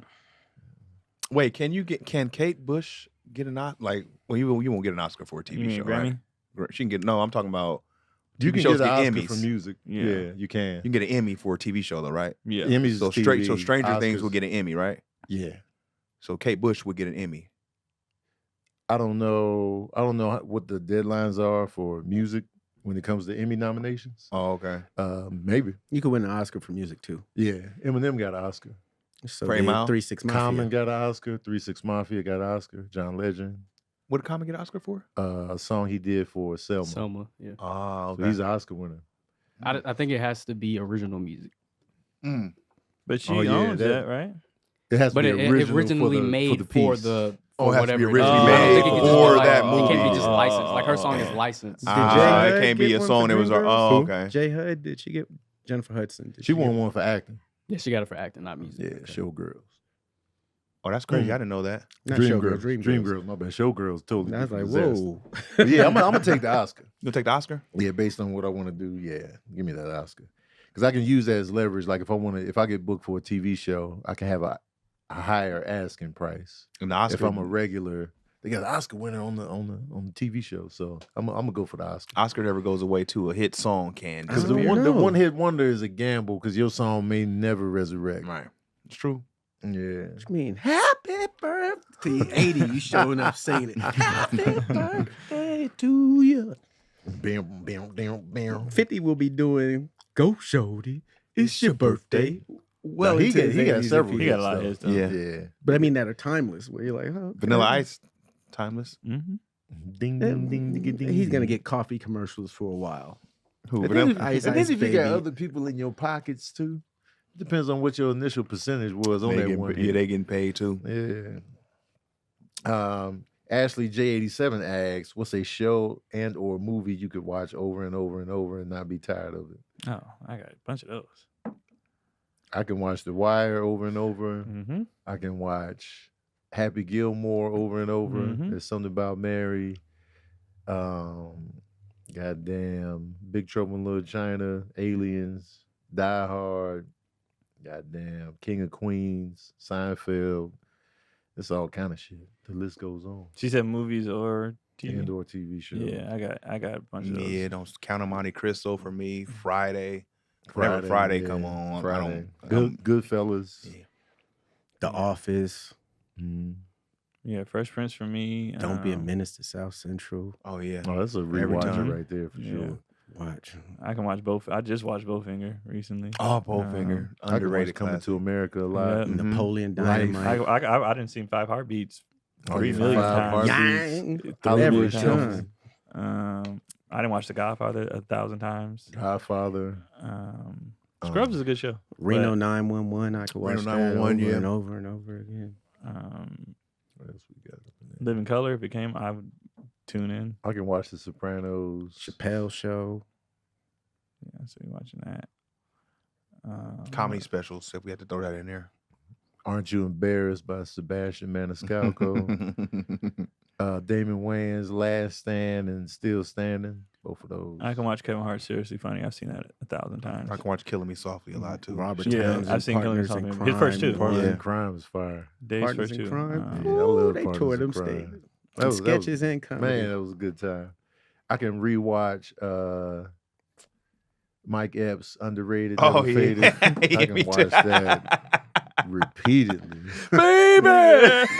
Wait, can Kate Bush get an Oscar? Like, well, you won't get an Oscar for a TV You mean show, Grammy? right? She can get. No, I'm talking about. You TV can shows get an get Oscar Emmys. for music. Yeah. Yeah, you can. You can get an Emmy for a TV show, though, right? Yeah. Emmys So is TV, so Stranger Things Oscars- will get an Emmy, right? Yeah. So Kate Bush would get an Emmy. I don't know what the deadlines are for music when it comes to Emmy nominations. Oh, okay. Maybe. You could win an Oscar for music too. Yeah. Eminem got an Oscar. So For 8 Mile? 3-6 Mafia. Common got an Oscar. 3-6 Mafia got an Oscar. John Legend. What did Common get an Oscar for? A song he did for Selma. Selma. Yeah. Oh, So he's an Oscar winner. I think it has to be original music. Mm. But she Oh, yeah, owns that- that, right? It has to But be it originally for the, made for the for piece. the Oh, it has to be whatever. originally it is. I don't think it made can just be for like, that It can't be movie. just licensed. Like her song is licensed. Did Ah, J. it Hud can't be get a one song for that was. Dreamgirls? Oh, Who? okay. J. Hud, did she get Jennifer Hudson? Did She won get- one for acting. Yeah, she got it for acting, not music. Yeah, Showgirls. Oh, that's crazy. I didn't know that. Not Dreamgirls. Showgirls, Dreamgirls. My bad. Showgirls totally. I was like, different disaster. whoa. But yeah, I'm gonna take the Oscar. You'll take the Oscar? Yeah, based on what I want to do. Yeah, give me that Oscar because I can use that as leverage. Like if I get booked for a TV show, I can have a higher asking price. And the Oscar. If I'm a regular They got an Oscar winner on the TV show, so I'm gonna go for the Oscar. Oscar never goes away too. A hit song can. I Because the don't know. one hit wonder is a gamble because your song may never resurrect. Right. It's true. Yeah. What you mean? Happy birthday. 80, you showing up singing it. Happy birthday to you. Bam, bam, bam, bam. 50 will be doing Go Shorty. It's your birthday. Well, He into got his 80s if several. He got a lot of hits, though. Yeah. Yeah. But I mean that are timeless where you're like, oh, okay. Vanilla Ice, timeless. Mm-hmm. Ding, ding, ding, ding, ding. He's gonna get coffee commercials for a while. Who? And Vanilla? then, Ice, and then Ice if you Baby. got other people in your pockets too, depends on what your initial percentage was on They that getting- one. yeah, hit. they getting paid too. Yeah. Ashley J87 asks, "What's a show and or movie you could watch over and over and over and not be tired of it?" Oh, I got a bunch of those. I can watch The Wire over and over. Mm-hmm. I can watch Happy Gilmore over and over. Mhm. There's something about Mary. Goddamn, Big Trouble in Little China, Aliens, Die Hard, goddamn, King of Queens, Seinfeld. It's all kind of shit. The list goes on. She said movies or TV. And or TV show. Yeah, I got a bunch of those. Yeah, don't count on Monte Cristo for me. Friday. Whenever Friday come on, I Friday. don't- Goodfellas. Yeah. The Office. Mm. Yeah, Fresh Prince for me. Don't be a menace to South Central. Oh yeah. Oh, that's a Every rewatcher time. right there for Yeah. sure. Watch. I can watch both. I just watched Bowfinger recently. Oh, Bowfinger. I can watch Underrated Coming classic. to America a lot. Yeah. Napoleon Life. Dynamite. I didn't see 5 Heartbeats Oh, 3 yeah, million 5 times. Heartbeats. Yang. Hollywood Every Shuffle. time. I didn't watch The Godfather 1,000 times. Godfather. Scrubs is a good show. Reno but, 911. I could watch Reno that 911, over yeah. and over and over again. What else we got? Living Color, if it came, I would tune in. I can watch The Sopranos. Chappelle Show. Yeah, so you're watching that. Comedy specials. If we had to throw that in there. Aren't You Embarrassed by Sebastian Maniscalco. Damon Wayans' Last Stand and Still Standing. Both of those. I can watch Kevin Hart Seriously Funny. I've seen that 1,000 times. I can watch Killing Me Softly a lot too. Robert Yeah, Townsend. I've seen Killing Me Partners in Softly. His first two. Crime. Partners Yeah. in Crime is fire. Dave's Partners first in two. Crime. Yeah, I love They Partners tore in them Crime. statements. That was- Sketches and comedy. Man, that was a good time. I can rewatch Mike Epps' Underrated. Oh Never Faded. yeah. I can Me watch too. that repeatedly. Baby. That's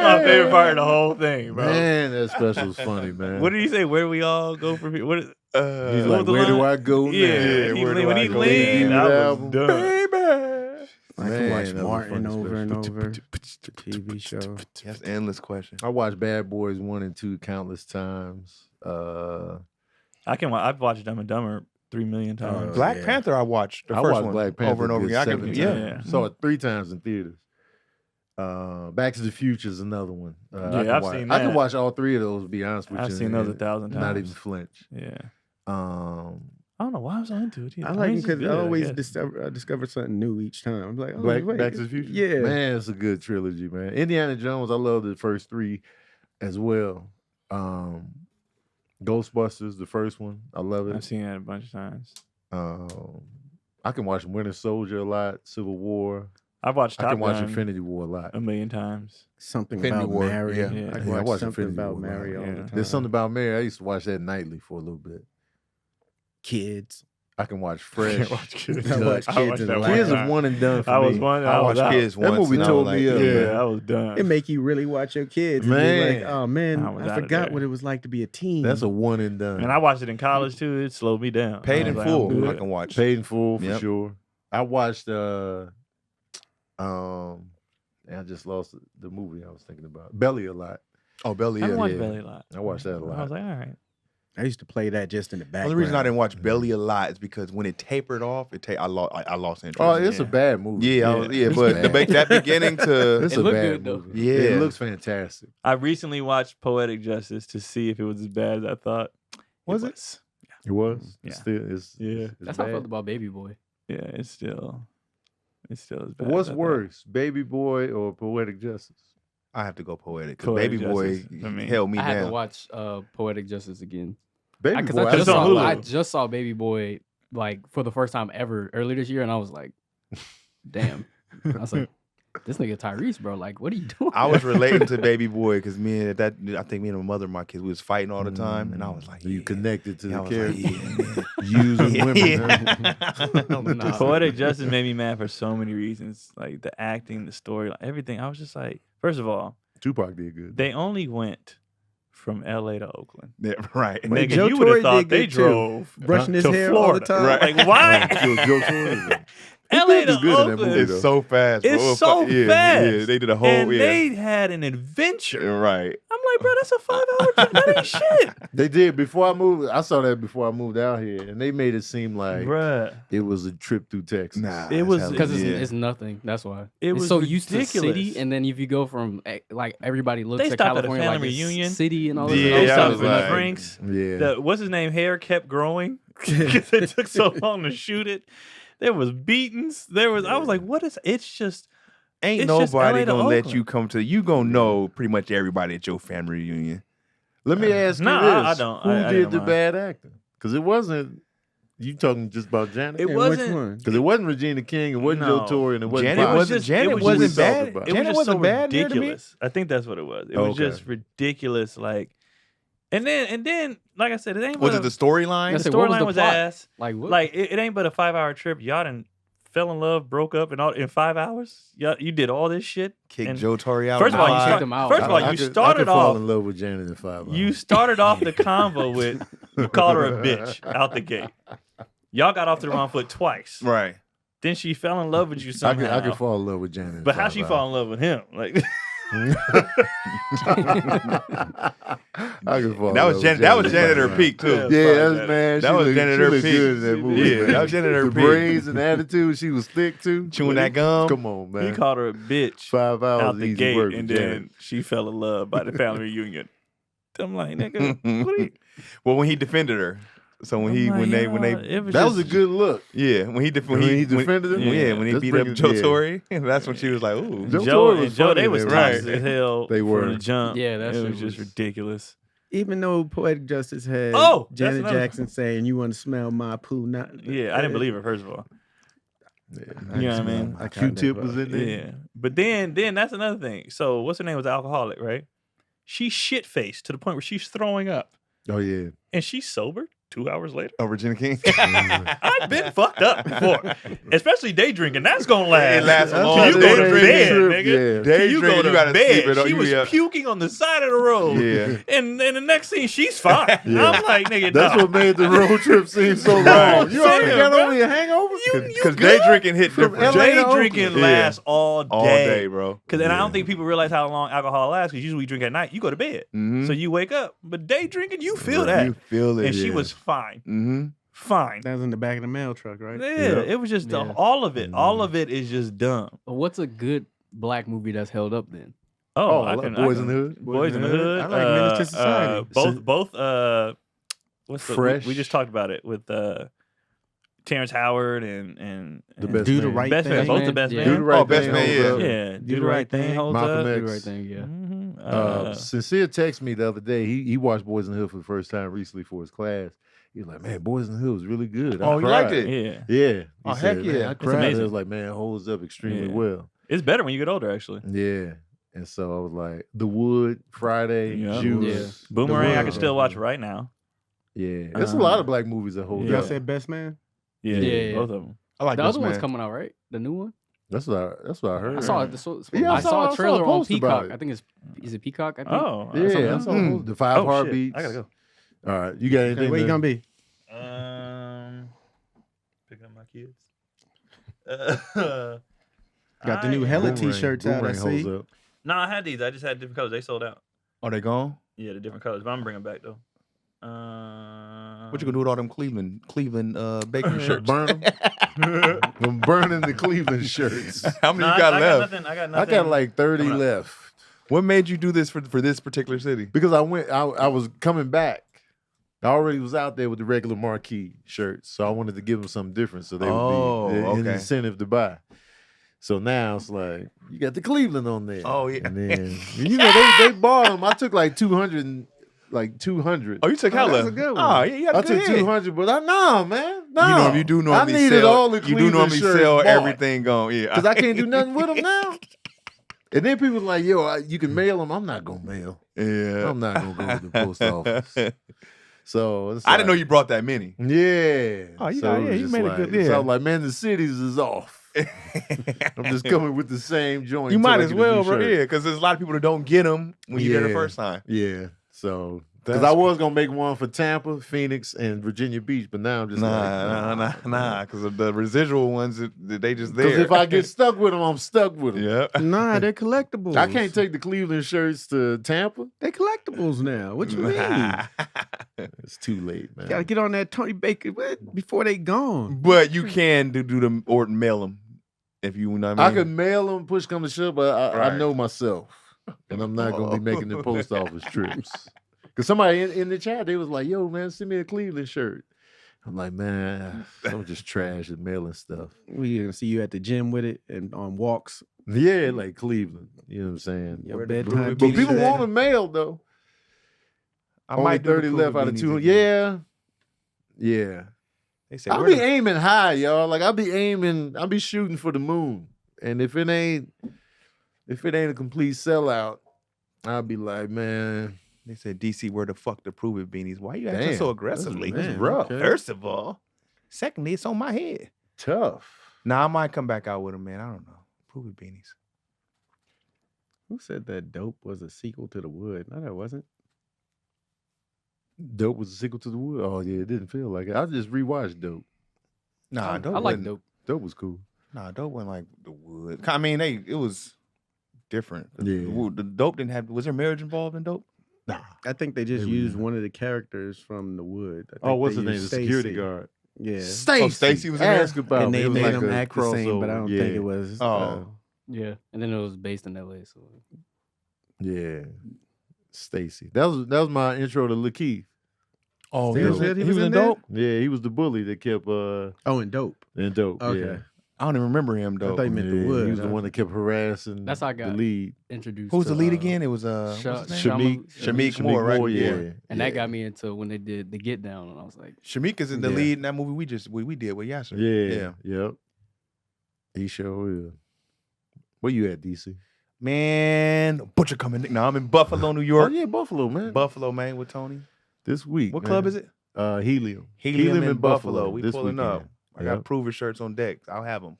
my favorite part of the whole thing, bro. Man, that special's funny, man. What did he say? Where we all go for people? What is, He's what like, was the where do line? I go now? Yeah, where do when I he go? leaned, Debut I was album. done. Baby. I can Man, watch that was a Martin funny over and special. over. The TV show. That's an endless question. I watched Bad Boys 1 and 2 countless times. I've watched Dumb and Dumber 3 million times. Black yeah. Panther, I watched the I first watched one Black Panther over and over good again. I 7 can, times. yeah. Yeah. Saw it 3 times in theaters. Back to the Future is another one. Yeah, I've seen I can that. watch all 3 of those, to be honest with you. I've seen those 1,000 times. Not even flinch. Yeah. Um, I don't know why I was so into it. I like him It's just because good, I always guess. discover something new each time. I'm like, oh, wait, Back to the Future? Yeah. Man, it's a good trilogy, man. Indiana Jones, I love the first 3 as well. Ghostbusters, the first one, I love I've it. seen that a bunch of times. I can watch Winter Soldier a lot, Civil War. I've watched I Top can watch Gun Infinity War a lot. a million times. Something Infinity about War, Mary. yeah. Yeah. I can Yeah, I watch watch something Infinity about War, Mary man. all Yeah. the time. There's something about Mary. I used to watch that nightly for a little bit. Kids. I can watch Fresh. watch Kids. I watch I Kids watched in that a one Kids time. is one and done for I me. was one. I I was watched out. Kids That once. movie and I told was me like, up, yeah. man. Yeah, I was done. It make you really watch your kids. And be Man. like, oh man, I was I outta forgot there. what it was like to be a teen. That's a one and done. And I watched it in college too. It slowed me down. Paid I in was like, I'm full. I good. can watch. Paid in full for Yep. sure. I watched I just lost the movie I was thinking about. Belly a lot. Oh, Belly. I Yeah. watched yeah. Belly a lot. I watched that a I was lot. like, all right. I used to play that just in the The background. only reason I didn't watch Belly a lot is because when it tapered off, I lost interest. Oh, it's a Yeah. bad movie. yeah, It's but bad. that beginning to It's It a looked bad good, though. movie. Yeah. It looks fantastic. I recently watched Poetic Justice to see if it was as bad as I thought. Was it? was. It was. Yeah. It's still, it's, Yeah. it's That's how I bad. felt about Baby Boy. Yeah, it's still as bad. What's as I thought. worse, Baby Boy or Poetic Justice? I have to go poetic because Poetic Baby Boy Justice, I mean, held me I had to down. watch Poetic Justice again. Baby Because Boy, I, It's on Hulu. I just saw Baby Boy like for the first time ever earlier this year, and I was like, damn. I was like, This nigga Tyrese, bro. Like, what are you doing? I was relating to baby boy because I think me and my mother and my kids, we was fighting all the time, and I was like, You connected to I the was character. like, yeah, man. Using women. Nah. Poetic Justice made me mad for so many reasons, like the acting, the story, like everything. I was just like, first of all, Tupac did good. they only went from L.A. to Oakland. Yeah, right. Wait, Nigga, Joe you would have Torre thought did they good too. drove Brushing his to hair Florida. all the time. Right. Like, why? Joe Torre. L.A. do to good in that Oakland. movie, It's so fast. Bro. It's so yeah, fast. Yeah, they did a whole. And yeah, they had an adventure. right. I'm like, bro, that's a 5-hour trip. That ain't shit. They did before I moved. I saw that before I moved out here, and they made it seem like Bruh. it was a trip through Texas. Nah, It was- Because yeah. it's nothing. That's why. It It's was so used to ridiculous. city, and then if you go from like everybody looks They at stopped at a California like family it's reunion. city and all this. Yeah, They I stopped was for like- drinks. Yeah. What's his name? Hair kept growing because it took so long to shoot it. There was beatings. I was like, what is? It's just. Ain't It's just nobody LA to gonna let Oakland. you come to. You gonna know pretty much everybody at your family reunion. Let me ask you Nah, this: I don't. Who I did don't the mind. bad acting? Because it wasn't. You talking just about Janet? It Yeah, wasn't. Which one? Because it wasn't Regina King, it wasn't No. Joe Torre, and it wasn't Janet Fox. wasn't. just- Janet it was wasn't just- bad. It was It Janet was just wasn't so bad near to me. ridiculous. I think that's what it was. It was Okay. just ridiculous. Like, and then, like I said, it ain't. Was but it the a- storyline? That's The it. What was storyline the was plot? ass. Like what? Like it ain't but a 5-hour trip. Y'all done fell in love, broke up, and all in 5 hours. You did all this shit. Kick and Joe Torre out. First of all, you you kicked start, him out. first of all, I you could started fall off. in love with Janet in 5 hours. You started off the convo with you called her a bitch out the gate. Y'all got off the wrong foot twice. right. Then she fell in love with you I somehow. could fall in love with Janet. in But how 5 she hours. fall in love with him? Like I could fall. in That love was with Janet. That was in Janet at 5 her hours. peak too. Yeah. Yeah, Probably that's Janet. man. That was Janet at her looked peak. good in that movie. Yeah, man. that was Janet at her The peak. braids and attitude, she was thick too. Chewing that gum. Come on, man. he called her a bitch 5 hours out the easy gate, work and with then Janet. she fell in love by the family reunion. I'm like, nigga, what are you? Well, when he defended her, so when I'm like, when they it was That was a just- good look. yeah when he When he defended him? yeah when he Let's beat bring up it- Joe yeah. Torre, that's when she was like, ooh. Joe Joe Torre and was Joe, funny they in was that toxic movie. as hell. They from were. the jump. Yeah, that it shit was just was- ridiculous. Even though Poetic Justice had Oh, that's Janet another- Jackson saying, "You want to smell my poo?" Not Yeah, I didn't believe her first of all. Yeah, You know what I mean? I kinda Q-Tip did, was in there. Yeah, but then that's another thing. So what's her name was alcoholic, right? She's shit faced to the point where she's throwing up, Oh yeah. and she's sober 2 hours later. Oh, Regina King. I've been fucked up before, especially day drinking. That's gonna last. It lasts a That's long how You they go to made bed, the nigga. trip, yeah. Day You drinking, go to you gotta bed. sleep it. She You was be up. puking on the side of the road. Yeah. And then the next thing, she's fine. Yeah. I'm like, nigga, That's nah. what made the road trip seem so long. Right. You already Damn, got bro. only a hangover? You Because day good? drinking hit From different. LA Day to Oakland. drinking Yeah. lasts all day. All day, bro. Because and I don't think people realize how long alcohol lasts. Because usually we drink at night, you go to bed, Mhm. so you wake up. But day drinking, you feel that, You feel it. and she yeah. was fine, Mm-hmm. fine. That was in the back of the mail truck, right? Yeah, it was just Yeah. all of it. All of it is just dumb. But what's a good black movie that's held up then? Oh, I I can, Boys I in can, the Hood. Boys in the Hood. I like Menace to Society. Both. What's the? Fresh. We just talked about it with Terrence Howard and The Best Do the Man. right Best Man. thing. Both the best Yeah. man. Do the right Oh, Best thing. Man, holds yeah. up. Yeah, do the right thing. Holds Malcolm up. X. Do the right thing, yeah. Mhm. Sincere texted me the other day. He watched Boys in the Hood for the first time recently for his class. He was like, "Man, Boys in the Hood was really good." I Oh, you cried." liked it? Yeah, Yeah. He Oh, said, heck yeah. "Man, I It's cried." I amazing. was like, "Man, it holds up extremely Yeah. well." it's better when you get older. Actually, Yeah. And so I was like, The Wood, Friday, Yeah. Juice. The Boomerang. I Wood. can still watch right now. Yeah. There's a lot of black movies that hold Y'all Yeah. up. said Best Man. Yeah, Yeah. both of them. I like The this other man. one's coming out, right? The new one. That's what I heard. I saw it. Yeah, I saw a trailer on post about Peacock. it. I think is it Peacock? I think. Oh, Yeah, something I else? saw Mm. the 5 Oh, shit. heartbeats. I gotta go. All right, you got anything? Okay, where you to- gonna be? Picking up my kids. Got the new Hella Boomerang- t-shirts out. I Boomerang holds see. up. No, I had these. I just had different colors. They sold out. Oh, they gone? Yeah, the different colors. But I'm bringing them back though. What you gonna do with all them Cleveland bakery shirts? Burn them. I'm burning the Cleveland shirts. How many No, you got I left? got nothing. I got I nothing. got like 30 coming up. left What made you do this for this particular city? because I was coming back. I already was out there with the regular marquee shirts, so I wanted to give them something different, so they Oh, would be an okay. incentive to buy. So now it's like you got the Cleveland on there. Oh, yeah. and then you know they bought them. I took like 200, like 200. Oh, you took Oh, hella. that's a good one. Oh, yeah, you got I a good took hit. 200, but no, man, no. You do normally I needed sell. all the you do Cleveland normally shirts sell bought. everything gone. Yeah, Because I can't do nothing with them now. And then people like, yo, you can mail them. I'm not gonna mail. Yeah. I'm not gonna go to the post office. So it's I didn't know like- you brought that many. Yeah. Oh, you So got- it yeah, was you just made a like, good- So I yeah. was like, man, the cities is off. I'm just coming with the same joint. You until might I as get a new well, bro. shirt. Yeah, because there's a lot of people that don't get them when you did it the Yeah. first time. Yeah. So because That's I was gonna make one for Tampa, Phoenix, and Virginia Beach, but now I'm just Nah, because of the residual ones that they just Because there. if I get stuck with them, I'm stuck with them. yeah. Nah, they're collectibles. I can't take the Cleveland shirts to Tampa. They're collectibles now. What you mean? It's too late, man. Gotta get on that Tony Baker before they gone. But you can do them or mail them if you know what I I mean. could mail them, push come to shove, but I Right. know myself, and I'm not gonna be making the post office trips. Because somebody in the chat, they was like, "Yo, man, send me a Cleveland shirt." I'm like, man, I'm just trash at mailing stuff. We gonna see you at the gym with it and on walks. Yeah, like Cleveland. You know what I'm saying? Your Where the bedtime blue- But t-shirt. people want them mailed though. I Only might do the 30 Cougar left out of beanies 200. again. Yeah. They say I'll where be the- aiming high, y'all. Like I'll be shooting for the moon. And if it ain't a complete sellout, I'll be like, man, They said DC, where the fuck the prove it beanies? Why you acting damn, so aggressively? That's rough. okay. First of all, secondly, it's on my head. Tough. Nah, I might come back out with them, man. I don't know. Prove it beanies. Who said that Dope was a sequel to The Wood? No, that wasn't. Dope was a sequel to the Wood. Oh yeah, it didn't feel like it. I just rewatched Dope. Nah, I dope. like wasn't- dope. Dope was cool. Nah, dope wasn't like the wood. I mean, it was different. Yeah. The dope didn't have. Was there marriage involved in dope? Nah. I think they just They used were- one of the characters from The Wood. I think Oh, what's they his name? The used security Stacy. guard. Yeah. Stacy. Stacey was in there? Ask about And me. they It was made like him a act the same, but I crossover. don't yeah. think it was. Oh. Yeah, and then it was based in LA. So Yeah. Stacy. That was my intro to LaKeith. Oh, He was in there? dope. Yeah, he was the bully that kept Oh, and Dope. in Dope. Okay. Yeah. I don't even remember him I though. thought you meant Yeah, The Wood. he was the one that kept harassing That's how I the got lead. introduced. Who's to, the lead again? It was what's his Sha- name? Shamik Moore, right? yeah. and that got me into when they did the Get Down, and I was like, Shamik is in the Yeah. lead in that movie we did with Yasser. Yeah. Yep. He sure is. Where you at, DC? Man, Butcher coming. No, I'm in Buffalo, New Oh York. yeah, Buffalo, man. Buffalo, man, with Tony. This week. What man. club is it? Helium. Helium in Buffalo. We this pulling weekend. up. I got Yep. Prover shirts on deck. I'll have them.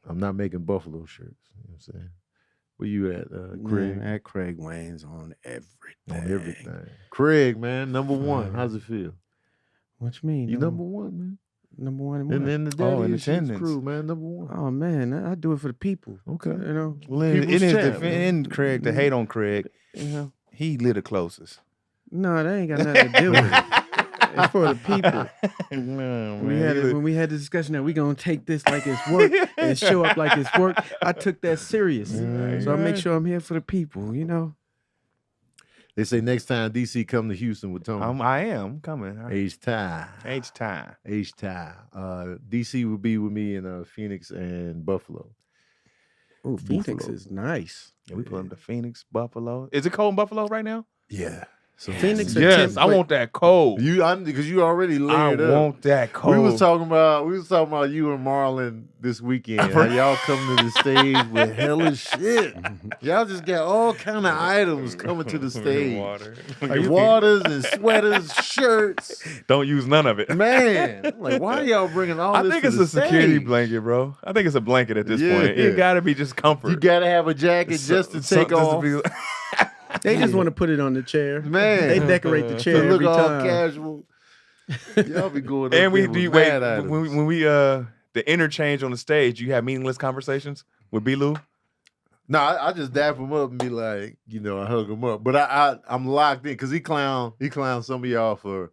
I'm not making Buffalo shirts. You know what I'm saying? Where you at, Craig? Man, at Craig Wayne's on everything. On everything. Craig, man, number one. How's it feel? What you mean? You number one, man. Number one in And what? then the Oh, Daddy in Issues attendance. crew, man, number one. Oh man, I do it for the people. Okay. You know. Well, it People's is champ, in Craig to hate on Craig. You know. He lit the closest. No, that ain't got nothing to do with it. It's for the people. No, When we had the discussion that we gonna take this like it's work and show up like it's work, I took that serious. So I make sure I'm here for the people. You know. They say next time DC come to Houston with Tony. I am coming. H-time. H-time. H-time. DC will be with me in Phoenix and Buffalo. Oh, Phoenix Buffalo. is nice. Yeah, we put him to Phoenix, Buffalo. Is it cold in Buffalo right now? Yeah. So Phoenix or Yes, I Temp- want that cold. because you already I layered up. want that cold. We was talking about you and Marlon this weekend. How y'all come to the stage with hella shit. Y'all just got all kind of items coming to the stage. Like waters and sweaters, shirts. Don't use none of it. Man, I'm like, why are y'all bringing all I this think to it's the a security stage? blanket, bro. I think it's a blanket at this Yeah. point. It gotta be just comfort. You gotta have a jacket just to take off. They just want to put it on the chair. Man, They decorate the chair to look every all time. casual. Y'all be going up And we there do with wait mad items. when we the interchange on the stage. You have meaningless conversations with B-Lou. No, I just dap him up and be like, I hug him up. But I'm locked in because he clown some of y'all for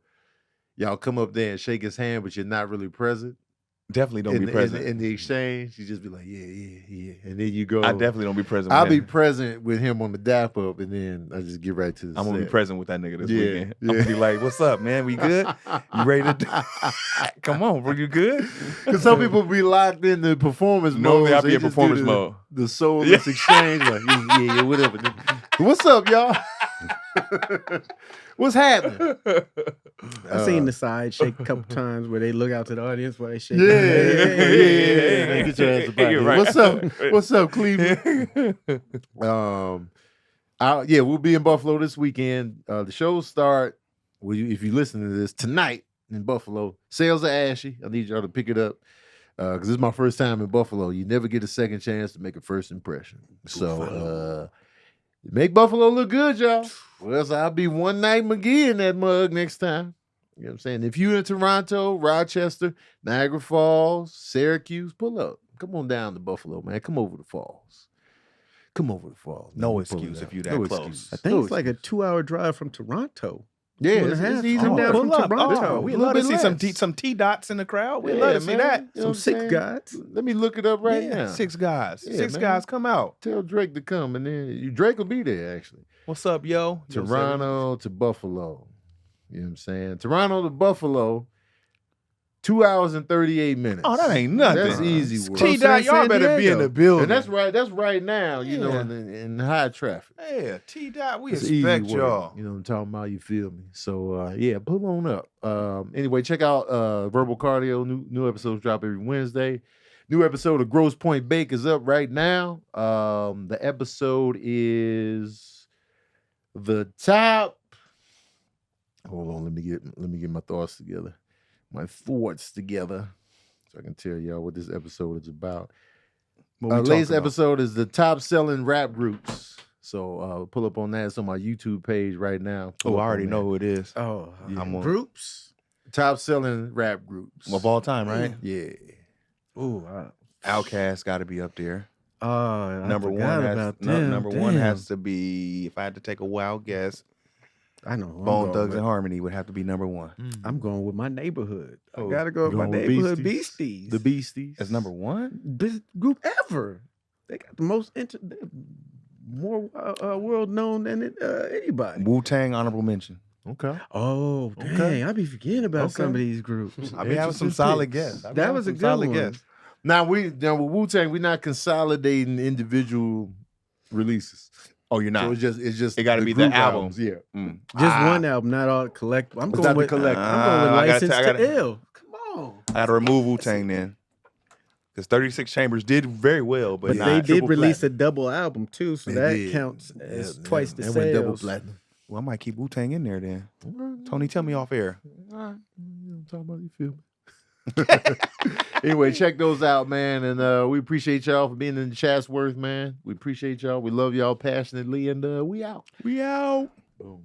y'all come up there and shake his hand, but you're not really present. Definitely don't be present. In the exchange. You just be like, yeah. And then you go. I definitely don't be present. I'll with be him. present with him on the dap up, and then I just get right to the I'm gonna be set. present with that nigga this Yeah, weekend. I'm yeah. gonna be like, "What's up, man? We good? You ready to? Come on, bro. You good?" Because some people be locked in the performance mode. Normally, I so be they in just performance do mode. The soulless exchange, like yeah, whatever. What's up, y'all? What's happening? I seen the side shake a couple times where they look out to the audience while they shake. Yeah. Get your ass up out You're here. right. What's up? What's up, Cleveland? We'll be in Buffalo this weekend. The shows start. If you listen to this tonight in Buffalo, sales are ashy. I need y'all to pick it up because this is my first time in Buffalo. You never get a second chance to make a first impression. So make Buffalo look good, y'all. Or else I'll be one night McGee in that mug next time. You know what I'm saying? If you're in Toronto, Rochester, Niagara Falls, Syracuse, pull up. Come on down to Buffalo, man. Come over the falls. Come over the falls. No man. Pull it excuse out. if you that No close. excuse. I think No it's like a excuse. 2-hour drive from Toronto. Yeah, 2.5 it's easy. hours. down Pull from up. Toronto. Oh, We A love to little see bit less. some T dots in the crowd. We Yeah, love to see man. that. You know Some what I'm sick saying? guys. Let me look it up right Yeah, now. 6 guys. Yeah, 6 man. guys come out. Tell Drake to come, and then Drake will be there, actually. What's up, yo? Toronto to Buffalo. You know what I'm saying? Toronto to Buffalo, 2 hours and 38 minutes. Oh, that ain't nothing. That's easy work. T dot, y'all San better be in Diego. the building. And that's right. That's right now. You know, Yeah. in high traffic. Yeah, T dot. We It's easy expect work. y'all. You know what I'm talking about? You feel me? So pull on up. Anyway, check out Verbal Cardio. New episodes drop every Wednesday. New episode of Grosse Point Bake is up right now. The episode is the top. Hold on, let me get my thoughts together. My thoughts together. So I can tell y'all what this episode is about. Latest episode is the top selling rap groups. So pull up on that. It's on my YouTube page right now. Pull Oh, I up already on know that. who it is. Oh, I'm on- groups. Top selling rap groups. Of all time, right? Yeah. Ooh, Outkast got to be up there. I Number forgot one has about them. number one Damn. has to be. If I had to take a wild guess, I know. I'm Bone going Thugs with- and Harmony would have to be number one. I'm going with my neighborhood. Oh, I gotta go with my going with neighborhood Beasties? Beasties. The Beasties. That's number one. Best group ever. They got the most they're more world known than anybody. Wu Tang honorable mention. Okay. Oh, dang. Okay. I be forgetting about some Okay. of these groups. I be having some Interesting solid picks. guests. I be That having was a some good solid one. guess. Now with Wu-Tang, we're not consolidating individual releases. Oh, you're So not. it's just It gotta the be the group album. albums, Yeah. Mm. Just one album, not all collective. I'm It's going not the with collective. I'm going with I gotta License ta- I to gotta- Ill. Come on. I got to remove Wu Tang then, because 36 Chambers did very well, but But not they did triple release platinum. a double album too, so They that did. counts as Yeah, twice the they sales. went double platinum. Well, I might keep Wu Tang in there then. Tony, tell me off air. All right. I'm talking about you feel me. Anyway, check those out, man. And we appreciate y'all for being in the Chatsworth, man. We appreciate y'all. We love y'all passionately, and we out. We out. Boom.